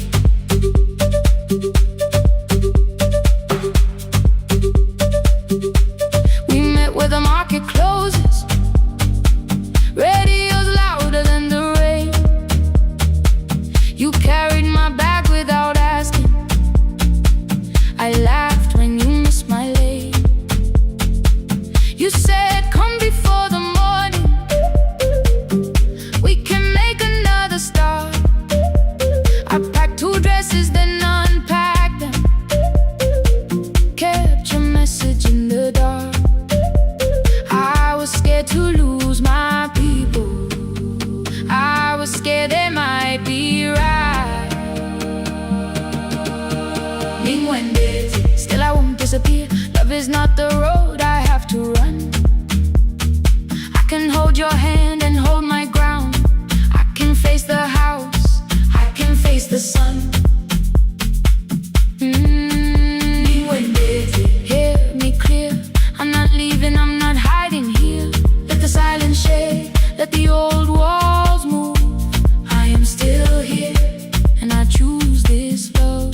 We met where the market closes, radio's louder than the rain. You carried my bag without asking. I laughed when you missed my lane. You said, come before the morning, we can make another start. I packed 2 dresses, then unpacked them, kept your message in the dark. I was scared to lose my people, I was scared they might be right. Still I won't disappear. Love is not the road I have to run. I can hold your hand and hold my ground. I can face the house, I can face the sun. Hear me clear, I'm not leaving, I'm not hiding here. Let the silence shake, let the old walls move. I am still here, and I choose this love.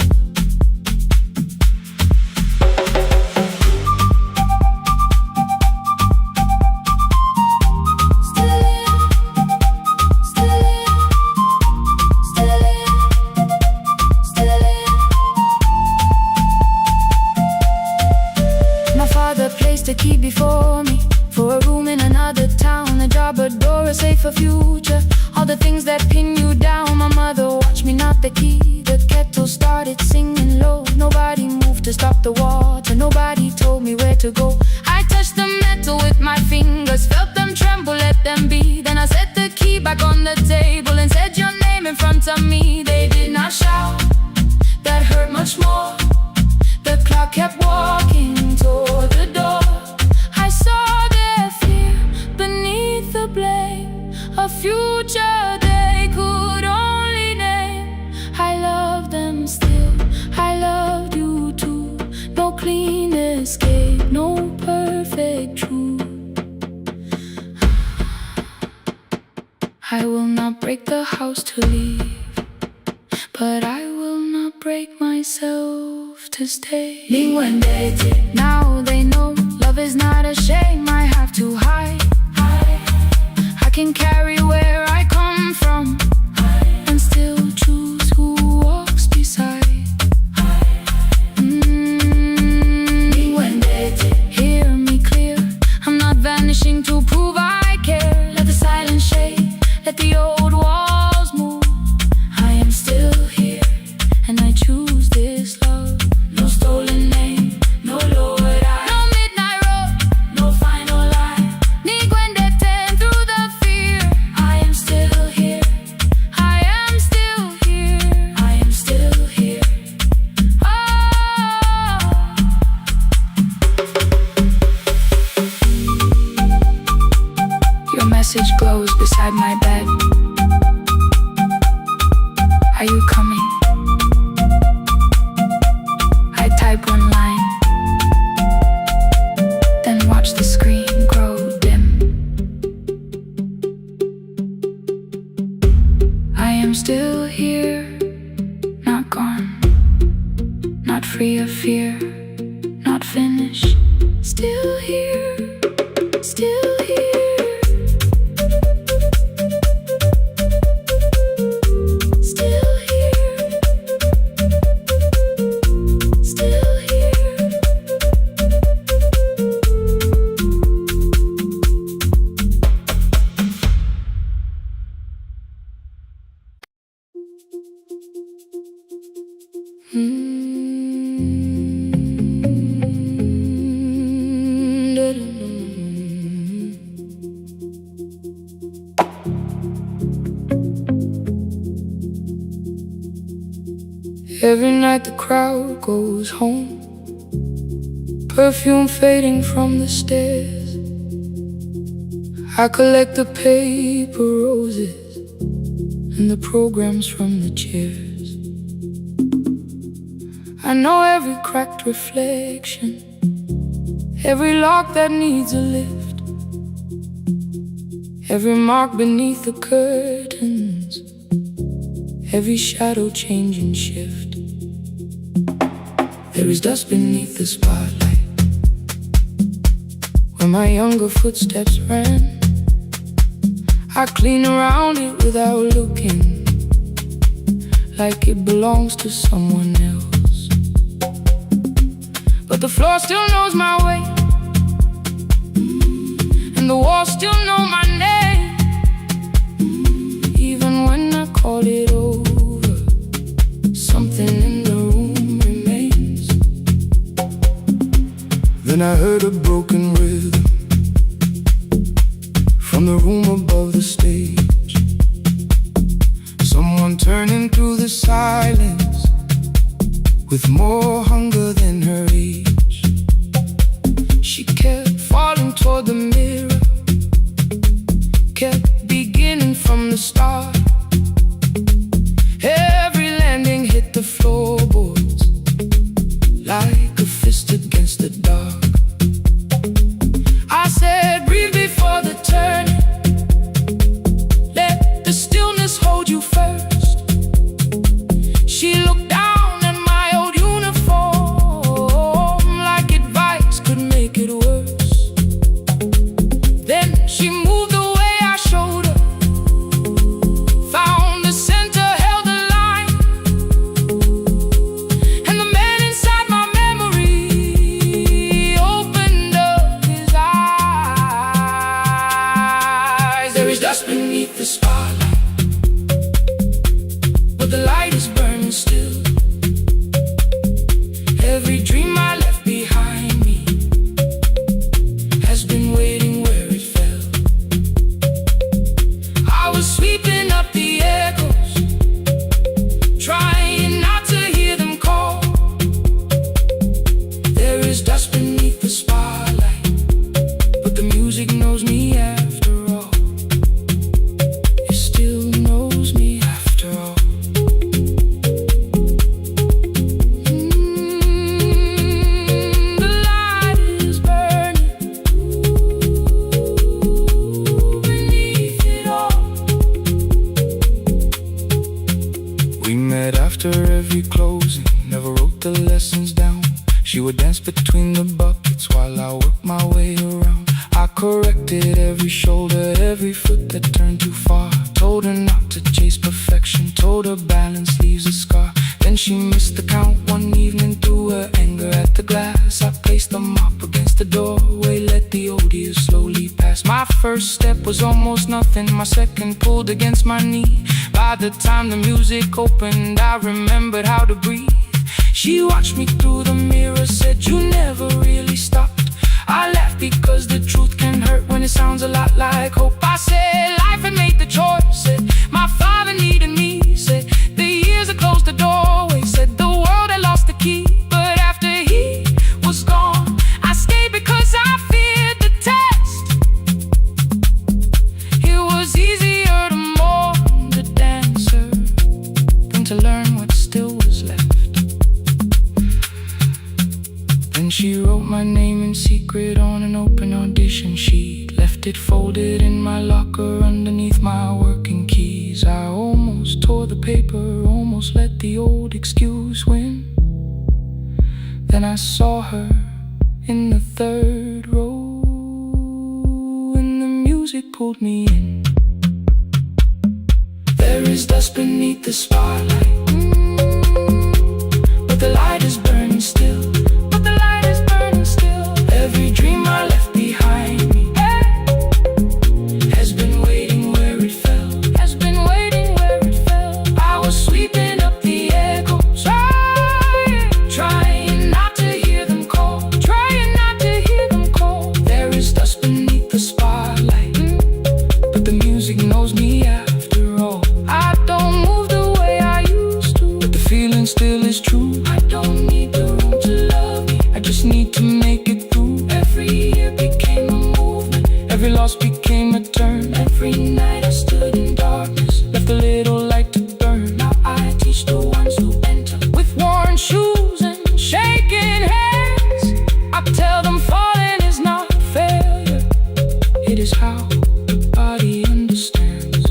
A key before me, for a room in another town, a job, a door, a safer future. All the things that pin you down. My mother watched me knock the key. The kettle started singing low. Nobody moved to stop the water, nobody told me where to go. I touched the metal with my fingers, felt them tremble, let them be. Then I set the key back on the table and said your name in front of me. They did not shout, that hurt much more. The clock kept walking toward the door. I saw their fear beneath the blame, a future they could only name. I love them still, I loved you too. No clean escape, no perfect truth. I will not break the house to leave, but I will not break myself to stay. Now they know love is not a shame I have to hide. I can carry where I come from and still choose who walks beside. Hear me clear, I'm not vanishing to prove I care. Let the silence shake, let the old walls move. I am still here, and I choose this love. No stolen name, no lowered eye, no midnight road, no final lie. Ni cuente through the fear. I am still here, I am still here, I am still here. Oh. Your message glows beside my bed. Are you coming? I type one line, then watch the screen grow dim. I am still here, not gone, not free of fear, not finished. Still here, still here. Every night the crowd goes home, perfume fading from the stairs. I collect the paper roses and the programs from the chairs. I know every cracked reflection, every lock that needs a lift, every mark beneath the curtains, every shadow change and shift. There is dust beneath the spotlight where my younger footsteps ran. I clean around it without looking, like it belongs to someone else. But the floor still knows my way, and the walls still know my name. Even when I call it over, something in the room remains. Then I heard a broken rhythm from the room above the stage. Someone turning through the silence with more hunger than her age. She kept falling toward the mirror, kept beginning from the start. Every landing hit the floorboards like a fist against the dark. I said, breathe before the turning, let the stillness hold you first. She looked down at my old uniform like advice could make it worse. Then she moved the way I showed her, found the center, held the line, and the man inside my memory opened up his eyes. There is dust beneath the spotlight, but the light is burning still. Every dream I left behind me has been waiting where it fell. I was sweeping up the echoes, trying not to hear them call. There is dust beneath the spotlight, but the music knows me after all. It still knows me after all. The light is burning beneath it all. We met after every closing, never wrote the lessons down. She would dance between the buckets while I worked my way around. I corrected every shoulder, every foot that turned too far. Told her not to chase perfection, told her balance leaves a scar. Then she missed the count one evening, threw her anger at the glass. I placed the mop against the doorway, let the old years slowly pass. My first step was almost nothing, my second pulled against my knee. By the time the music opened, I remembered how to breathe. She watched me through the mirror, said, you never really stopped. I laughed because the truth can hurt when it sounds a lot like hope. I said, life had made the choice, said, my father needed me, said, the years had closed the doorway, said, the world had lost the key. But after he was gone, I stayed because I feared the test. It was easier to mourn the dancer than to learn what still was left. Then she wrote my name in secret on an open audition sheet, left it folded in my locker underneath my working keys. I almost tore the paper, almost let the old excuse win. Then I saw her in the third row, and the music pulled me in. There is dust beneath the spotlight, but the light is burning still. Every dream I left behind me has been waiting where it fell. I was sweeping up the echoes, trying not to hear them call. There is dust beneath the spotlight, but the music knows me after all. I don't move the way I used house became a turn. Every night I stood in darkness, left a little light to burn. now I teach the ones who enter. With worn shoes and shaking hands, I tell them falling is not failure. It is how the body understands.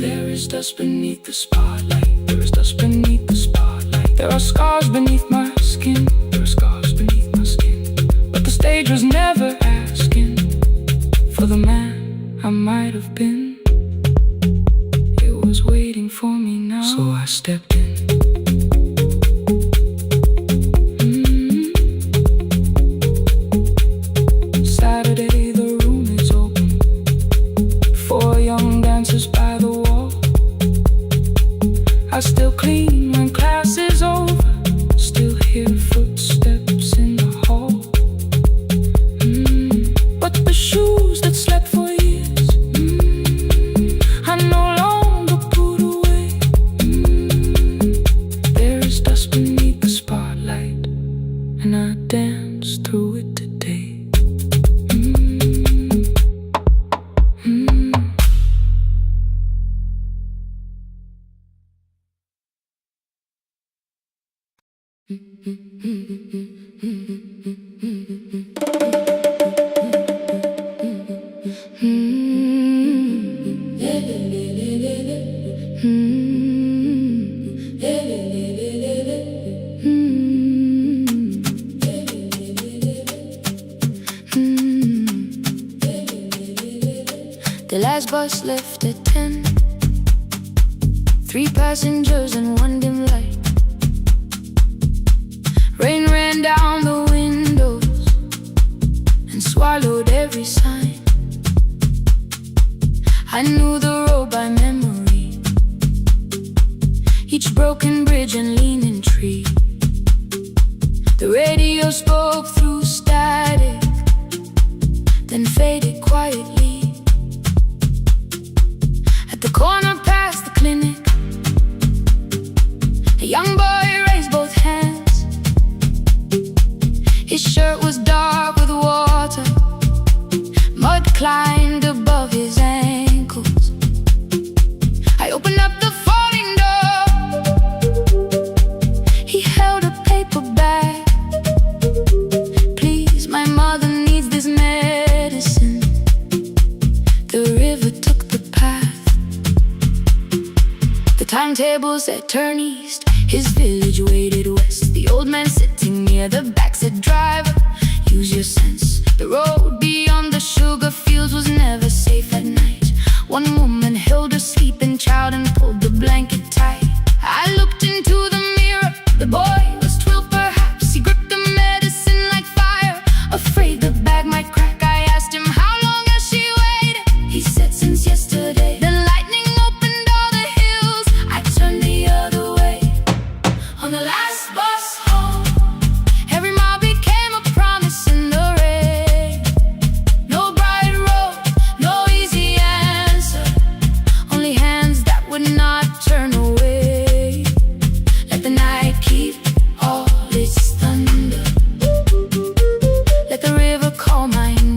There is dust beneath the spotlight. There is dust beneath the spotlight. There are scars beneath my skin. There are scars beneath my skin. But the stage was never asking for the man I might have been. It was waiting for me now, so I stepped in. Saturday, the room is open. 4 young dancers by the wall. I still clean when class is over. Still hear footsteps in the hall. But the shoes that slept for years, I no longer put away. There is dust beneath the spotlight, and I dance through it today. The last bus left at 10. 3 passengers and 1 dim light. Rain ran down the windows and swallowed every sign. I knew the road by memory, each broken bridge and leaning tree. The radio spoke through static, then faded quietly. At the corner past the clinic, a young boy raised both hands. His shirt was dark with water, mud climbed above his ankles. I opened up the folding door. He held a paper bag. Please, my mother needs this medicine. The river took the path. The timetable said turn east. His village waited west. The old man sitting near the back said, driver, use your sense. The road beyond the sugar fields was never safe at night. One woman held her sleeping child and pulled the blanket tight. I looked into the mirror. The boy was 12 perhaps. He gripped the medicine like fire, afraid the bag might crack. I asked him, how long has she waited? He said, since yesterday. Then lightning opened all the hills. I turned the other way. On the last bus home, every mile became a promise in the rain. No bright road, no easy answer, only hands that would not turn away. Let the night keep all its thunder, let the river call my name.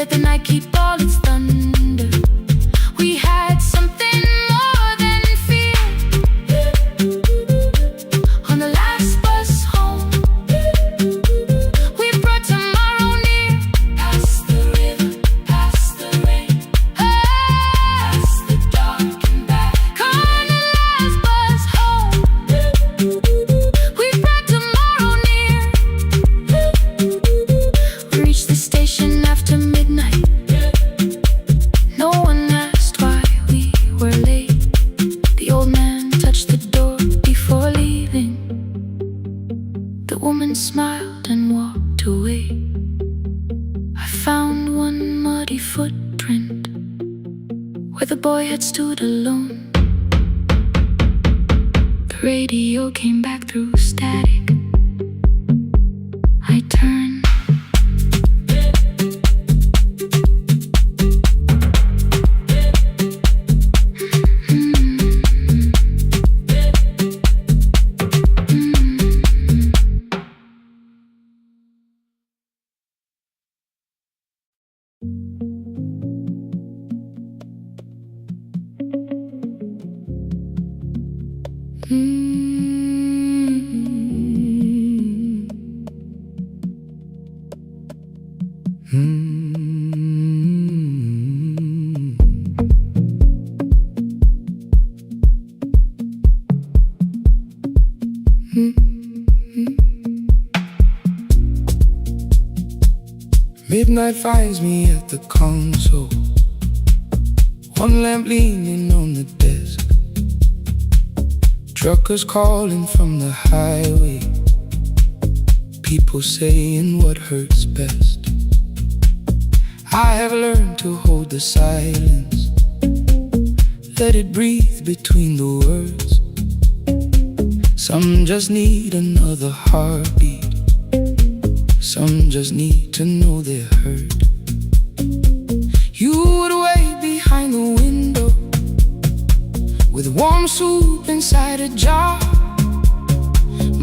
let the night keep all its thunder. We had something more than fear. On the last bus home, we brought tomorrow near. Past the river, past the rain, past the dark and back. On the last bus home, we brought tomorrow near. We reached the station after midnight. No one asked why we were late. The old man touched the door before leaving. The woman smiled and walked away. I found one muddy footprint where the boy had stood alone. The radio came back through static. I turned. Midnight finds me at the console, one lamp leaning on the desk. Truckers calling from the highway, people saying what hurts best. I have learned to hold the silence, let it breathe between the words. Some just need another heartbeat, some just need to know they're heard. You would wait behind the window with warm soup inside a jar.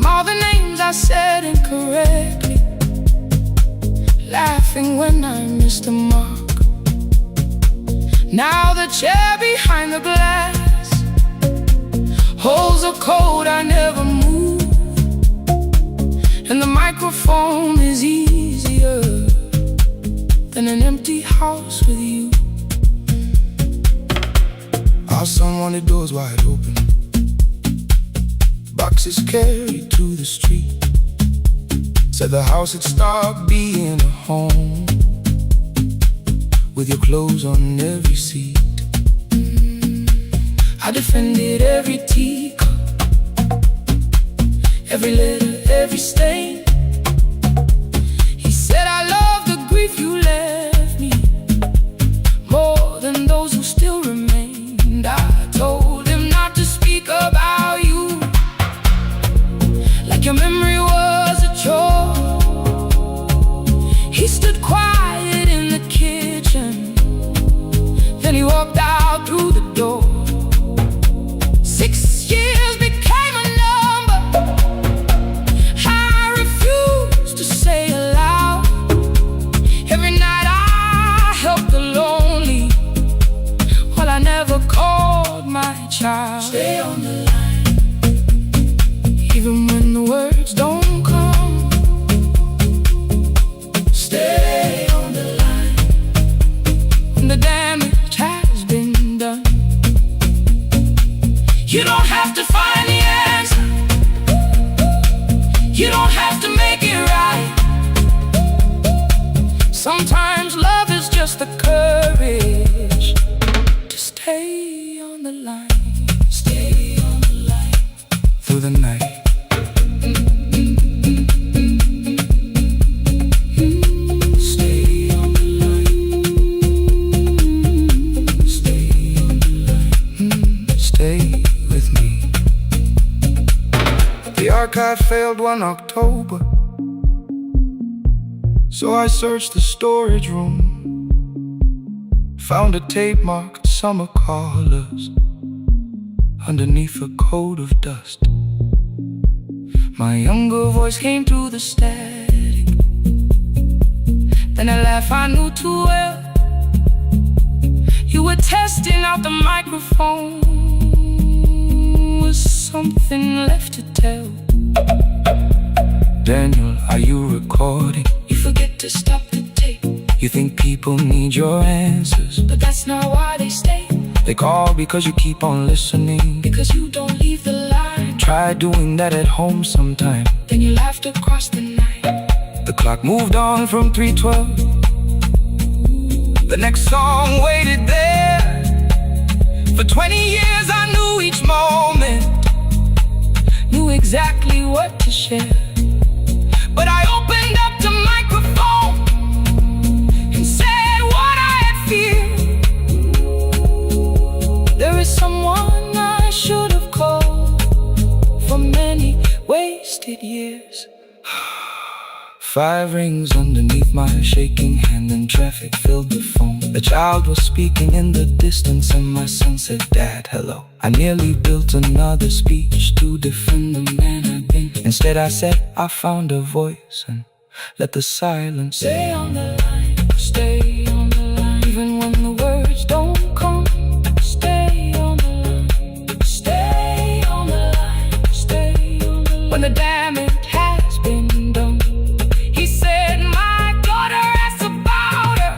All the names I said incorrectly, laughing when I missed the mark. Now the chair behind the glass holds a code I never moved, and the microphone is easier than an empty house with you. Our son wanted doors wide open, boxes carried to the street. Said the house had stopped being a home, with your clothes on every seat. I defended every teacup, every letter, every stain. He said I love the grief you left me more than those who still remained. I told him not to speak about you like your memory was a chore. He stood quiet in the kitchen, then he walked out through the door. 6 years became a number I refused to say aloud. Every night I helped the lonely, while I never called my child. Stay on the line, even when the words don't come. Stay on the line, when the damage has been done. You don't have to find the answer, you don't have to make it right. Sometimes love is just the courage to stay on the line. Stay on the line through the night. Stay on the line. Stay on the line. Stay with me. The archive failed one October, so I searched the storage room, found a tape marked summer callers underneath a coat of dust. My younger voice came through the static. Then a laugh I knew too well. You were testing out the microphone. Was something left to tell? Daniel, are you recording? You forget to stop the tape. You think people need your answers, but that's not why they stay. They call because you keep on listening, because you don't leave the line. Try doing that at home sometime. Then you laughed across the night. The clock moved on from 3:12. The next song waited there. For 20 years I knew each moment, knew exactly what to share. But I opened up the microphone and said what I had feared. There is someone I should have called for many wasted years. 5 rings underneath my shaking hand, and traffic filled the phone. The child was speaking in the distance, and my son said, "Dad, hello." I nearly built another speech to defend the man I've been. Instead I said, I found a voice, and let the silence stay on the line, stay on the line. Even when the words don't come, stay on the line, stay on the line, stay on the line. When the damage has been done, he said, "My daughter asked about her.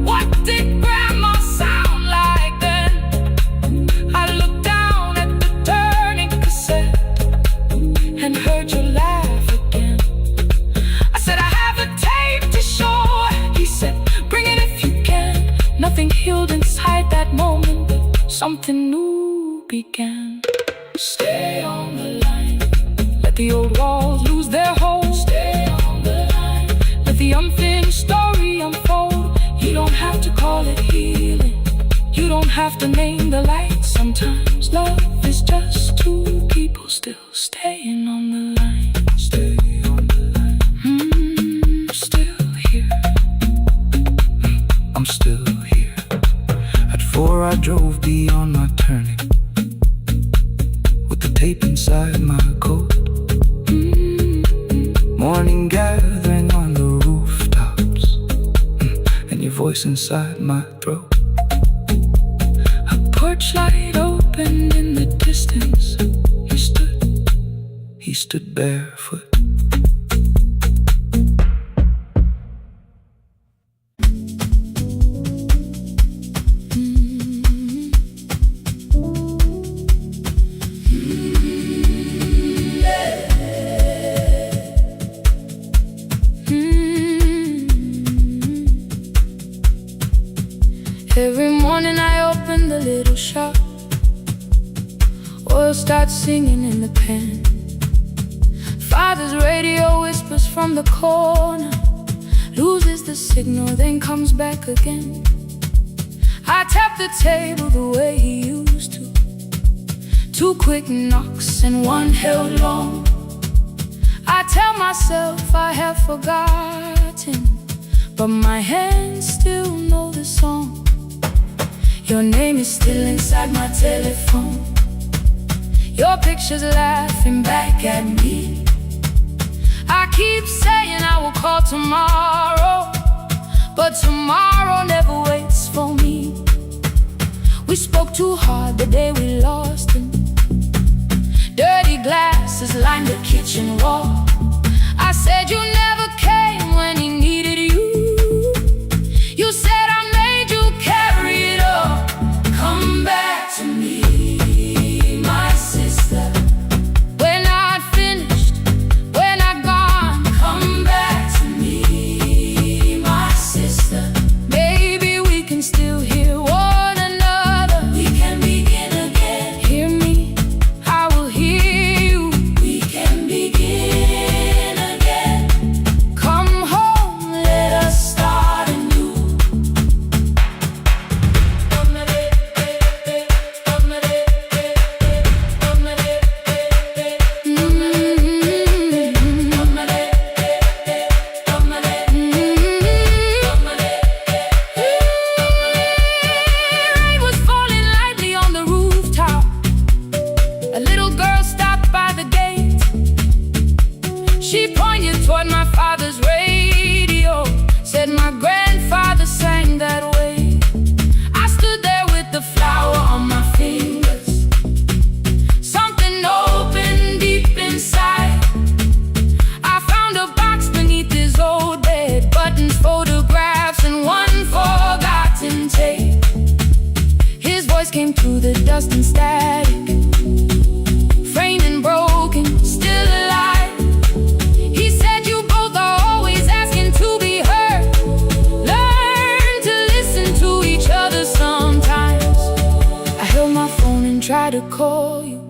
What did grandma sound like then?" I looked down at the turning cassette and heard you laugh again. I said, "I have a tape to show." He said, "Bring it if you can." Nothing healed inside that moment, but something new began. Stay on the line, let the old walls lose their hold. Stay on the line, let the unfinished story unfold. You don't have to call it healing, you don't have to name the light. Sometimes love is just two people still staying on the line. Stay on the line. Still here. I'm still here. At 4 I drove beyond my turning, with the tape inside my coat. Morning gathering on the rooftops, and your voice inside my throat. A porch light opened in the distance. He stood barefoot. Every morning I open the little shop. Oil starts singing in the pan. Father's radio whispers from the corner, loses the signal, then comes back again. I tap the table the way he used to. 2 quick knocks and 1 held long. I tell myself I have forgotten, but my hands still know the song. Your name is still inside my telephone. Your picture's laughing back at me. I keep saying I will call tomorrow, but tomorrow never waits for me. We spoke too hard the day we lost him. Dirty glasses lined the kitchen wall. I said you never came when he needed you. You said I made you carry it all. Come back to me, my sister. We're not finished, we're not gone. Come back to me, my sister. Maybe we can still hear one another. We can begin again. Hear me, I will hear you. We can begin again. Come home, through the dust and static. Framed and broken, still alive. He said you both are always asking to be heard. Learn to listen to each other sometimes. I held my phone and tried to call you.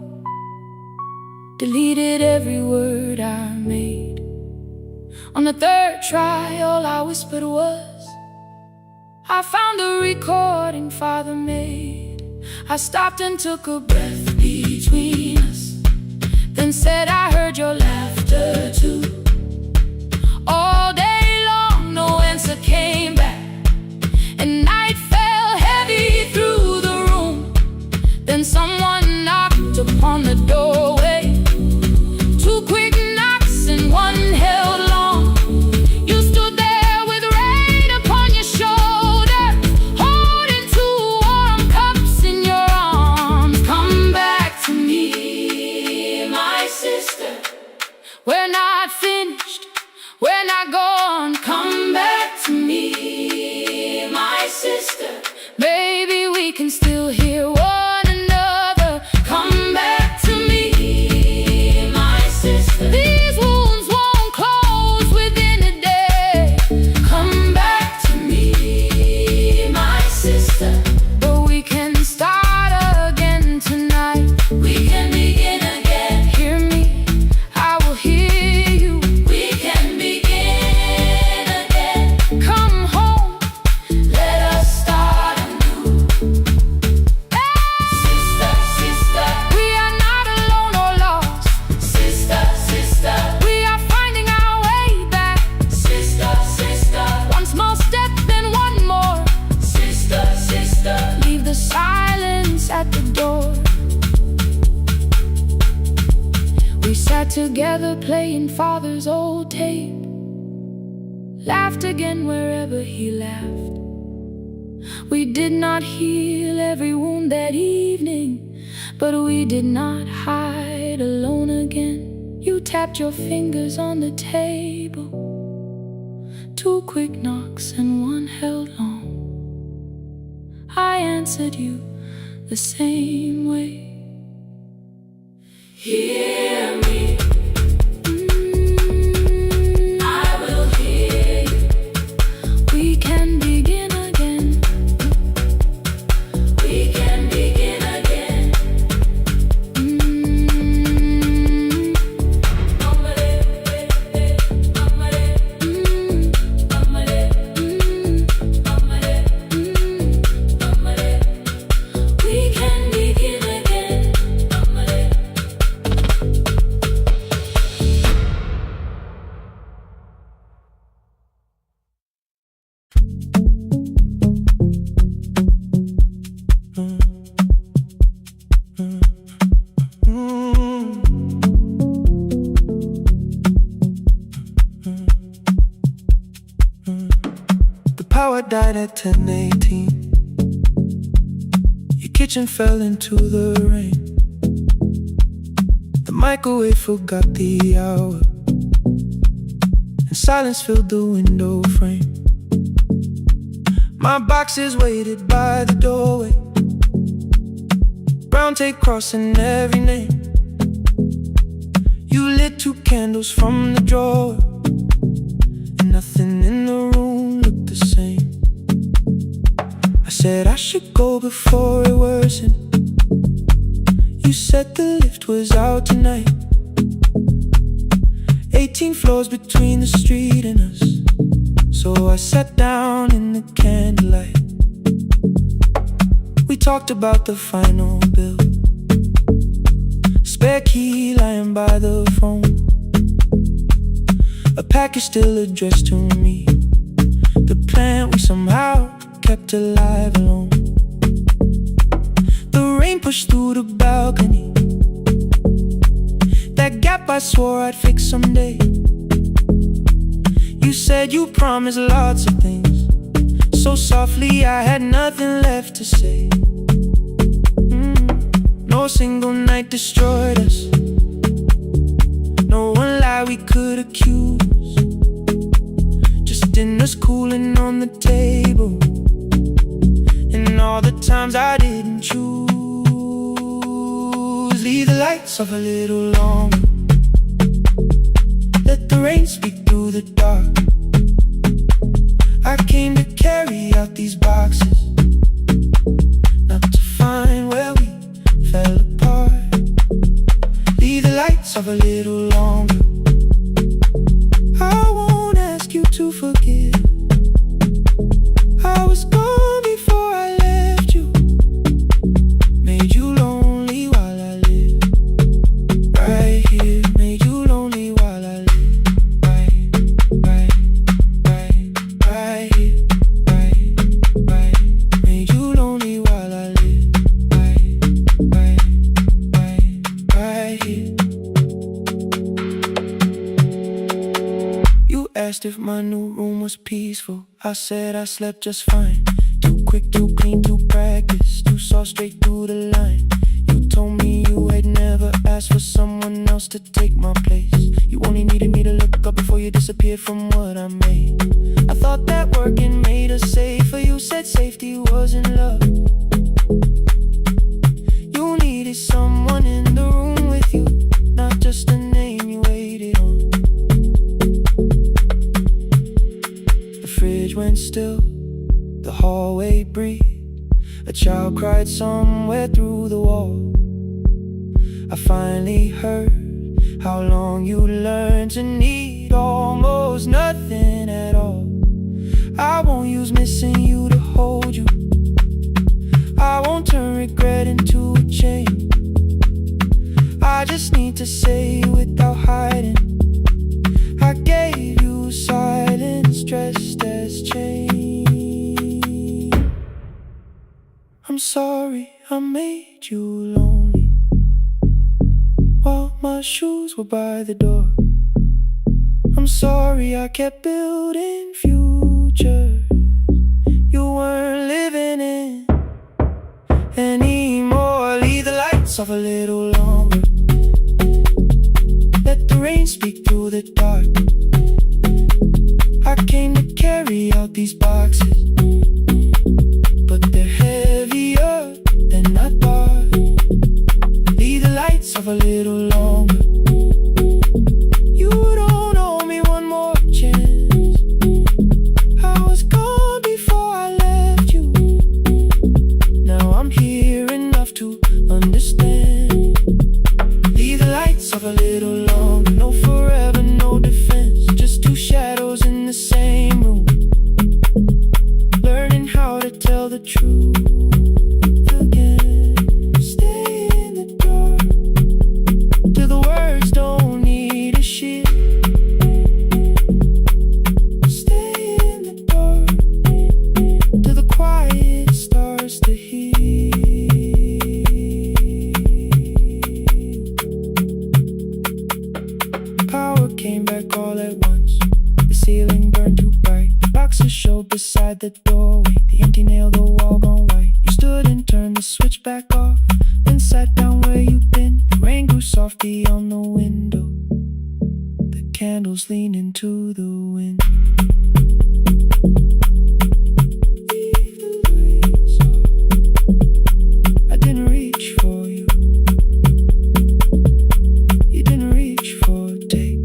Deleted every word I made. On the third try, all I whispered was, I found a recording Father made. I stopped and took a breath between us, then said I heard your laughter too. All day long, no answer came back, and night fell heavy through the room. Then someone knocked upon the doorway. Two quick knocks and one held long. You stood there with rain upon your shoulder, holding two warm cups in your arms. Come back to me, my sister. We're not finished, we're not gone. Come back to me, my sister. Maybe we can still hear one another. Come back to me, my sister. These wounds won't close within a day. Come back to me, my sister. But we can start again tonight. We can begin again. Hear me, I will hear you. We can begin again. Come home, let us start anew. Sister, sister, we are not alone or lost. Sister, sister, we are finding our way back. Sister, sister, one small step, then one more. Sister, sister, leave the silence at the door. We sat together playing Father's old tape. Laughed again wherever he laughed. We did not heal every wound that evening, but we did not hide alone again. You tapped your fingers on the table. Two quick knocks and one held long. I answered you the same way. Hear me. I will hear you. We can begin again. We can begin again. We can begin again. The power died at 10:18. Your kitchen fell into the rain. The microwave forgot the hour, and silence filled the window frame. My boxes waited by the doorway, brown tape crossing every name. You lit two candles from the drawer, and nothing in the room looked the same. I said I should go before it worsened. You said the lift was out tonight. 18 floors between the street and us. So I sat down in the candlelight. We talked about the final bill, spare key lying by the phone, a package still addressed to me, the plant we somehow kept alive alone. The rain pushed through the balcony, that gap I swore I'd fix someday. You said you promised lots of things, so softly I had nothing left to say. No single night destroyed us, no one lie we could accuse. Just dinners cooling on the table, and all the times I didn't choose. lights off a little longer. Let the rain speak through the dark. I came to carry out these boxes, not to find where we fell apart. Leave the lights off a little longer. I won't ask you to forgive. I was gone before I left you. Made you lonely while I lived right here. Made you lonely while I lived right here. Made you lonely while I lived right here. You asked if my new room was peaceful. I said I slept just fine. Too quick, too clean, too practiced. You saw straight through the line. You told me you had never asked for someone else to take my place. You only needed me to look up before you disappeared from what I made. I thought that working made us safer. You said safety was in love. You needed someone in the room with you, not just a name you waited on. The fridge went still, the hallway breathed. A child cried somewhere through the wall. I finally heard how long you learned to need almost nothing at all. I won't use missing you to hold you. I won't turn regret into a chain. I just need to say without hiding, I gave you silence dressed as change. I'm sorry I made you lonely while my shoes were by the door. I'm sorry I kept building futures you weren't living in anymore. Leave the lights off a little longer. Let the rain speak through the dark. I came to carry out these boxes, but they're heavier than I thought. Leave the lights off a little longer. You don't owe me one more chance. I was gone before I left you. Now I'm here enough to understand. Leave the lights off a little longer. No forever, no defense. Just two shadows in the same room, learning how to tell the truth again. Stay in the dark till the words don't need a shield. Stay in the dark till the quiet starts to heal. Power came back all at once. The ceiling burned too bright. The boxes showed beside the doorway. The empty nail, the wall gone white. You stood and turned the switch back off, then sat down where you'd been. The rain grew soft beyond the window. The candles leaned into the wind. Leave the lights off. I didn't reach for you. You didn't reach for a take.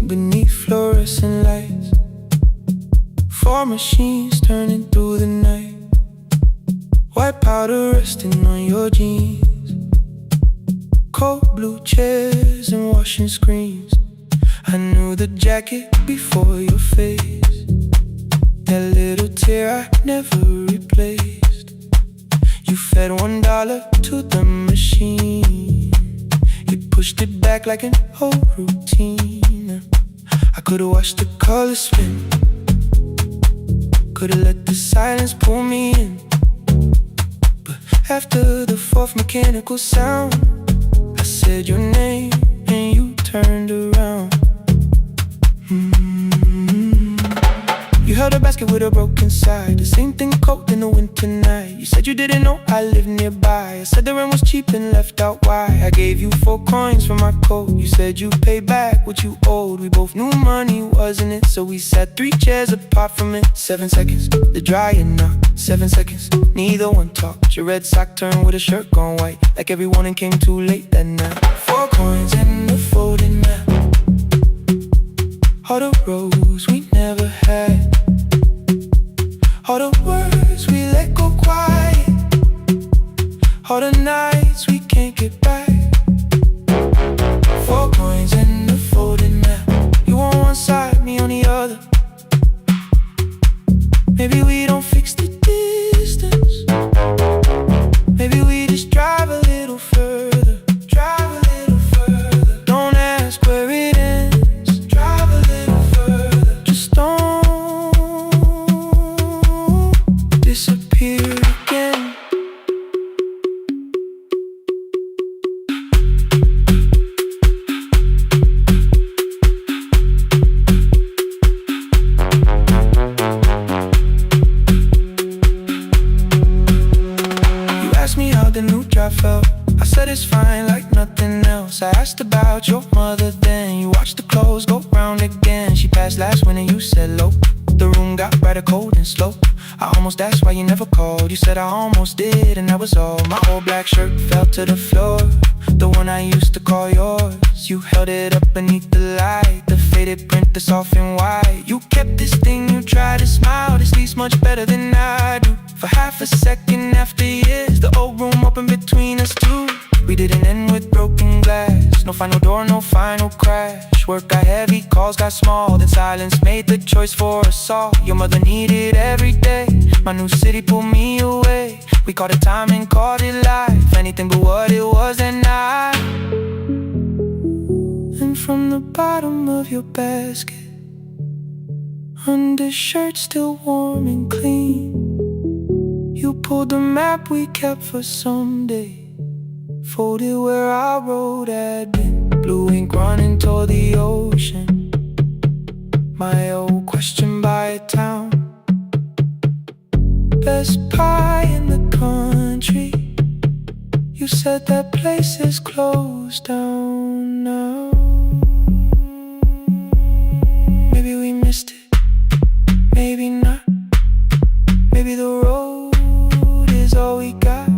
Beneath fluorescent lights, four machines turning through the night. White powder resting on your jeans, cold blue chairs and washing screens. I knew the jacket before your face, that little tear I never replaced. You fed $1 to the machine. You pushed it back like an old routine. I could've watched the colors spin, could've let the silence pull me in. But after the fourth mechanical sound, I said your name and you turned around. You held a basket with a broken side, the same thing cold in the winter night. You said you didn't know I lived nearby. I said the rent was cheap and left out why. I gave you 4 coins for my coat. You said you'd pay back what you owed. We both knew money wasn't it, so we sat 3 chairs apart from it. 7 seconds, the dryer knocked. 7 seconds, neither one talked. Your red sock turned with a shirt gone white, like every warning came too late that night. 4 coins and a folding map, all the roads we never had, all the words we let go quiet, all the nights we can't get back. 4 coins and a folding map, you on one side, me on the other. Maybe we don't fix the distance, maybe we just drive a little further. Drive a little further, don't ask where it ends. Drive a little further, just don't disappear again. You asked me how the new drive felt, I said it's fine like nothing else. I asked about your mother then, you watched the clothes go round again. She passed last winter, you said low. The room got brighter, cold and slow. I almost asked why you never called. You said I almost did and that was all. My old black shirt fell to the floor, the one I used to call yours. You held it up beneath the light, the faded print that's off in white. You kept this thing, you tried to smile, this leaves much better than I do. For half a second after years, the old room opened between us two. We didn't end with broken glass, no final door, no final crash. Work got heavy, calls got small, then silence made the choice for us all. Your mother needed every day, my new city pulled me away. We called it time and called it life, anything but what it was that night. And from the bottom of your basket, undershirt still warm and clean, you pulled the map we kept for someday, folded where our road had been. Blue ink running toward the ocean, my old question by a town. Best pie in the country, you said that place is closed down now. Maybe we missed it, maybe not. Maybe the road is all we got.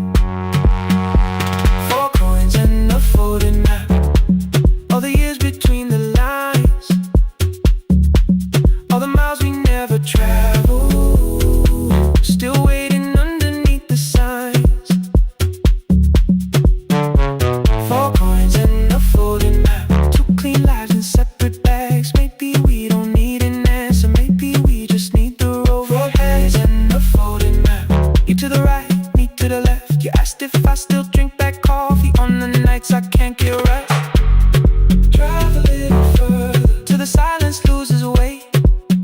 4 coins and a folding map, all the years between the lines, all the miles we never traveled, still waiting underneath the signs. 4 coins and a folding map, 2 clean lives in separate bags. Maybe we don't need an answer, maybe we just need the road. 4 coins and a folding map, you to the right, me to the left. You asked if I still drink black coffee on the nights I can't get right. Drive a little further, till the silence loses weight.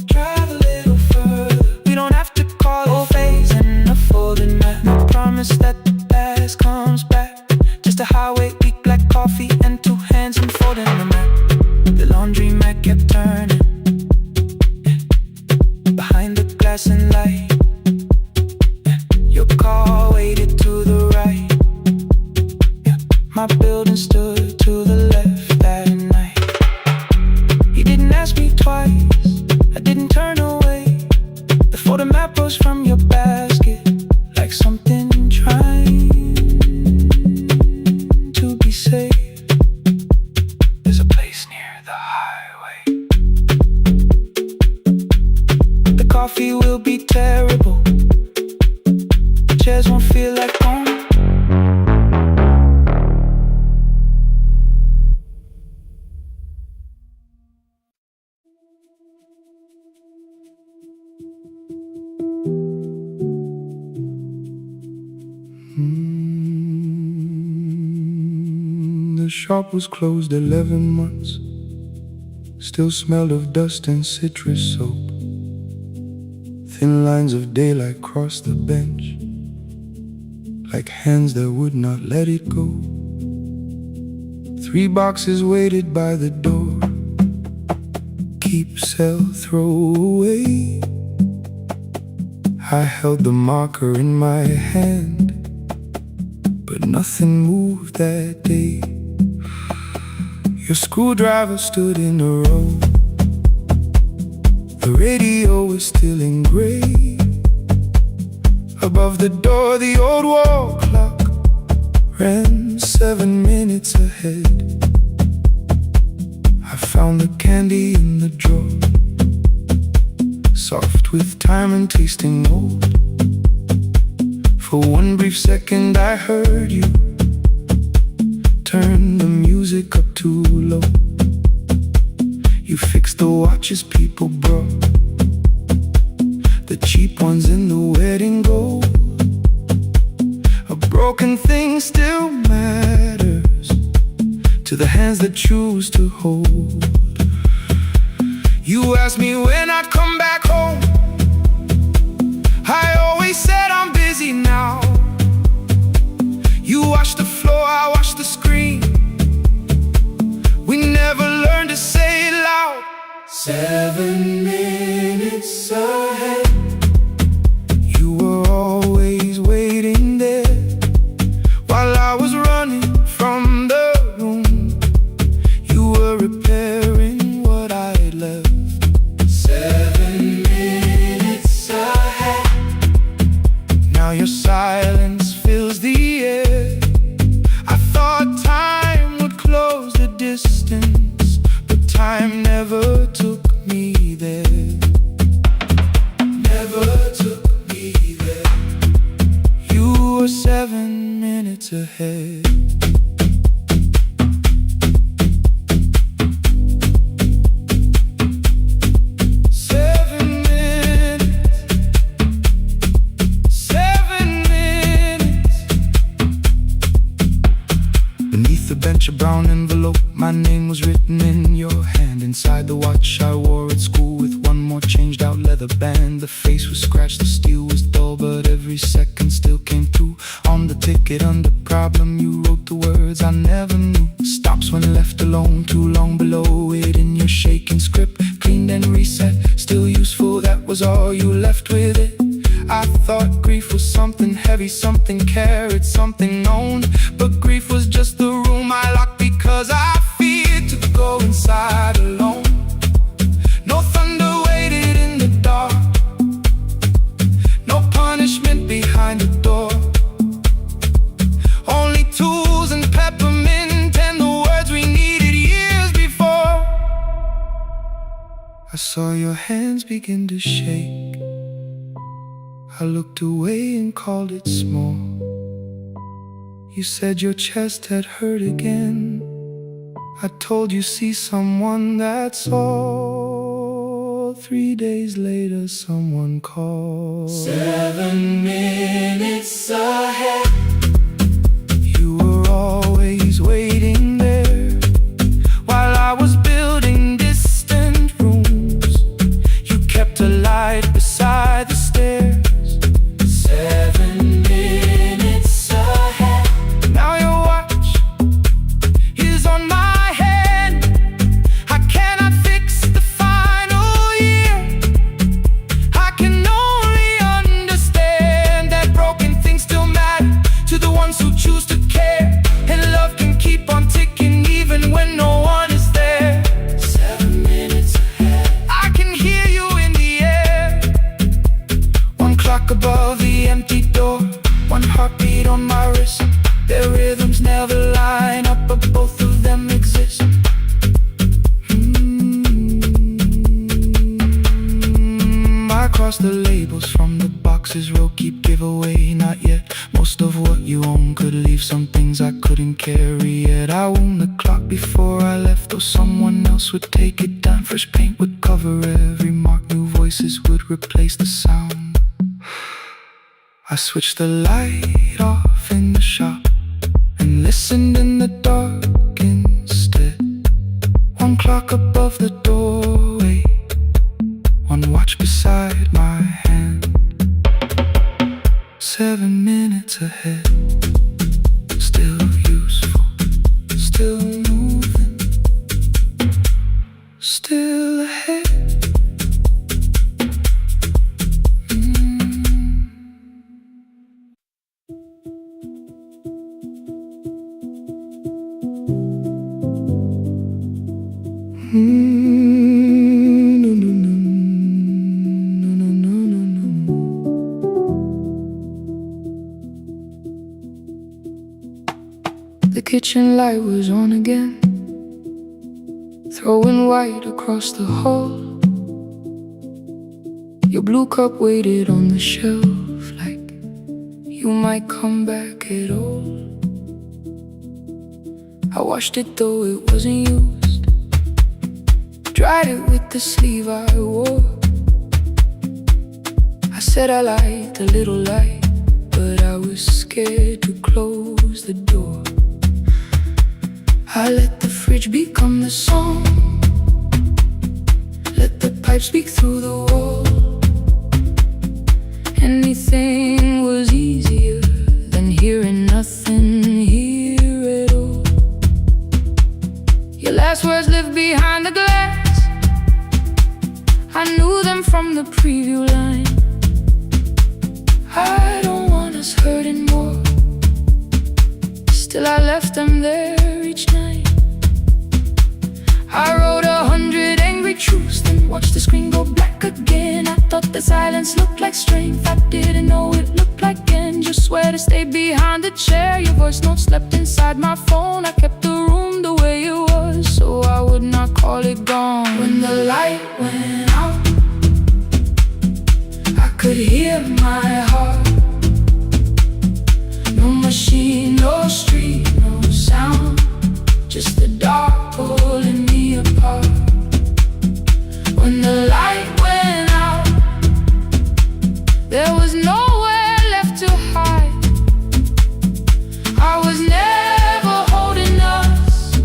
Drive a little further, we don't have to call it phase and a folding map. No promise that the past comes back, just a highway, weak black coffee and 2 hands unfolding the map. The laundry mat kept turning, behind the glass and light. Your car waited to the right, my building stood to the left that night. You didn't ask me twice, I didn't turn away. The photo map rose from your basket, like something trying to be safe. There's a place near the highway. The coffee will be terrible, the chairs won't feel like home. The shop was closed 11 months, still smelled of dust and citrus soap. Thin lines of daylight crossed the bench, like hands that would not let it go. 3 boxes waited by the door, keep, sell, throw away. I held the marker in my hand, but nothing moved that day. Your screwdriver stood in a row. The radio was still in gray. Above the door, the old wall clock ran 7 minutes ahead. I found the candy in the drawer, soft with time and tasting old. For one brief second I heard you turn the music up too low. You fixed the watches people brought, the cheap ones in the wedding gold. A broken thing still matters to the hands that choose to hold. You asked me when I'd come back home. I always said I'm busy now. You washed the floor, I washed the screen. We never learned to say it loud. 7 minutes ahead. You were always waiting there while I was running from the room. You were repairing what I had left. 7 minutes ahead. Now your silence fills the air. I thought time would close the distance, but time never took me there. Never took me there. You were 7 minutes ahead. A brown envelope, my name was written in your hand. Inside the watch I wore at school with one more changed out leather band. The face was scratched, the steel was dull, but every second still came through. On the ticket under problem you wrote the words I never knew. Stops when left alone, too long below it in your shaking script. Cleaned and reset, still useful, that was all you left with it. I thought grief was something heavy, something carried, something known. But grief was just the room I locked because I feared to go inside alone. No thunder waited in the dark, no punishment behind the door. Only tools and peppermint and the words we needed years before. I saw your hands begin to shake. I looked away and called it small. You said your chest had hurt again. I told you see someone, that's all. 3 days later someone called. 7 minutes ahead. You were always waiting there while I was building distant rooms. You kept a light beside the stairs. 7 minutes ahead. Now your watch is on my hand. I cannot fix the final year. I can only understand that broken things still matter to the ones who choose to care. And love can keep on ticking even when no one is there. 7 minutes ahead. I can hear you in the air. One clock above the empty door, one heartbeat on my wrist. Their rhythms never line up, but both of them exist. I cross the labels from the boxes, row keep giveaway, not yet. Most of what you own could leave some things I couldn't carry yet. I wound the clock before I left, or someone else would take it down. Fresh paint would cover every mark, new voices would replace the sound. I switched the light off in the shop and listened in the dark instead. One clock above the doorway, one watch beside my hand. 7 minutes ahead. Still useful, still moving, still ahead. kitchen light was on again, throwing white across the hall. Your blue cup waited on the shelf like you might come back at all. I washed it though it wasn't used, dried it with the sleeve I wore. I said I liked a little light, but I was scared to close the door. I let the fridge become the song, let the pipe speak through the wall. Anything was easier than hearing nothing here at all. Your last words lived behind the glass, I knew them from the preview line. I don't want us hurting more, still I left them there each night. I wrote 100 angry truths, then watched the screen go black again. I thought the silence looked like strength, I didn't know it looked like end. Just swear to stay behind the chair. Your voice note slept inside my phone. I kept the room the way it was, so I would not call it gone. When the light went out, I could hear my heart. No machine, no street, no sound, just the dark pulling me apart. When the light went out, there was nowhere left to hide. I was never holding us,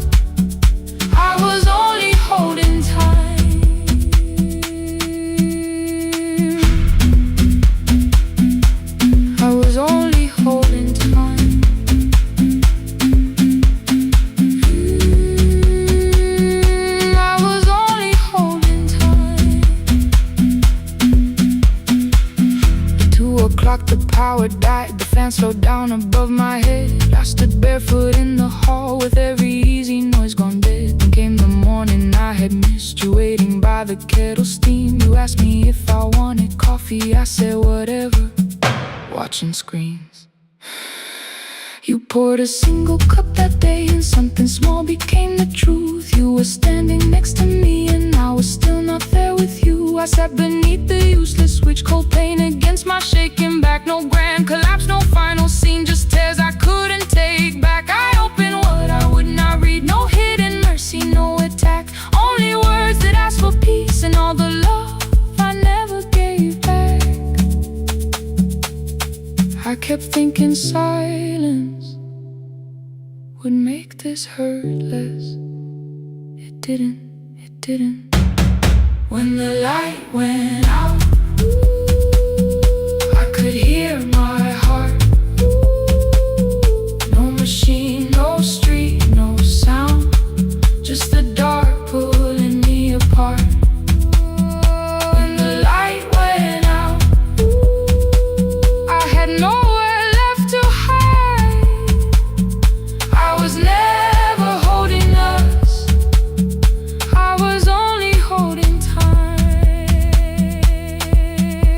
I was only holding time. I was only holding time. I was only holding time. At 2 o'clock the power died, the fan slowed down above my head. I stood barefoot in the hall with every easy noise gone dead. Then came the morning I had missed you, waiting by the kettle steam. You asked me if I wanted coffee, I said whatever, watching screens. You poured a single cup that day and something small became the truth. You were standing next to me and I was still not there with you. I sat beneath the useless switch, cold pain against my shaking back. No grand collapse, no final scene, just tears I couldn't take back. I opened what I would not read, no hidden mercy, no attack. Only words that asked for peace and all the love I never gave back. I kept thinking silence would make this hurt less. It didn't, it didn't. When the light went out, I could hear my heart. No machine, no street, no sound, just the dark pulling me apart. When the light went out, I had nowhere left to hide. I was never holding us, I was only holding time.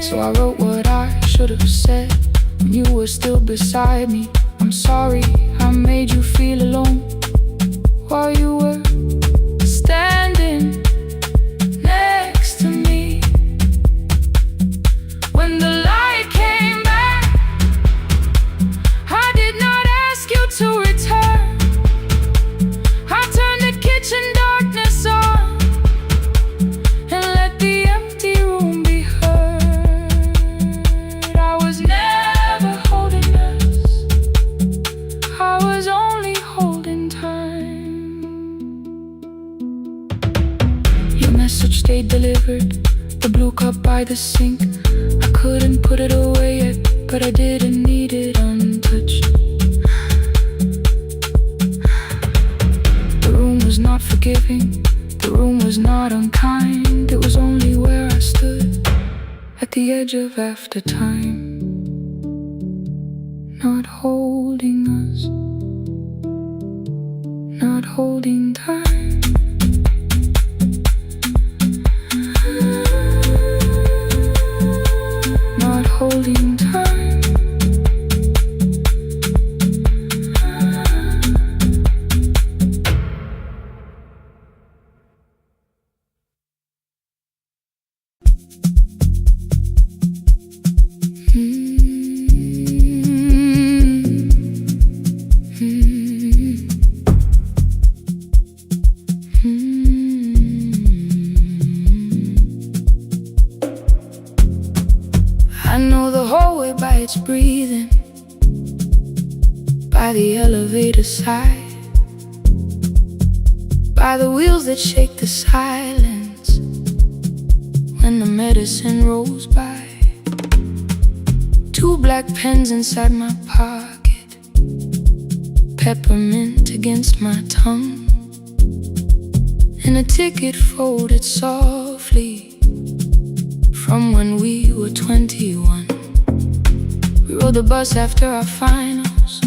So I wrote what I should have said when you were still beside me. I'm sorry I made you feel alone while you were standing next to me. When the light came back, I did not ask you to return. I turned the kitchen darkness on and let the empty room be heard. I was never holding us, I was only holding time. Your message stayed delivered, the blue cup by the sink. I couldn't put it away yet, but I didn't need it untouched. The room was not forgiving, the room was not unkind. It was only where I stood at the edge of after time. Not holding us, not holding time. Not holding time. I know the hallway by its breathing, by the elevator side, by the wheels that shake the silence when the medicine rolls by. 2 black pens inside my pocket, peppermint against my tongue, and a ticket folded softly from when we were 21. We rode the bus after our finals,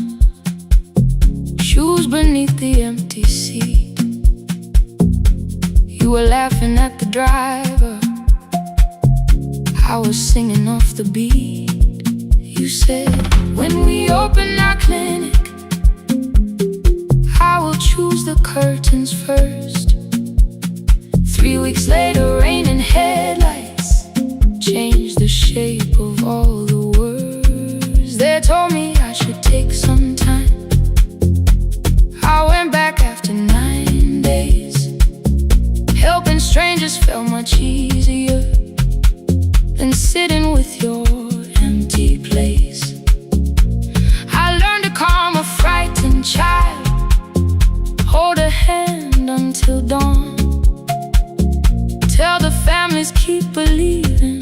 shoes beneath the empty seat. You were laughing at the driver, I was singing off the beat. You said, when we open our clinic, I will choose the curtains first. 3 weeks later, rain and headlights changed the shape of all the words. They told me I should take some time. I went back after 9 days. Helping strangers felt much easier than sitting with your empty place. I learned to calm a frightened child, hold a hand until dawn, tell the families keep believing,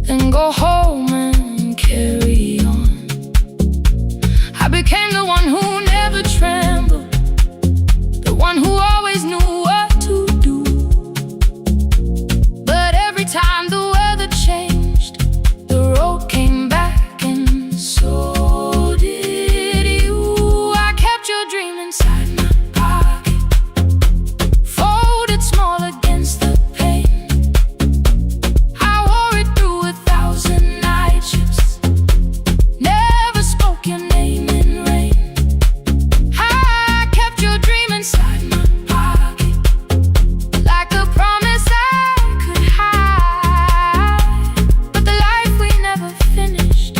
then go home and carry on. I became the one who never trembled, the one who always knew what to do. But every time the weather changed, the road came back, and so did you. I kept your dream inside my pocket, folded small against the pain. I wore it through 1,000 night shifts, never spoke your name in rain. I kept your dream inside my pocket, like a promise I could hide. But the life we never finished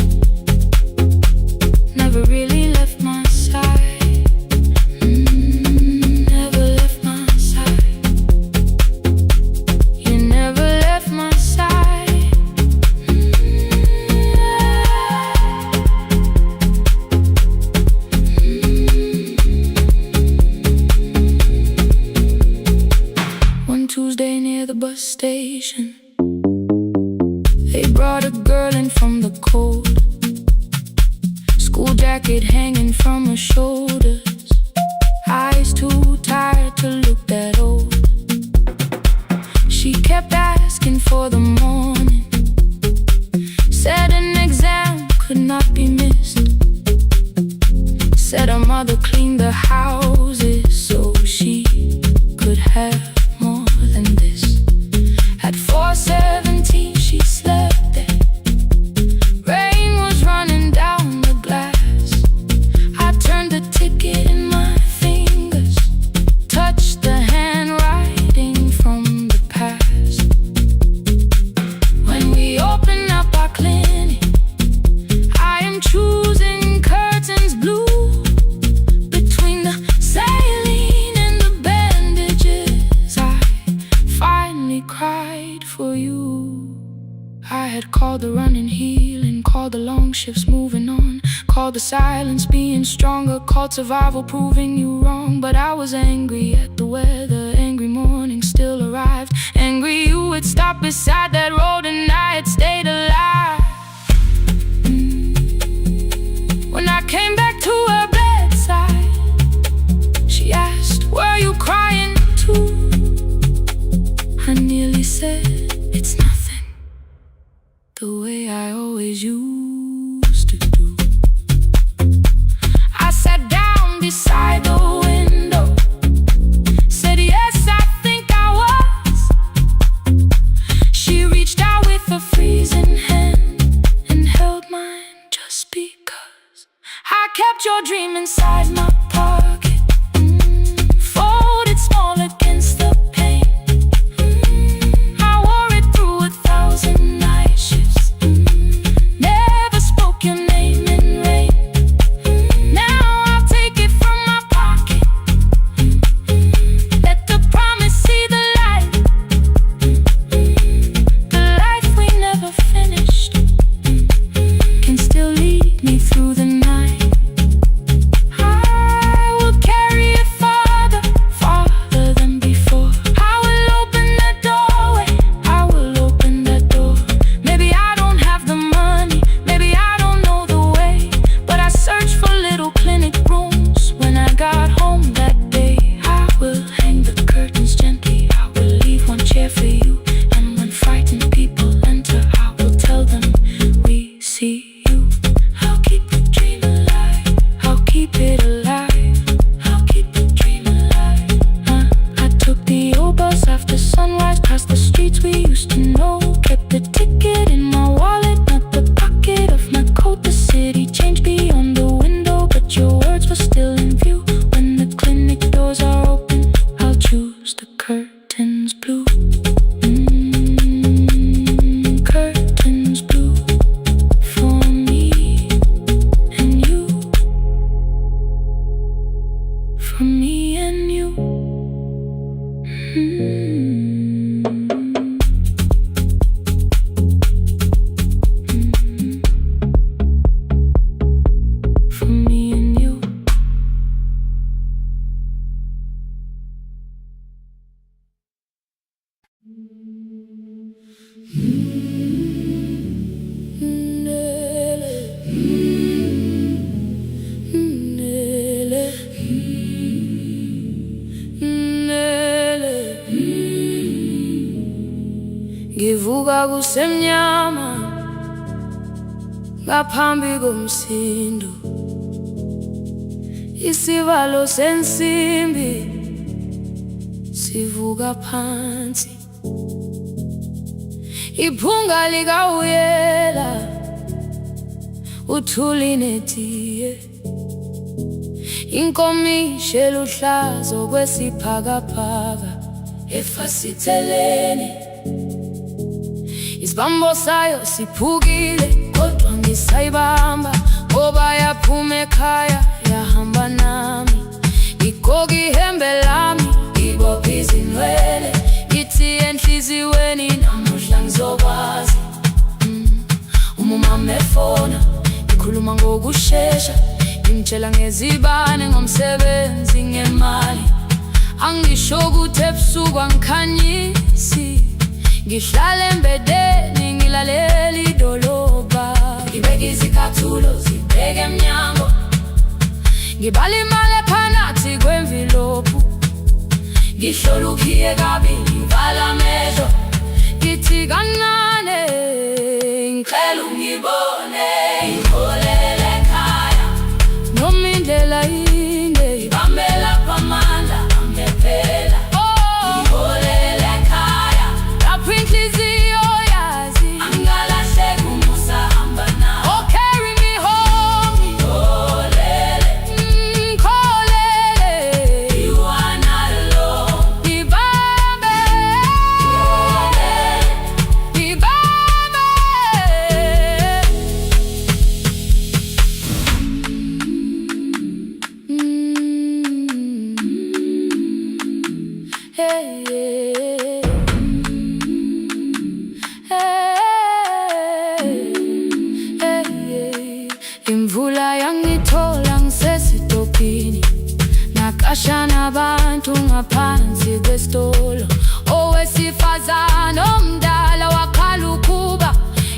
never really left my side. Never left my side. You never left my side. One Tuesday near the bus station, they brought a girl in from the cold, school jacket hanging from her shoulders, eyes too tired to look that old. She kept asking for the morning, said an exam could not be missed, said her mother cleaned the houses so she could have more than this. At 4:17 she slept there, rain was running down the glass. I turned the ticket in my fingers, touched the handwriting from the past. When we open up our clinic, I am choosing curtains blue, between the saline and the bandages. I finally cried for you. I had called the running healing, called the long shifts moving on, called the silence being stronger, called survival proving you wrong. But I was angry at the weather, angry morning still arrived, angry you had stopped beside that road and I had stayed alive. When I came back to her bedside, she asked, were you crying too? I nearly said, it's nothing, the way I always used to do. I sat down beside the window, said yes, I think I was. She reached out with a freezing hand and held mine just because. I kept your dream inside my pocket, folded small against the pain. I wore it through curtains blue. Curtains blue for me and you. For me and you. For me and you. Ngivuka kusemnyama ngaphambi komsindo, isivalo sensimbi sivuka phansi, iphunga likawuyela uthuli netiye, inkomishi eluhlaza okwesiphakapaka efasiteleni. Isibambo sayo siphukile kodwa ngisayibamba, ngoba yaphuma ekhaya yahamba nami. Igqoka ihembe lami, ibopha izinwele, ngithi enhliziyweni namuhla ngizokwazi. Umama efona, ikhuluma ngokushesha, ngimtshela ngezibane, ngomsebenzi, ngemali. Angisho ukuthi ebusuku angikhanyisi, ngihlala embedeni ngilalela idolobha. Ngibeka izicathulo zibheke emnyango, ngibala imali ephakathi kwemvilophu, ngihlola ukhiye kabili, ngivala amehlo, ngithi kancane ngicela ungibone, ngiholele ekhaya noma indlela inde, ngibambela phamandla angephela. Ngiholele ekhaya lapho inhliziyo yazi angalahleki umusa hamba nawe. Oh, carry me home. Ngiholele, ngiholele, you are not alone. Ngibambe, ngibambe. Hey, yeah. Hey, yeah. Imvula yangithola ngisesitopini, nakasha nabantu ngaphansi kwesitolo. Owesifazane omdala wakhala ukuba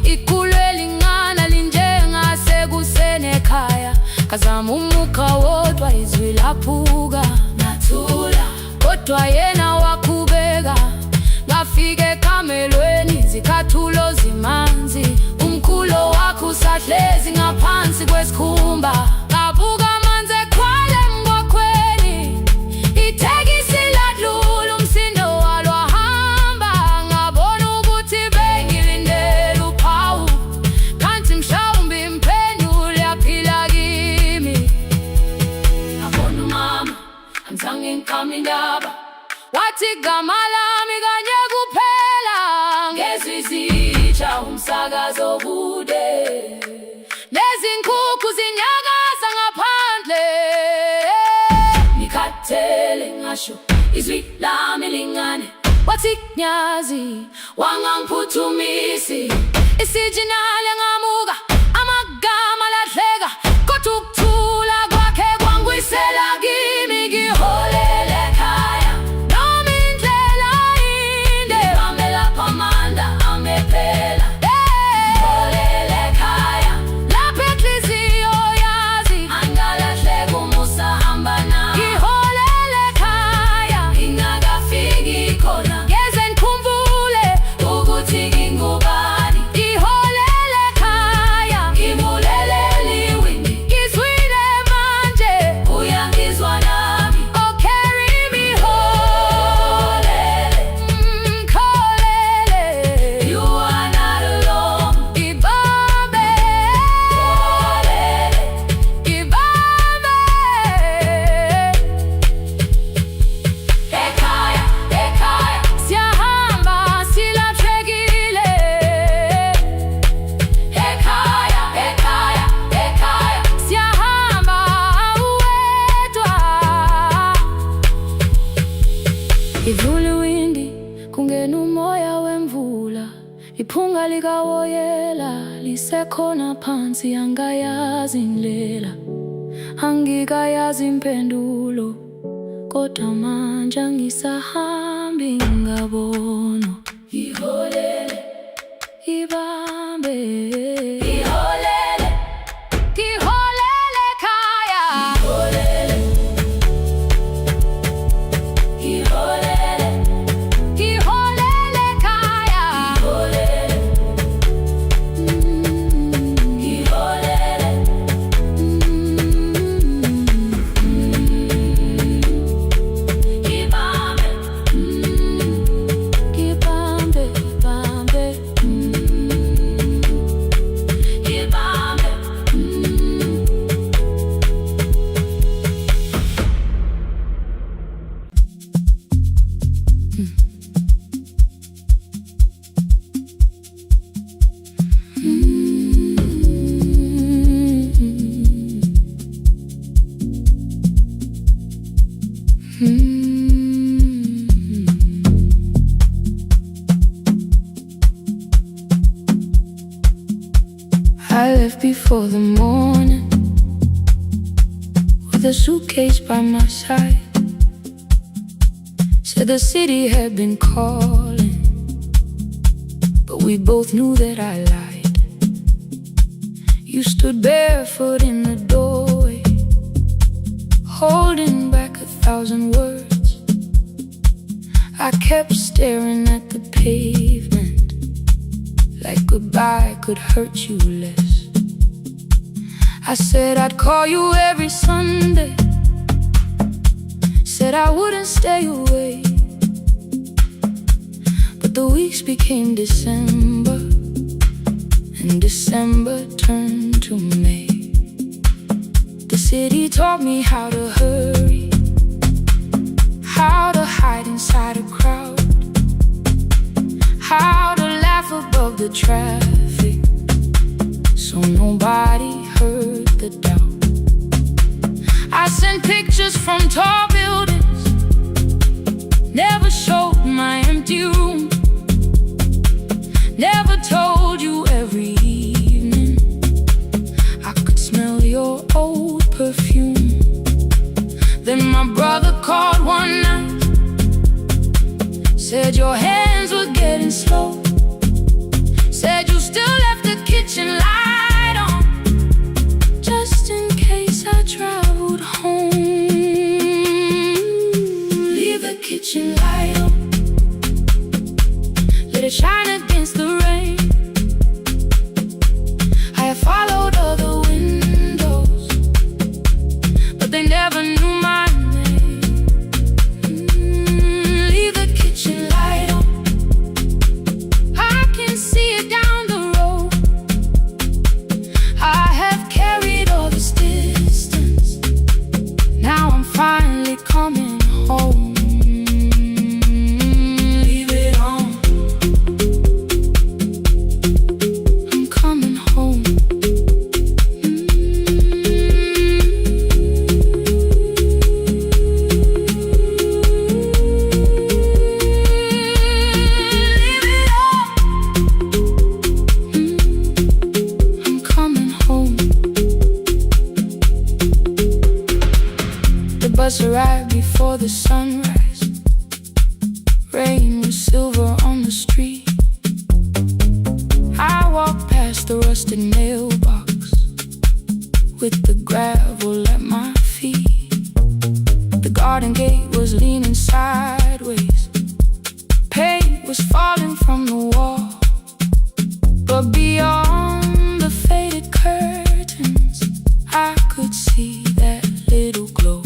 ikhulu elingana linjengasekuseni ekhaya. Kazama umukha wodwa izwi laphuka, nathula kodwa yena wakhubeka. Ngafika ekamelweni, izicathulo zimanzi, umkhulo wakhe usahlezi ngaphansi kwesikhumba. Ngabuka amanzi ekhwale mgwaqweni, itekisi ladlula, umsindo walo wahamba. Ngabona ukuthi bengilindele uphawu, kanti mhlawumbe imphendula yaphila kimi. Ngabona umama angizange ngiqame indaba, wathi igama lami kanye kuphela. Ngezwi izitsha umsakazo kude, nezinkukhu zinyakaza ngaphandle. Ngikhathele ngasho izwi lami lingane, wathi nyazi wangangiphuthumisi. Isijinali ngamuka, amagama lahleka, kodwa ukuthula kwakhe kwangwisela kimi. Ngiholele ekhaya noma indlela inde, ngibambela phamandla angephela. Ngiholele ekhaya lapho inhliziyo yazi angalahleki umusa hamba nami. Ngiholele ekhaya ingakafiki khona, ngeze ngikhumbule ukuthi ngingubani. Ngiholele ekhaya iphunga likawoyela lisekhona phansi, angayazi indlela, angikayazi impendulo, kodwa manje angisahambi ngabono. Iholele, ibambe, iholele, iholele khaya, iholele, iholele, iholele khaya, iholele, iholele, ibambe, ibambe, ibambe, ibambe. I left before the morning with a suitcase by my side. Said the city had been calling, but we both knew that I lied. You stood barefoot in the doorway, holding back 1,000 words. I kept staring at the pavement, like goodbye could hurt you less. I said I'd call you every Sunday, said I wouldn't stay away. But the weeks became December, and December turned to May. The city taught me how to hurry, how to hide inside a crowd, how to laugh above the traffic, so nobody heard the doubt. I sent pictures from tall buildings, never showed my empty room, never told you every evening I could smell your old perfume. Then my brother called one night, said your hands were getting slow, said you still left the kitchen light on, just in case I traveled home. Leave the kitchen light on, let it shine against the rain. I have followed other windows, but they never knew my name. Leave the kitchen light on, I can see it down the road. I have carried all this distance, now I'm finally coming home. Leave it on, I'm coming home. Leave it on, I'm coming home. The bus arrived before the sunrise. Rain was silver on the street. I walked past the rusted mailbox with the gravel at my feet. The garden gate was leaning sideways, paint was falling from the wall, but beyond the faded curtains I could see that little glow.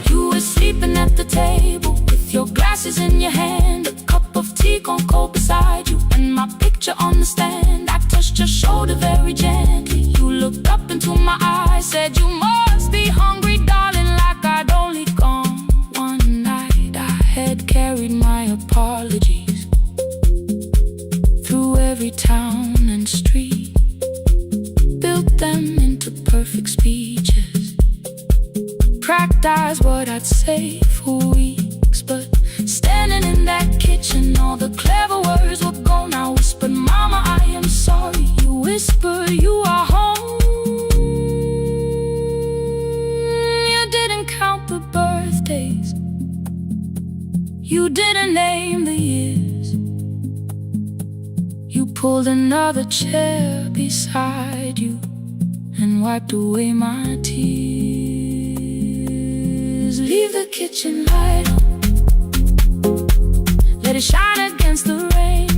You were sleeping at the table with your glasses in your hand, a cup of tea gone cold beside you, and my picture on the stand. I touched your shoulder very gently. You looked up into my eyes, said you must be hungry, darling, like I'd only gone one night. I had carried my apologies through every town and street, built them into perfect speeches, practiced what I'd say for weeks. But standing in that kitchen, all the clever words were gone. pulled another chair beside you and wiped away my tears. Leave the kitchen light on, let it shine against the rain.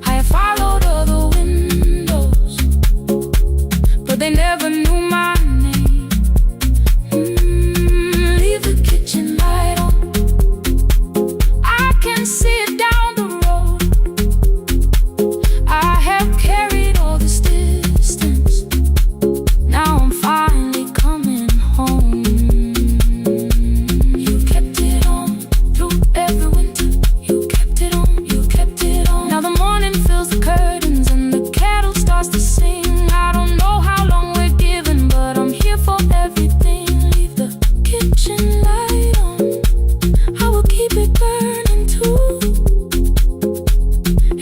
I have followed other windows, but they never knew my name. Leave the kitchen light on, I can see it down the road. I have carried all this distance, now I'm finally coming home. You kept it on through every winter, you kept it on, you kept it on. Now the morning fills the curtains and the kettle starts to sing. I don't know how long we're given, but I'm here for everything. Leave the kitchen light on, I will keep it burning too.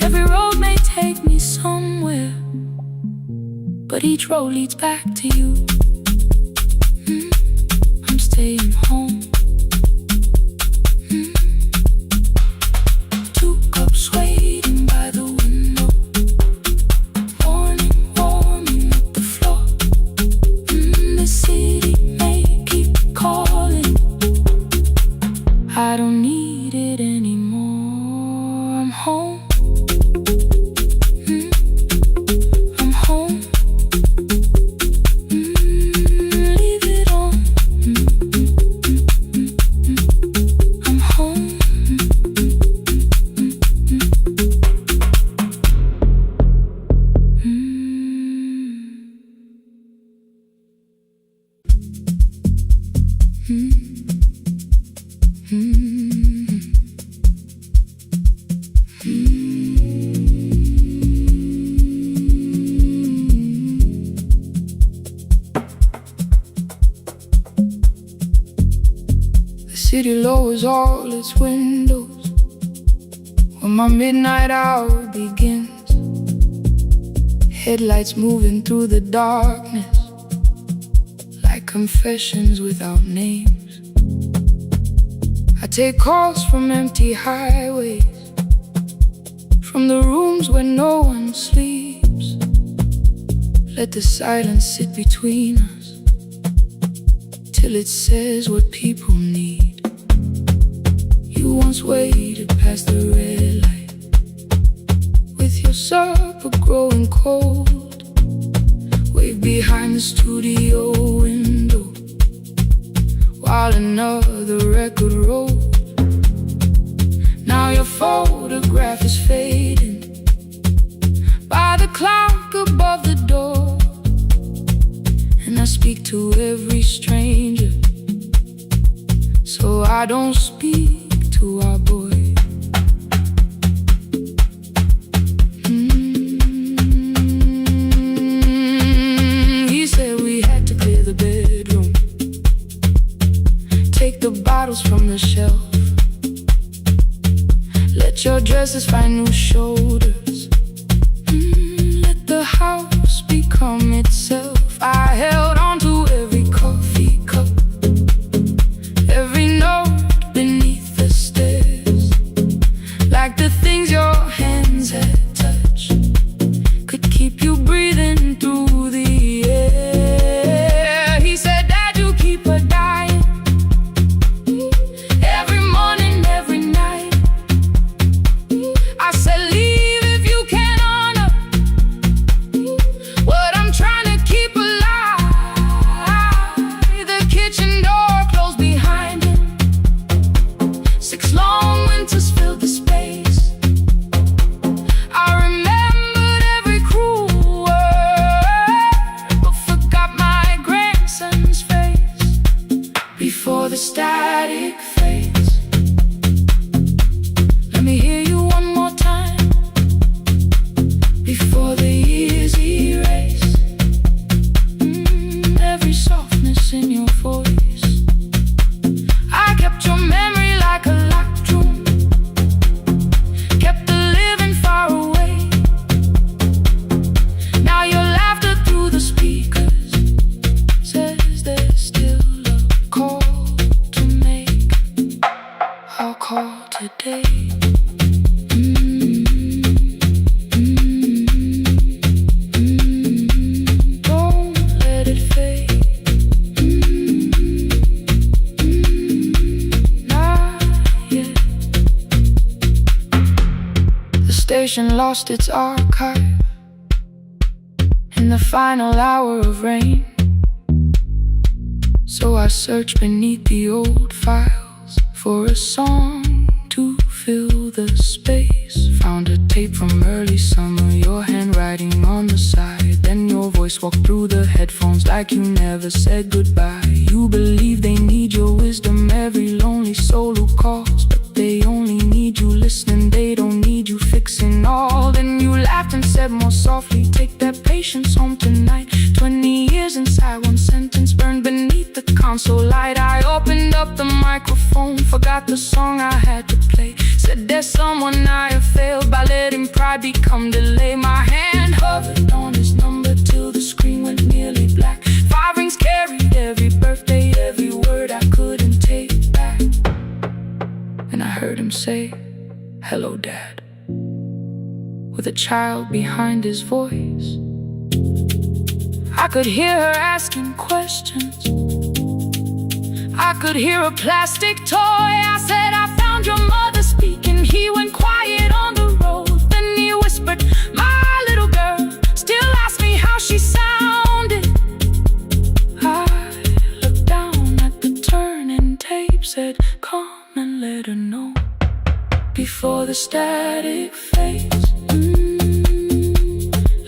Every road may take me somewhere, but each road leads back to you. I'm staying home. 2 cups waiting by the window, morning warming up the floor. The city may keep calling, I don't need it anymore. I'm home. I'm home. Leave it on. I'm home. The city lowers all its windows when my midnight hour begins. Headlights moving through the darkness like confessions without names. I take calls from empty highways, from the rooms where no one sleeps. Let the silence sit between us till it says what people need. You once waited past the red light with your supper growing cold. Waved behind the studio window while another record rolled. Now your photograph is fading by the clock above the door. And I speak to every stranger, so I don't speak to our boy. He said we had to clear the bedroom, take the bottles from the shelf, let your dresses find new shoulders, let the house become itself. I held on to every coffee cup, every note beneath the stairs, like the things your hands had touched could keep you breathing through the air. He said, Dad, you keep her dying, every morning, every night. I said, leave if you can honor what I'm trying to keep alive. The kitchen door closed behind him, 6 long winters filled the space. I remembered every cruel word, but forgot my grandson's face before the static fades. Let me hear you one more time before the years erase every softness in your voice. I kept your memory like a locked room, kept the living far away. Now your laughter through the speakers says there's still a call to make. I'll call today. station lost its archive in the final hour of rain. So I searched beneath the old files for a song to fill the space. Found a tape from early summer, your handwriting on the side. Then your voice walked through the headphones like you never said goodbye. You believe they need your wisdom, every lonely soul who calls, but they only need you listening, they don't need you fixing all. Then you laughed and said more softly, take that patience home tonight. 20 years inside one sentence burned beneath the console light. I opened up the microphone, forgot the song I had to play. Said there's someone I have failed by letting pride become delay. My hand hovered on his number till the screen went nearly black. 5 rings carried every birthday, every word I couldn't take back. And I heard him say, hello dad, with a child behind his voice. I could hear her asking questions, I could hear a plastic toy. I said, I found your mother speaking. He went quiet on the road. Then he whispered, my little girl still asks me how she sounded. I looked down at the turning tape, said, come and let her know before the static fades.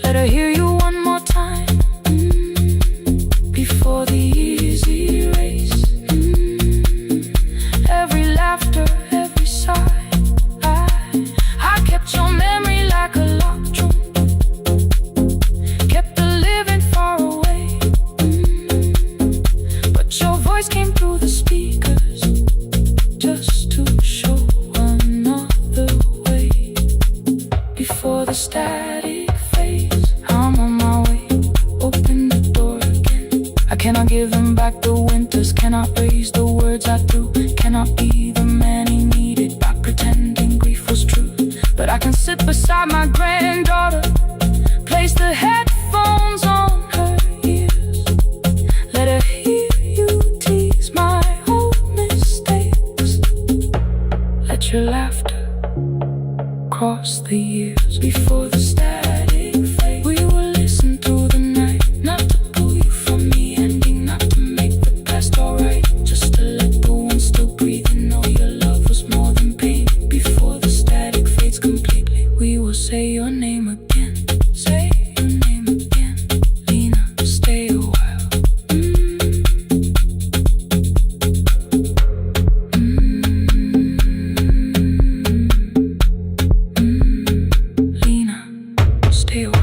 Let her hear you one more time, before the easy race. Every laughter, every sigh, I kept your memory like a locked drum, kept the living far away. But your voice came through the speakers, just to show another way. Before the static fades, I'm on my way, open the door again. I cannot give him back the winters, cannot raise the words I threw, cannot be the man he needed by pretending grief was true. But I can sit beside my granddaughter, place the headphones on her ears, let her hear you tease my old mistakes. Let your laughter cross the years. Before the static fade, we will listen through the night, not to pull you from me ending, not to make the past alright, just to let the one still breathe and know your love was more than pain. Before the static fades completely, we will say your name again, say your name again. Lena, stay a while. Lena, stay a while.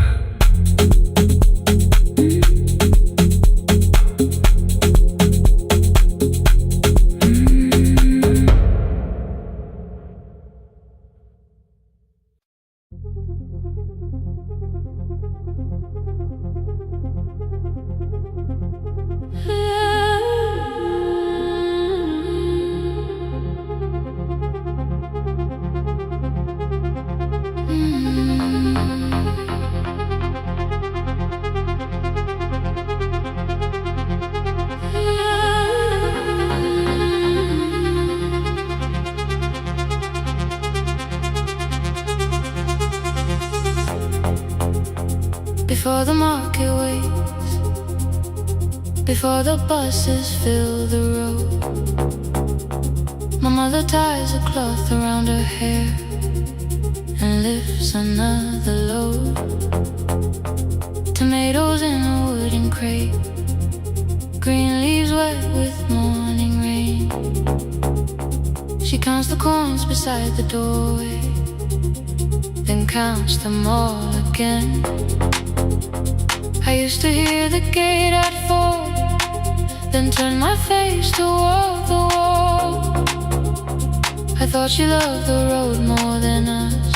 Before the market waits, before the buses fill the road, my mother ties a cloth around her hair and lifts another load. Tomatoes in a wooden crate, green leaves wet with morning rain. She counts the coins beside the doorway, then counts them all again. I used to hear the gate at 4, then turn my face toward the wall. I thought she loved the road more than us,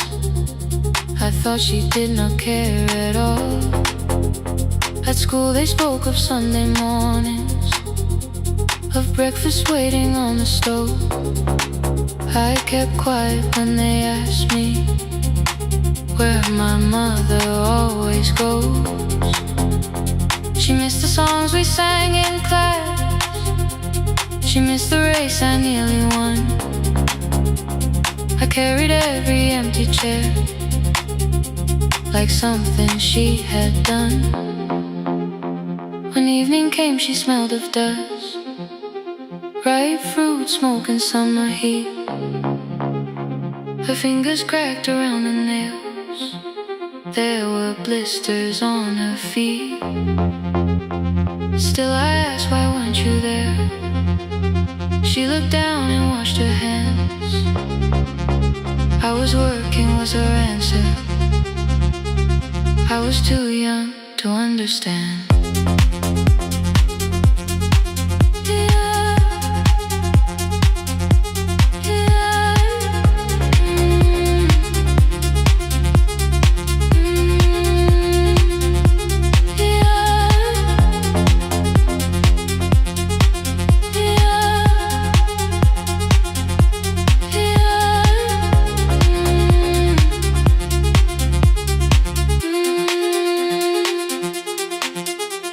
I thought she did not care at all. At school they spoke of Sunday mornings, of breakfast waiting on the stove. I kept quiet when they asked me where my mother always goes. She missed the songs we sang in class, she missed the race I nearly won. I carried every empty chair like something she had done. When evening came, she smelled of dust, ripe fruit, smoke and summer heat. Her fingers cracked around the nails, there were blisters on her feet. Still I asked, why weren't you there? She looked down and washed her hands. I was working was her answer. I was too young to understand.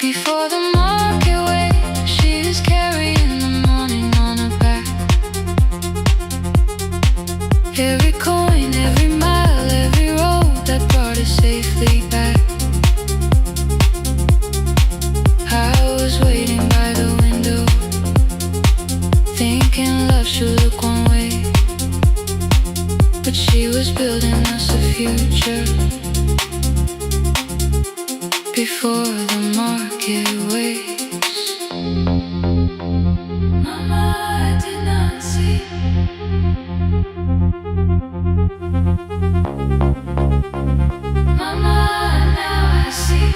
Before the market wakes, she is carrying the morning on her back. Every coin, every mile, every road that brought us safely back. I was waiting by the window, thinking love should look one way, but she was building us a future. Before the market wakes, Mama, I did not see. Mama, now I see.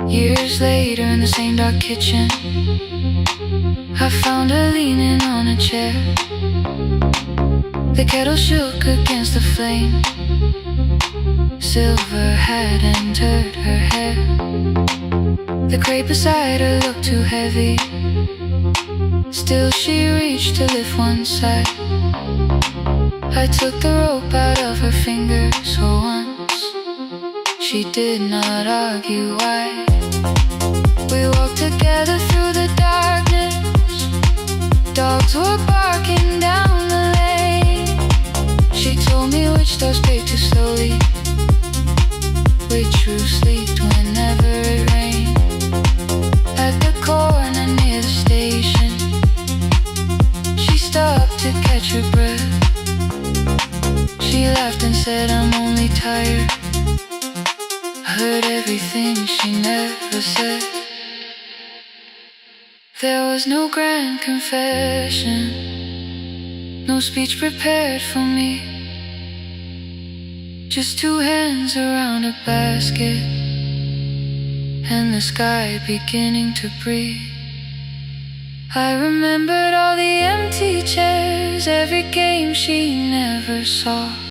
Years later in the same dark kitchen, I found her leaning on a chair. The kettle shook against the flame, silver had entered her hair. The crate beside her looked too heavy, still she reached to lift one side. I took the rope out of her fingers for once, she did not argue why. We walked together through the darkness, dogs were barking down the lane. She told me which doors paved too slowly, which roof leaked whenever it rained. At the corner near the station, she stopped to catch her breath. She laughed and said, I'm only tired. I heard everything she never said. There was no grand confession, no speech prepared for me, just two hands around a basket and the sky beginning to breathe. I remembered all the empty chairs, every game she never saw.